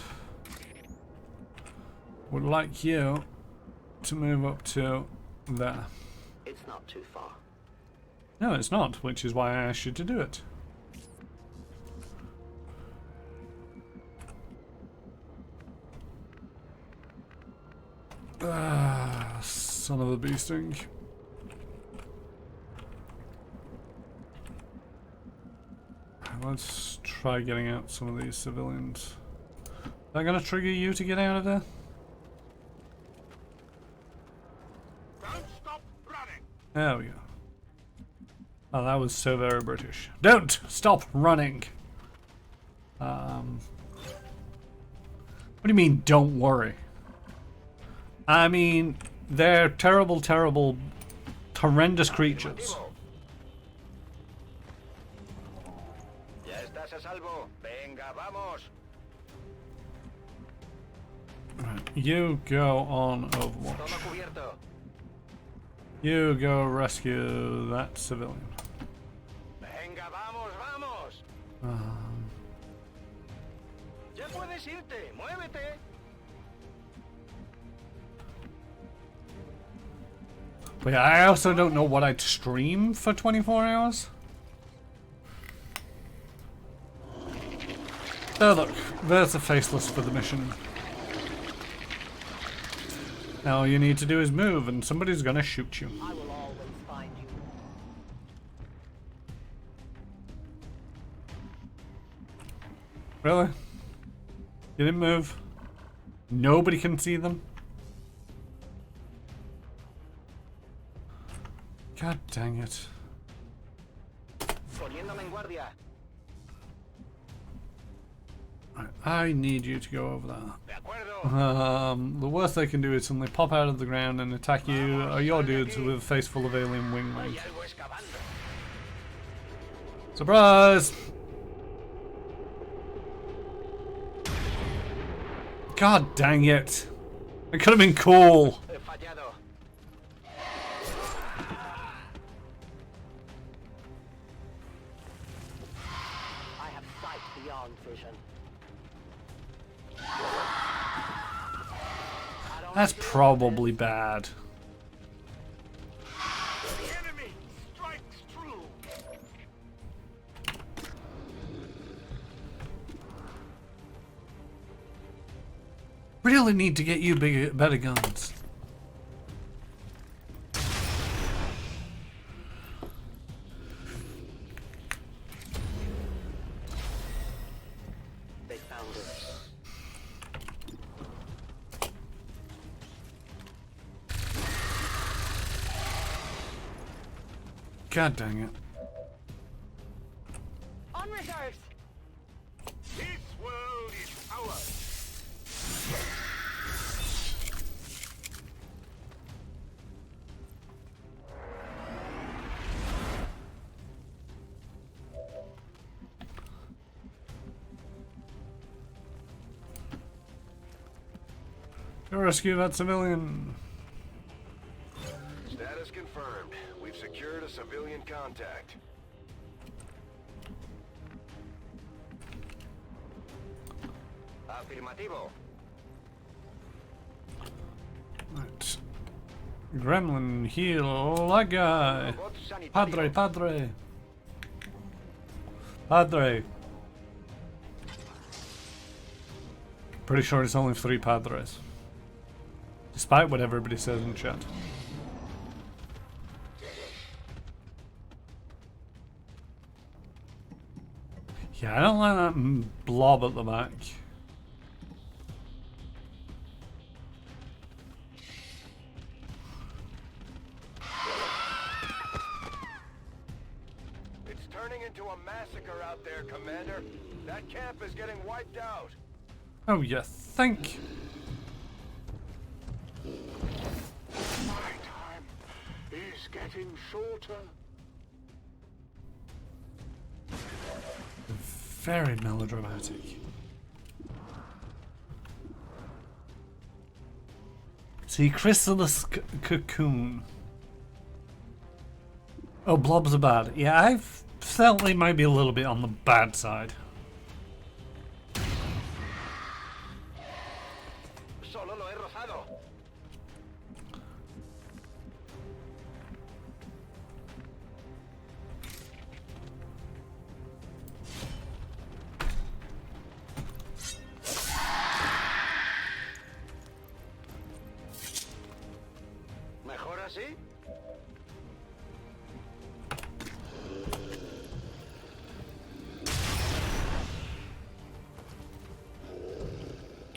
[SPEAKER 1] Would like you to move up to there.
[SPEAKER 12] It's not too far.
[SPEAKER 1] No, it's not, which is why I asked you to do it. Son of a beasting. Let's try getting out some of these civilians. Is that gonna trigger you to get out of there?
[SPEAKER 7] Don't stop running!
[SPEAKER 1] There we go. Oh, that was so very British. Don't stop running! What do you mean, don't worry? I mean, they're terrible, terrible, horrendous creatures. Right, you go on Overwatch. You go rescue that civilian. But yeah, I also don't know what I'd stream for 24 hours. Oh look, there's a faceless for the mission. Now all you need to do is move and somebody's gonna shoot you.
[SPEAKER 5] I will always find you.
[SPEAKER 1] Really? You didn't move? Nobody can see them? God dang it. Right, I need you to go over there. The worst they can do is suddenly pop out of the ground and attack you or your dudes with a face full of alien wingmen. Surprise! God dang it! It could have been cool. That's probably bad.
[SPEAKER 7] The enemy strikes true.
[SPEAKER 1] Really need to get you better guns.
[SPEAKER 12] They found it.
[SPEAKER 1] God dang it.
[SPEAKER 5] On reserves.
[SPEAKER 7] This world is ours.
[SPEAKER 1] Go rescue that civilian.
[SPEAKER 4] Status confirmed. We've secured a civilian contact. Afirmativo.
[SPEAKER 1] Right. Gremlin, heal that guy. Padre, padre. Padre. Pretty sure it's only 3 padres. Despite what everybody says in chat. Yeah, I don't like that blob at the back.
[SPEAKER 4] It's turning into a massacre out there, Commander. That camp is getting wiped out.
[SPEAKER 1] Oh, you think?
[SPEAKER 6] My time is getting shorter.
[SPEAKER 1] Very melodramatic. See, chrysalis cocoon. Oh, blobs are bad. Yeah, I felt they might be a little bit on the bad side.
[SPEAKER 4] Solo lo he rozado.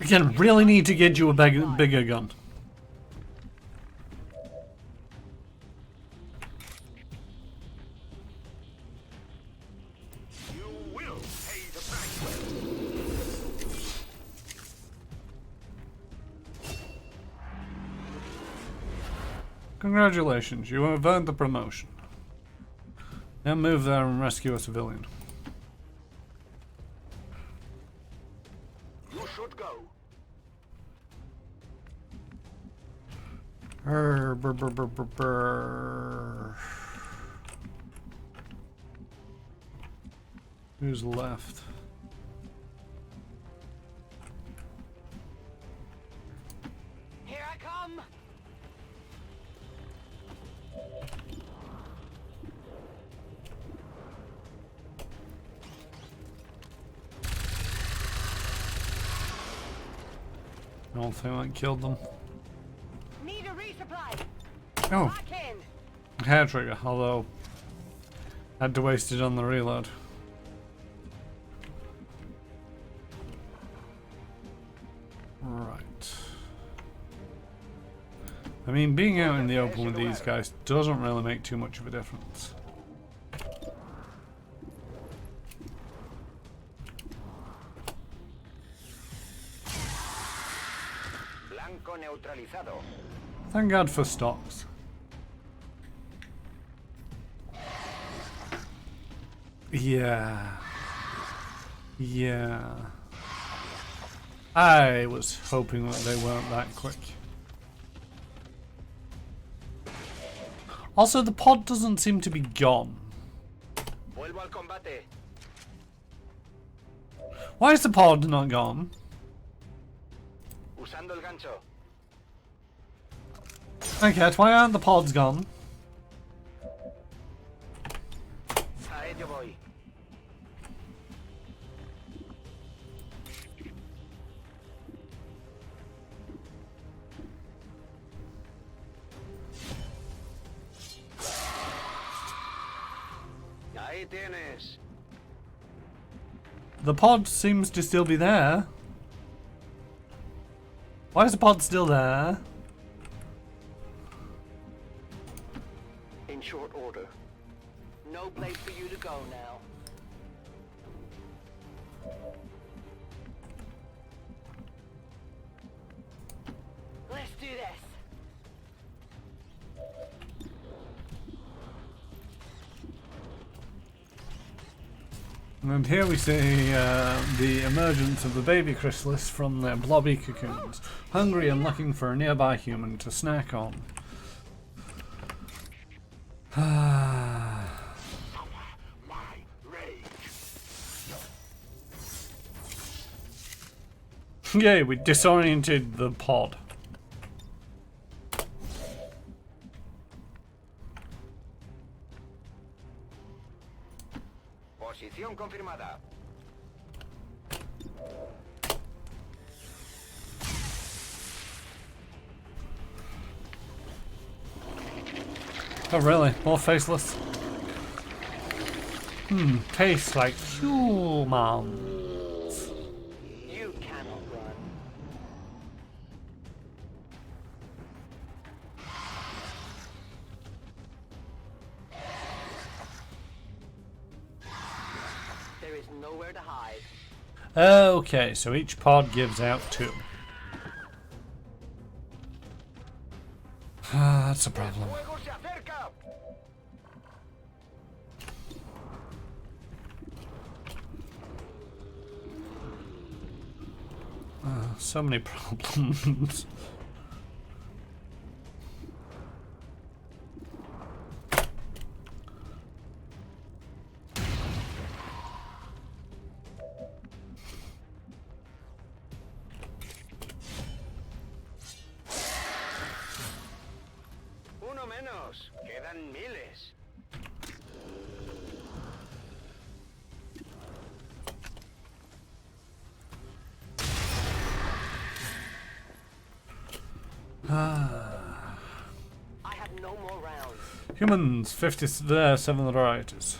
[SPEAKER 1] Again, really need to get you a bigger gun.
[SPEAKER 7] You will pay the price.
[SPEAKER 1] Congratulations, you have earned the promotion. Now move there and rescue a civilian.
[SPEAKER 7] You should go.
[SPEAKER 1] Who's left?
[SPEAKER 3] Here I come!
[SPEAKER 1] I don't think I killed them.
[SPEAKER 5] Need a resupply.
[SPEAKER 1] Oh,
[SPEAKER 5] Lock in.
[SPEAKER 1] hair trigger, although had to waste it on the reload. Right. I mean, being out in the open with these guys doesn't really make too much of a difference.
[SPEAKER 4] Blanco neutralizado.
[SPEAKER 1] Thank God for stocks. Yeah. Yeah. I was hoping that they weren't that quick. Also, the pod doesn't seem to be gone.
[SPEAKER 4] Vuelvo al combate.
[SPEAKER 1] Why is the pod not gone?
[SPEAKER 4] Usando el gancho.
[SPEAKER 1] Okay, why aren't the pods gone?
[SPEAKER 4] A ello voy. Ahí tienes.
[SPEAKER 1] The pod seems to still be there. Why is the pod still there?
[SPEAKER 12] In short order. No place for you to go now.
[SPEAKER 5] Let's do this.
[SPEAKER 1] And here we see the emergence of the baby chrysalis from their blobby cocoons, hungry and looking for a nearby human to snack on. Yay, we disoriented the pod.
[SPEAKER 4] Posición confirmada.
[SPEAKER 1] Oh really? More faceless? Tastes like humans.
[SPEAKER 12] You cannot run. There is nowhere to hide.
[SPEAKER 1] Okay, so each pod gives out 2. That's a problem.
[SPEAKER 4] Fuego se acerca.
[SPEAKER 1] So many problems.
[SPEAKER 4] Uno menos. Quedan miles.
[SPEAKER 5] I have no more rounds.
[SPEAKER 1] Humans, 50 there, 7 varieties.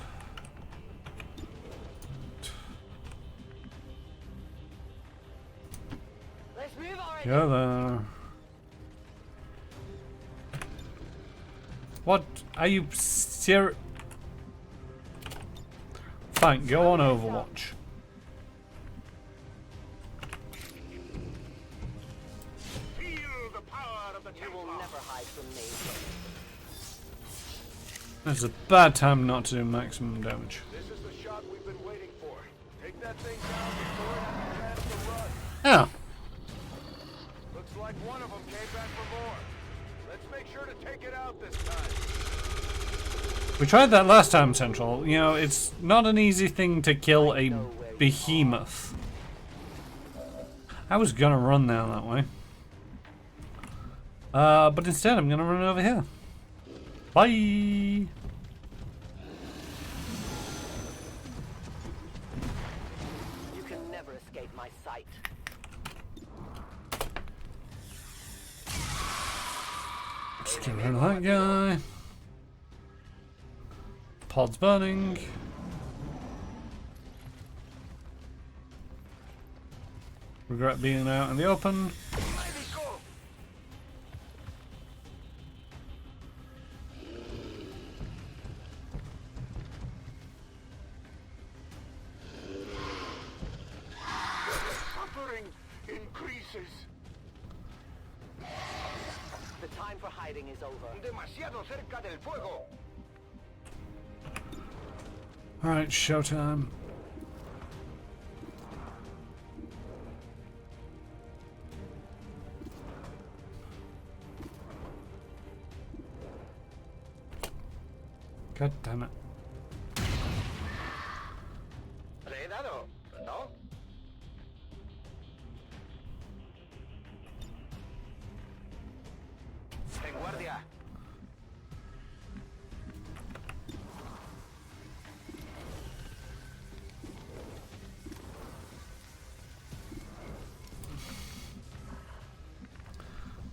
[SPEAKER 5] Let's
[SPEAKER 1] Go there. What? Are you serious? Fine, go on Overwatch.
[SPEAKER 12] You will never hide from me.
[SPEAKER 1] It's a bad time not to do maximum damage.
[SPEAKER 4] This is the shot we've been waiting for. Take that thing down before it has a chance to run.
[SPEAKER 1] Yeah.
[SPEAKER 4] Looks like one of them came back for more. Let's make sure to take it out this time.
[SPEAKER 1] We tried that last time, Central. You know, it's not an easy thing to kill a behemoth. I was gonna run down that way. But instead I'm gonna run over here. Bye!
[SPEAKER 12] You can never escape my sight.
[SPEAKER 1] Let's get rid of that guy. Pod's burning. Regret being out in the open.
[SPEAKER 3] Suffering increases.
[SPEAKER 12] The time for hiding is over.
[SPEAKER 3] Demasiado cerca del fuego.
[SPEAKER 1] Alright, showtime. God damn it.
[SPEAKER 3] Le he dado, ¿no? En guardia.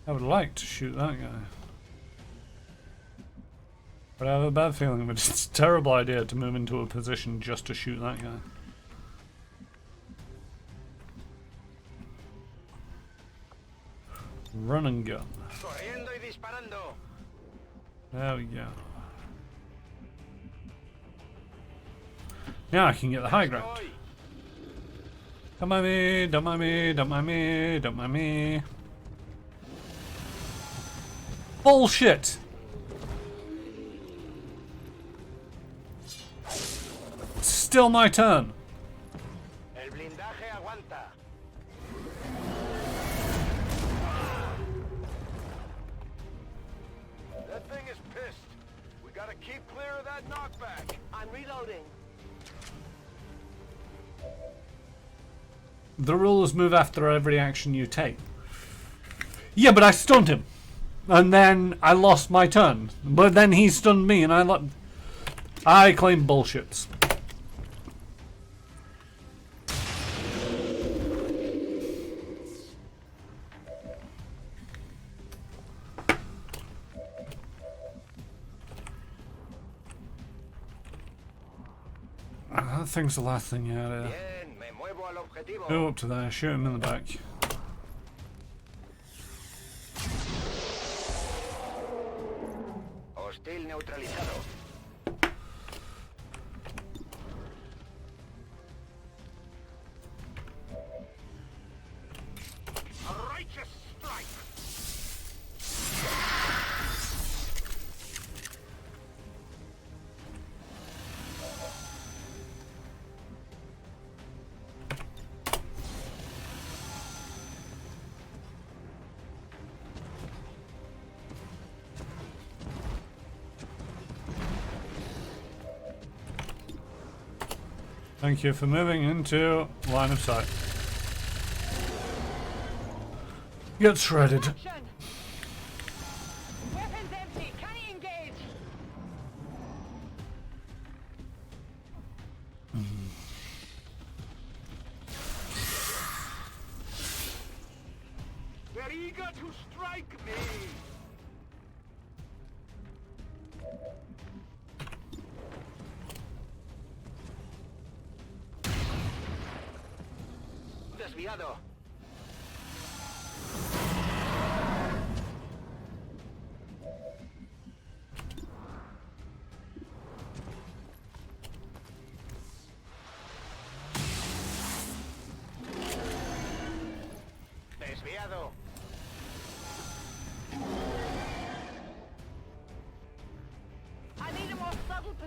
[SPEAKER 1] I would like to shoot that guy. But I have a bad feeling that it's a terrible idea to move into a position just to shoot that guy. Run and gun.
[SPEAKER 3] Corriendo y disparando.
[SPEAKER 1] There we go. Now I can get the high ground. Don't mind me, don't mind me, don't mind me, don't mind me. Bullshit! Still my turn.
[SPEAKER 3] El blindaje aguanta.
[SPEAKER 4] That thing is pissed. We gotta keep clear of that knockback.
[SPEAKER 12] I'm reloading.
[SPEAKER 1] The rules move after every action you take. Yeah, but I stunned him. And then I lost my turn. But then he stunned me and I claim bullshits. That thing's the last thing out of there.
[SPEAKER 3] Bien, me muevo al objetivo.
[SPEAKER 1] Go up to there, shoot him in the back.
[SPEAKER 3] Hostil neutralizado. A righteous strike.
[SPEAKER 1] Thank you for moving into line of sight. Get shredded.
[SPEAKER 12] Weapons empty. Can he engage?
[SPEAKER 3] They're eager to strike me. Desviado.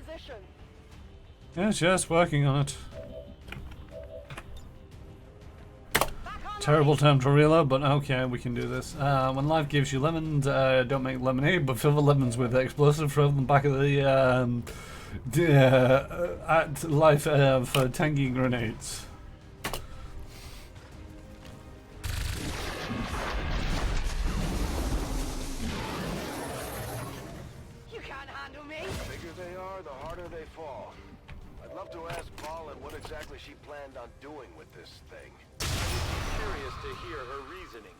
[SPEAKER 5] position.
[SPEAKER 1] Yes, working on it. Terrible time to reload, but okay, we can do this. When life gives you lemons, don't make lemonade, but fill the lemons with explosive, throw them back at the at life for tangy grenades.
[SPEAKER 3] You can't handle me.
[SPEAKER 4] The bigger they are, the harder they fall. I'd love to ask Paula what exactly she planned on doing with this thing.
[SPEAKER 10] Curious to hear her reasoning,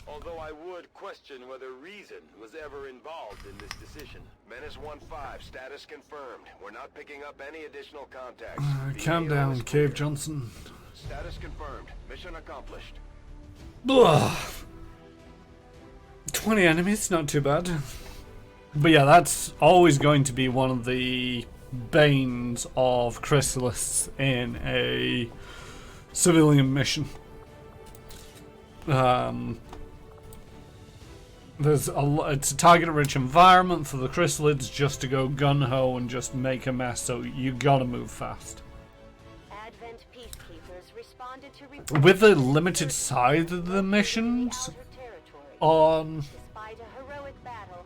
[SPEAKER 10] although I would question whether reason was ever involved in this decision.
[SPEAKER 4] Menace 1-5, status confirmed. We're not picking up any additional contacts.
[SPEAKER 1] Calm down, Cave Johnson.
[SPEAKER 4] Status confirmed. Mission accomplished.
[SPEAKER 1] Ugh. 20 enemies, not too bad. But yeah, that's always going to be one of the banes of Chrysalists in a civilian mission. It's a target-rich environment for the Chrysalids just to go gun-ho and just make a mess, so you gotta move fast.
[SPEAKER 5] Advent peacekeepers responded to
[SPEAKER 1] With the limited size of the missions on
[SPEAKER 5] despite a heroic battle,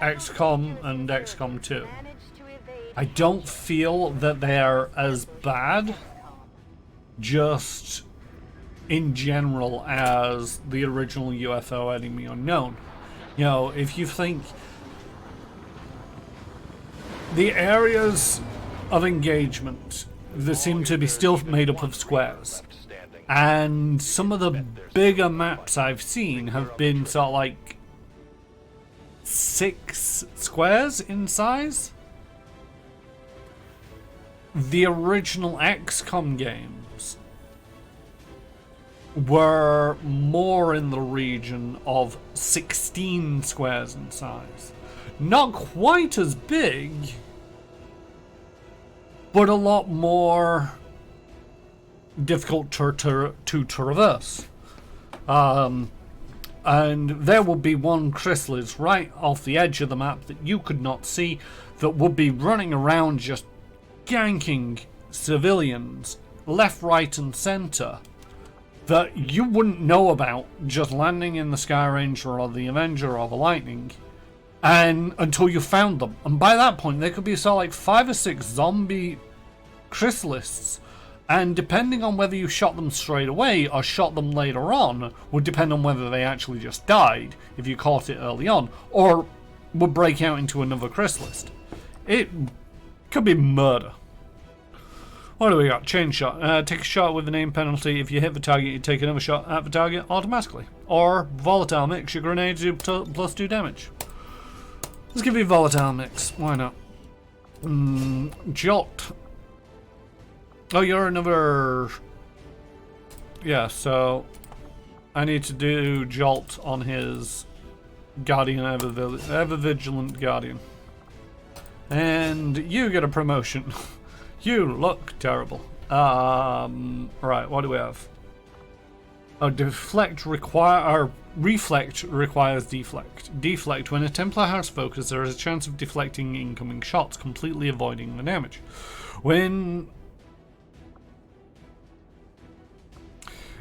[SPEAKER 1] Xcom and Xcom 2, I don't feel that they are as bad, just in general, as the original UFO Enemy Unknown. You know, if you think the areas of engagement that seem to be still made up of squares, and some of the bigger maps I've seen have been sort of like 6 squares in size. The original XCOM games were more in the region of 16 squares in size. Not quite as big, but a lot more difficult to traverse. And there would be one chrysalis right off the edge of the map that you could not see, that would be running around just ganking civilians left, right and centre, that you wouldn't know about just landing in the Sky Ranger or the Avenger or the Lightning, and until you found them. And by that point there could be sort of like 5 or 6 zombie chrysalists, and depending on whether you shot them straight away or shot them later on would depend on whether they actually just died if you caught it early on, or would break out into another chrysalis. It could be murder. What do we got? Chain shot. Take a shot with an aim penalty. If you hit the target, you take another shot at the target automatically. Or volatile mix. Your grenades do plus 2 damage. Let's give you volatile mix. Why not? Jolt. Oh, you're another... Yeah, so I need to do Jolt on his Guardian, ever vigilant Guardian. And you get a promotion. You look terrible. Right, what do we have? Oh, reflect requires deflect. Deflect. When a Templar has focus, there is a chance of deflecting incoming shots, completely avoiding the damage. When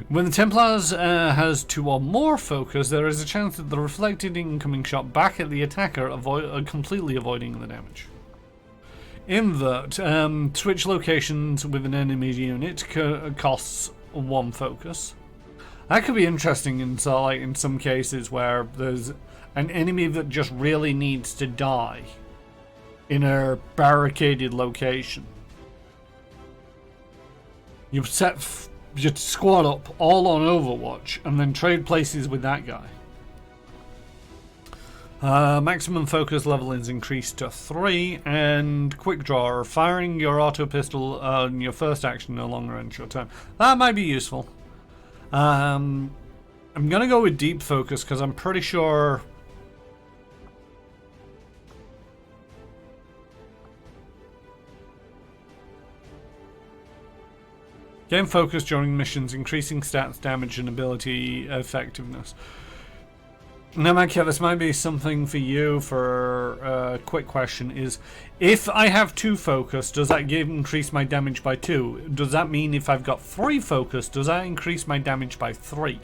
[SPEAKER 1] the Templars has 2 or more focus, there is a chance that the reflected incoming shot back at the attacker completely avoiding the damage. Invert. Switch locations with an enemy unit costs 1 focus. That could be interesting in some cases where there's an enemy that just really needs to die in a barricaded location. You set your squad up all on Overwatch and then trade places with that guy. Maximum focus level is increased to 3, and quick draw. Firing your auto pistol on your first action no longer ends your turn. That might be useful. I'm gonna go with deep focus because I'm pretty sure gain focus during missions, increasing stats, damage, and ability effectiveness. Now, Makia, this might be something for you for a quick question is, if I have 2 focus, does that increase my damage by 2? Does that mean if I've got 3 focus, does that increase my damage by 3?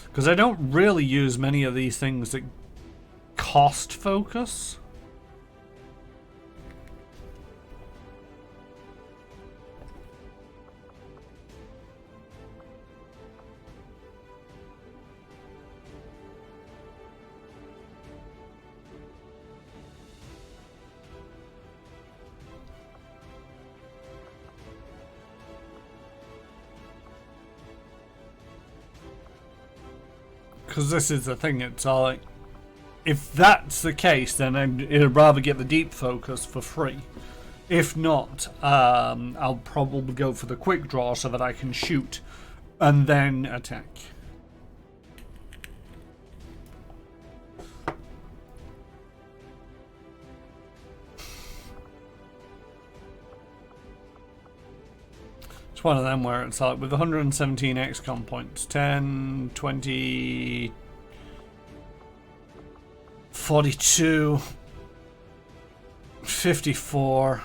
[SPEAKER 1] Because I don't really use many of these things that cost focus. Because this is the thing, it's all like, if that's the case, then I'd rather get the deep focus for free. If not, I'll probably go for the quick draw so that I can shoot and then attack. It's one of them where it's like with 117 Xcom points, 10, 20, 42, 54,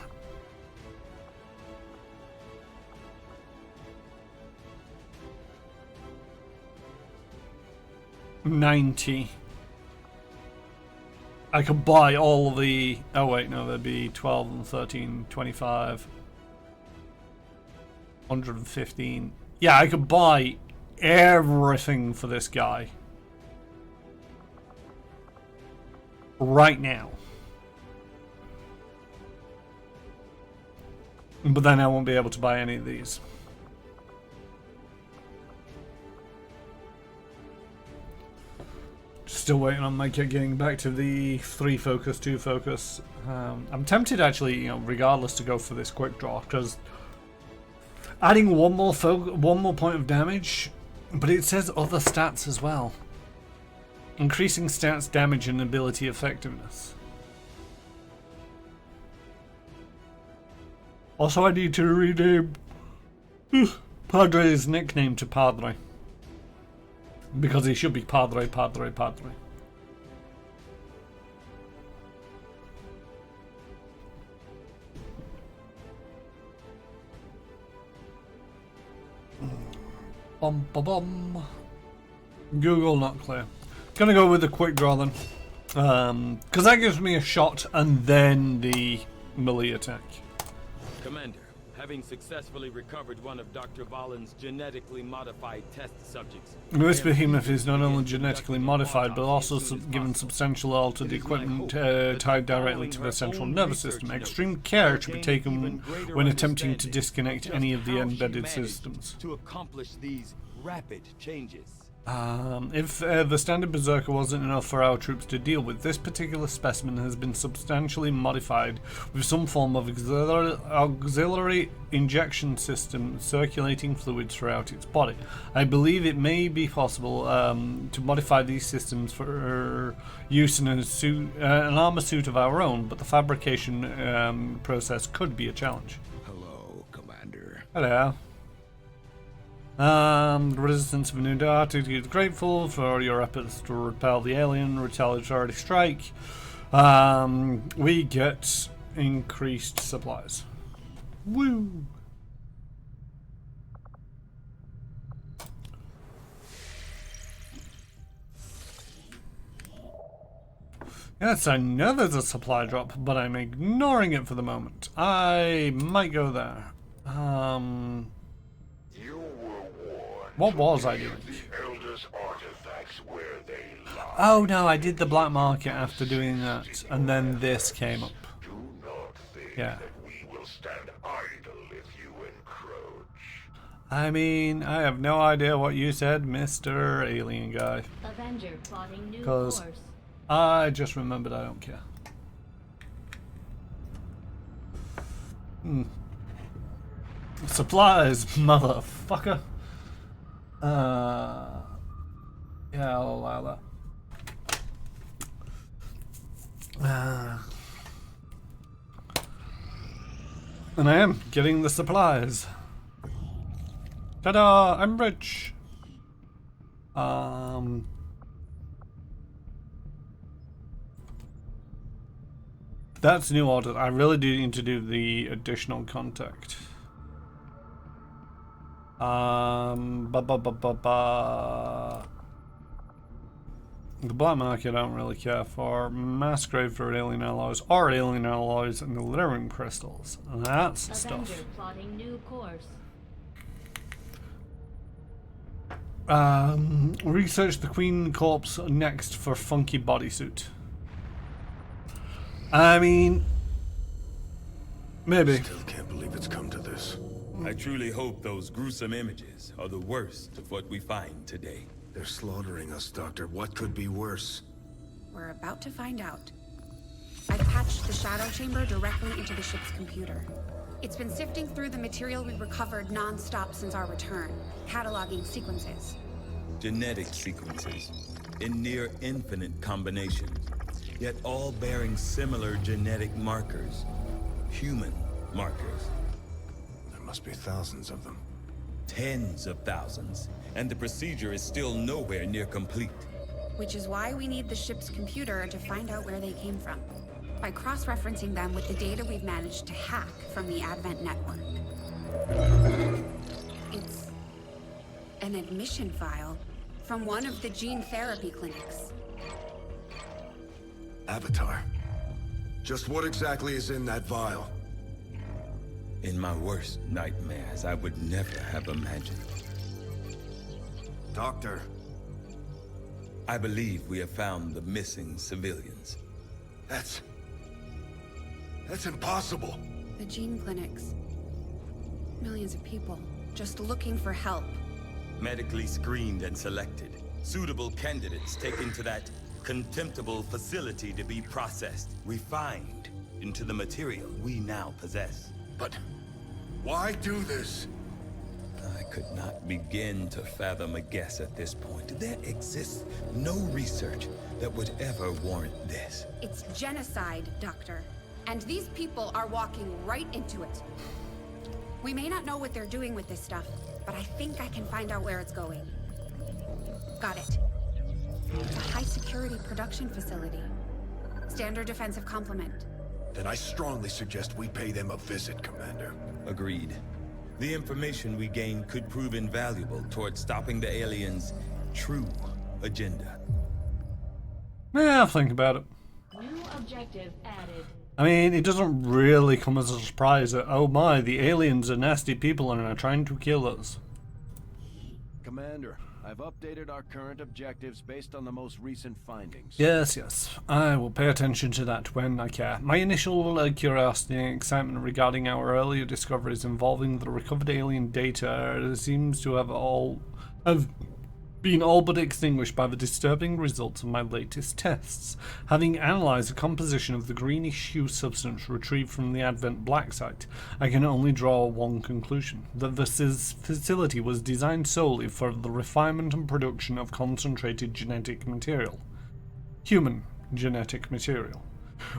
[SPEAKER 1] 90. I could buy all the... Oh wait, no, there'd be 12 and 13, 25... 115. Yeah, I could buy everything for this guy right now. But then I won't be able to buy any of these. Still waiting on my kit getting back to the 3 focus, 2 focus. I'm tempted actually, you know, regardless to go for this quick draw, because adding one more point of damage, but it says other stats as well. Increasing stats, damage, and ability effectiveness. Also, I need to rename Padre's nickname to Padre. Because he should be Padre, Padre, Padre. Bum, bum, bum. Google not clear. Gonna go with the quick draw then. Because that gives me a shot and then the melee attack.
[SPEAKER 10] Commander, having successfully recovered one of Dr. Valen's genetically modified test subjects.
[SPEAKER 1] This behemoth is not only genetically modified, but also given substantial altered equipment tied directly to the central nervous system. Extreme care should be taken when attempting to disconnect any of the embedded systems.
[SPEAKER 10] To accomplish these rapid changes.
[SPEAKER 1] If the standard berserker wasn't enough for our troops to deal with, this particular specimen has been substantially modified with some form of auxiliary injection system circulating fluids throughout its body. I believe it may be possible to modify these systems for use in an armor suit of our own, but the fabrication process could be a challenge.
[SPEAKER 9] Hello, Commander.
[SPEAKER 1] Hello. The resistance of a new dart is grateful for your efforts to repel the alien retaliatory strike. We get increased supplies. Woo! Yes, I know there's a supply drop, but I'm ignoring it for the moment. I might go there. What was I doing? Oh no, I did the black market after doing that, and then this came up. Yeah. I mean, I have no idea what you said, Mr. Alien Guy.
[SPEAKER 8] Avenger plotting new
[SPEAKER 1] Because
[SPEAKER 8] course.
[SPEAKER 1] I just remembered I don't care. Supplies, motherfucker. Yeah, I'll allow that. And I am getting the supplies. Ta-da! I'm rich! That's new order. I really do need to do the additional contact. The black market I don't really care for. Mass grave for alien alloys or alien alloys and the glittering crystals. That's the stuff.
[SPEAKER 8] Avenger plotting new course.
[SPEAKER 1] Research the Queen corpse next for funky bodysuit. I mean, maybe.
[SPEAKER 9] Still can't believe it's come to this.
[SPEAKER 10] I truly hope those gruesome images are the worst of what we find today.
[SPEAKER 9] They're slaughtering us, Doctor. What could be worse?
[SPEAKER 2] We're about to find out. I've patched the shadow chamber directly into the ship's computer. It's been sifting through the material we recovered non-stop since our return, cataloging sequences.
[SPEAKER 10] Genetic sequences in near infinite combinations, yet all bearing similar genetic markers. Human markers.
[SPEAKER 9] There must be thousands of them.
[SPEAKER 10] Tens of thousands, and the procedure is still nowhere near complete.
[SPEAKER 2] Which is why we need the ship's computer to find out where they came from, by cross-referencing them with the data we've managed to hack from the Advent network. It's an admission file from one of the gene therapy clinics.
[SPEAKER 9] Avatar. Just what exactly is in that vial?
[SPEAKER 10] In my worst nightmares, I would never have imagined.
[SPEAKER 9] Doctor.
[SPEAKER 10] I believe we have found the missing civilians.
[SPEAKER 9] That's impossible.
[SPEAKER 2] The gene clinics. Millions of people just looking for help.
[SPEAKER 10] Medically screened and selected. Suitable candidates taken to that contemptible facility to be processed, refined into the material we now possess.
[SPEAKER 9] But why do this?
[SPEAKER 10] I could not begin to fathom a guess at this point. There exists no research that would ever warrant this.
[SPEAKER 2] It's genocide, Doctor. And these people are walking right into it. We may not know what they're doing with this stuff, but I think I can find out where it's going. Got it. It's a high-security production facility. Standard defensive complement.
[SPEAKER 9] Then I strongly suggest we pay them a visit, Commander.
[SPEAKER 10] Agreed. The information we gain could prove invaluable towards stopping the aliens' true agenda.
[SPEAKER 1] Yeah, I'll think about it.
[SPEAKER 8] New objective added.
[SPEAKER 1] I mean, it doesn't really come as a surprise that, oh my, the aliens are nasty people and are trying to kill us.
[SPEAKER 11] Commander, I've updated our current objectives based on the most recent findings.
[SPEAKER 1] Yes, yes. I will pay attention to that when I care. My initial curiosity and excitement regarding our earlier discoveries involving the recovered alien data seems to have been all but extinguished by the disturbing results of my latest tests. Having analysed the composition of the greenish hue substance retrieved from the Advent black site, I can only draw one conclusion: that this facility was designed solely for the refinement and production of concentrated genetic material. Human genetic material.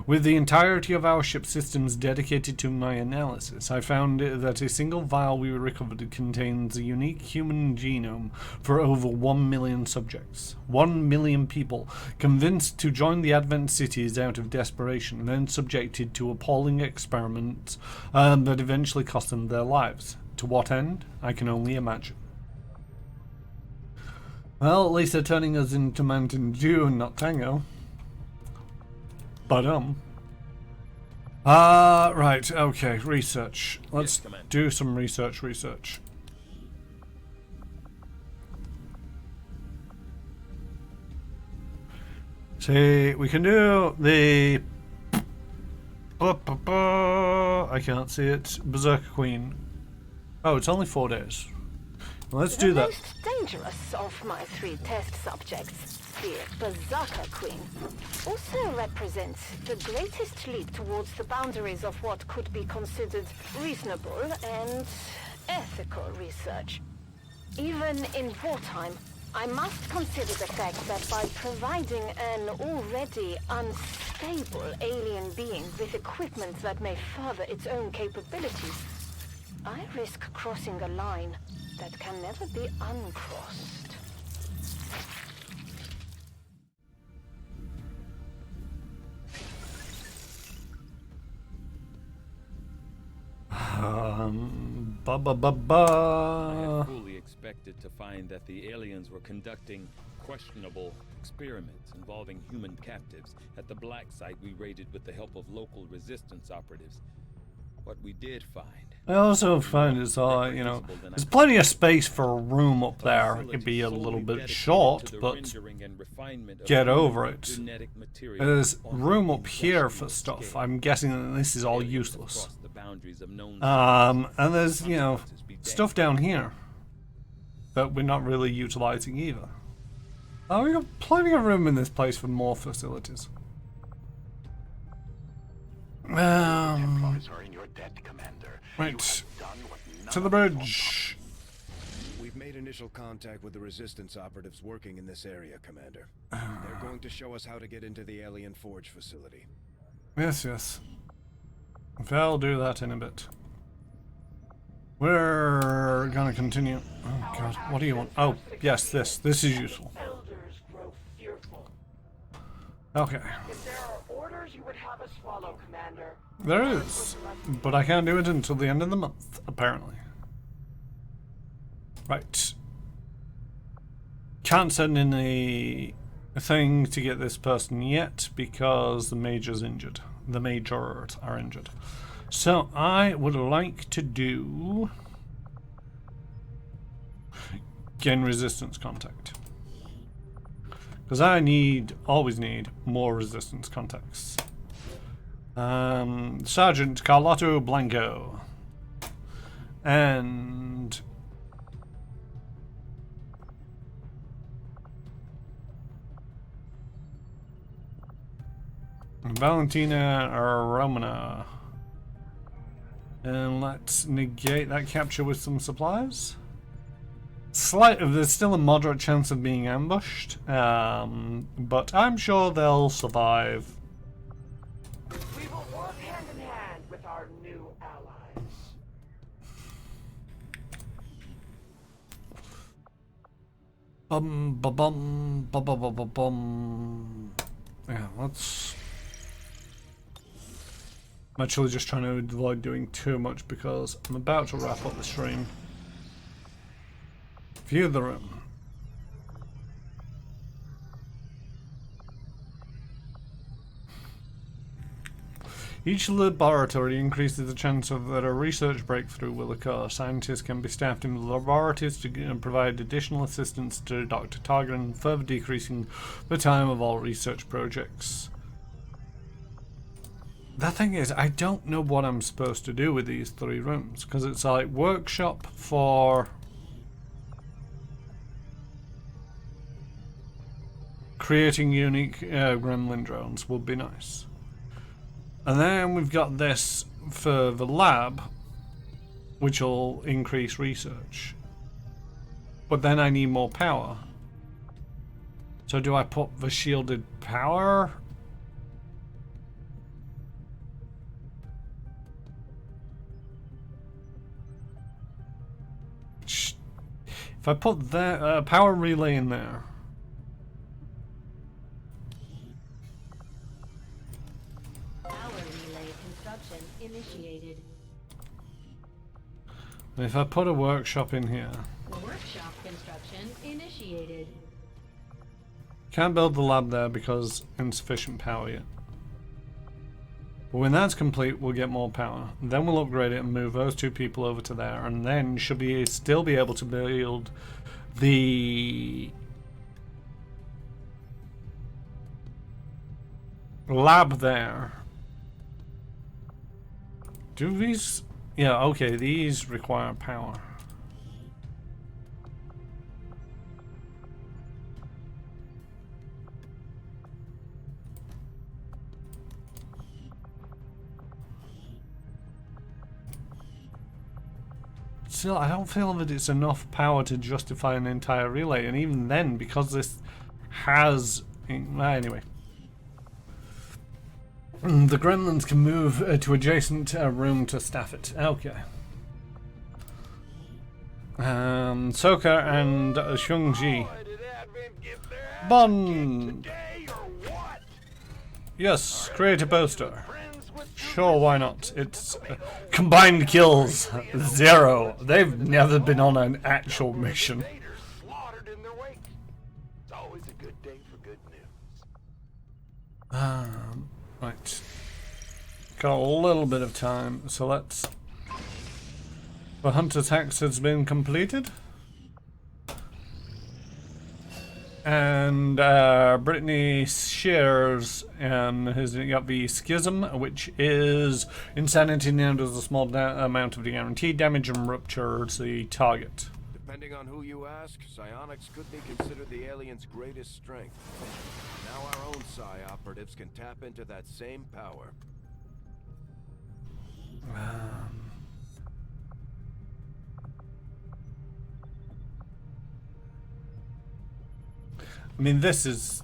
[SPEAKER 1] With the entirety of our ship systems dedicated to my analysis, I found that a single vial we recovered contains a unique human genome for over 1 million subjects. 1 million people convinced to join the Advent cities out of desperation, then subjected to appalling experiments that eventually cost them their lives. To what end? I can only imagine. Well, at least they're turning us into Mountain Dew and not Tango. But, right, okay, research. Let's do some research. See, we can do the... I can't see it. Berserker Queen. Oh, it's only 4 days. Let's do that.
[SPEAKER 5] The most dangerous of my 3 test subjects, the Berserker Queen, also represents the greatest leap towards the boundaries of what could be considered reasonable and ethical research. Even in wartime, I must consider the fact that by providing an already unstable alien being with equipment that may further its own capabilities, I risk crossing a line that can never be uncrossed.
[SPEAKER 10] I had fully expected to find that the aliens were conducting questionable experiments involving human captives at the black site we raided with the help of local resistance operatives. What we did find...
[SPEAKER 1] I also find it's there's plenty of space for a room up there. It'd be a little bit short, but get over it. There's room up here for stuff. I'm guessing that this is all useless. And there's, stuff down here that we're not really utilizing either. Oh, we got plenty of room in this place for more facilities. Right, to the bridge.
[SPEAKER 11] We've made initial contact with the resistance operatives working in this area, Commander. They're going to show us how to get into the alien forge facility.
[SPEAKER 1] Yes. They'll do that in a bit. We're gonna continue. Oh god, what do you want? Oh, yes, this is useful. Okay.
[SPEAKER 3] If there are orders you would have us follow, Commander.
[SPEAKER 1] There is, but I can't do it until the end of the month, apparently. Right. Can't send in a thing to get this person yet because the major's injured. The majors are injured. So I would like to do gain resistance contact. Because I always need more resistance contacts. Sergeant Carlotto Blanco. And Valentina Romana. And let's negate that capture with some supplies. There's still a moderate chance of being ambushed, but I'm sure they'll survive.
[SPEAKER 3] We will work hand in hand with our new allies.
[SPEAKER 1] Yeah, let's... I'm actually just trying to avoid doing too much because I'm about to wrap up the stream. View the room. Each laboratory increases the chance that a research breakthrough will occur. Scientists can be staffed in the laboratories to provide additional assistance to Dr. Targan, further decreasing the time of all research projects. The thing is, I don't know what I'm supposed to do with these 3 rooms, because it's like workshop for creating unique gremlin drones would be nice. And then we've got this for the lab, which will increase research. But then I need more power. So do I put the shielded power? If I put that power relay in there.
[SPEAKER 8] Initiated.
[SPEAKER 1] If I put a workshop in here.
[SPEAKER 8] Workshop construction initiated.
[SPEAKER 1] Can't build the lab there because insufficient power yet. But when that's complete, we'll get more power. Then we'll upgrade it and move those 2 people over to there, and then should still be able to build the lab there. Do these... Yeah, okay, these require power. still, I don't feel that it's enough power to justify an entire relay, and even then, because this has... Anyway. The gremlins can move to adjacent room to staff it. Okay. Soka and Shungji. Bond! Yes, create a poster. Sure, why not? It's combined kills 0. They've never been on an actual mission. Right. Got a little bit of time, so let's... The hunter's hex has been completed. And Brittany shares has got the schism, which is insanity now does a small amount of the guaranteed damage and ruptures the target.
[SPEAKER 11] Depending on who you ask, psionics could be considered the alien's greatest strength. Now our own psi operatives can tap into that same power.
[SPEAKER 1] I mean, this is...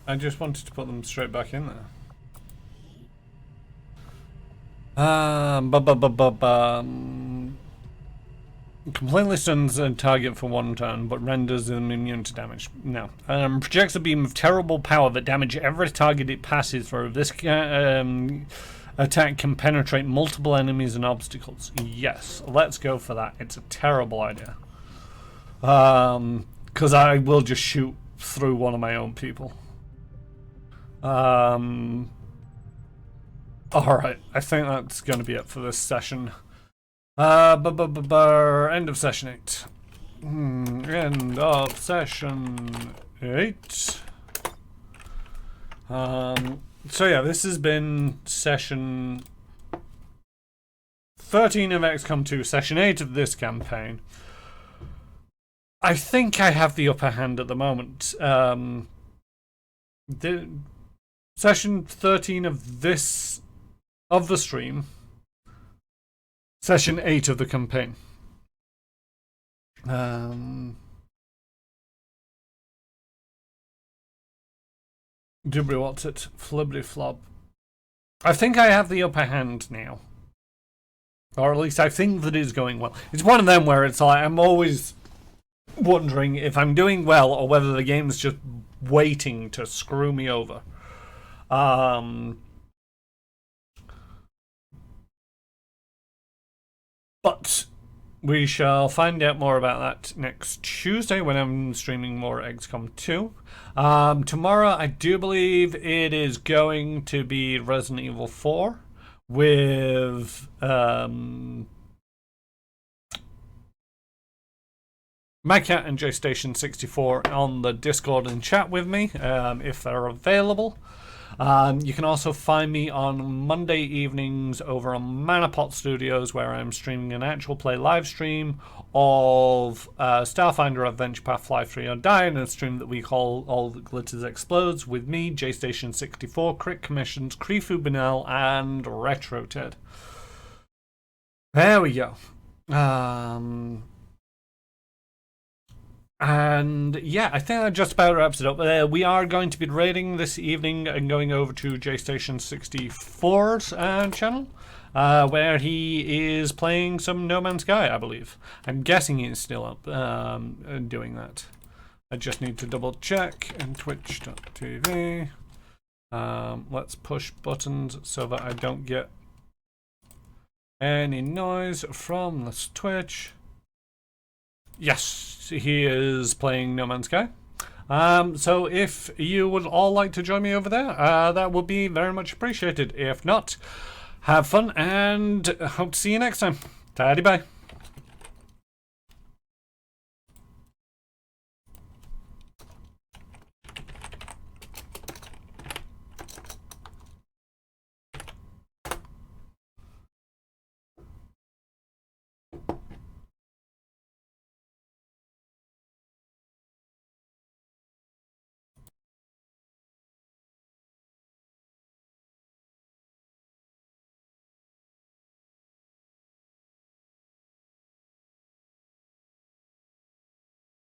[SPEAKER 1] I just wanted to put them straight back in there. Completely stuns a target for 1 turn, but renders them immune to damage. No. Projects a beam of terrible power that damages every target it passes through. This attack can penetrate multiple enemies and obstacles. Yes, let's go for that. It's a terrible idea. Because I will just shoot through one of my own people. Alright, I think that's going to be it for this session. End of session 8. End of session 8. So yeah, this has been session 13 of XCOM 2, session 8 of this campaign. I think I have the upper hand at the moment. The session 13 of this of the stream. Session 8 of the campaign. Dubry, what's it? Flibbity flop. I think I have the upper hand now. Or at least I think that it's going well. It's one of them where it's like I'm always wondering if I'm doing well or whether the game's just waiting to screw me over. But we shall find out more about that next Tuesday when I'm streaming more XCOM 2. Tomorrow, I do believe it is going to be Resident Evil 4 with MyCat and JStation64 on the Discord and chat with me if they're available. You can also find me on Monday evenings over on Manapot Studios, where I'm streaming an actual play live stream of Starfinder Adventure Path Fly Free or Die, in a stream that we call All That Glitters Explodes, with me, JStation64, Crit Commissions, Krifu Banal, and Retro Ted. There we go. And yeah, I think that just about wraps it up. We are going to be raiding this evening and going over to JStation64's channel, where he is playing some No Man's Sky, I believe. I'm guessing he's still up doing that. I just need to double check. And twitch.tv. Let's push buttons so that I don't get any noise from this Twitch. Yes, he is playing No Man's Sky. So if you would all like to join me over there, that would be very much appreciated. If not, have fun and hope to see you next time. Tidy bye.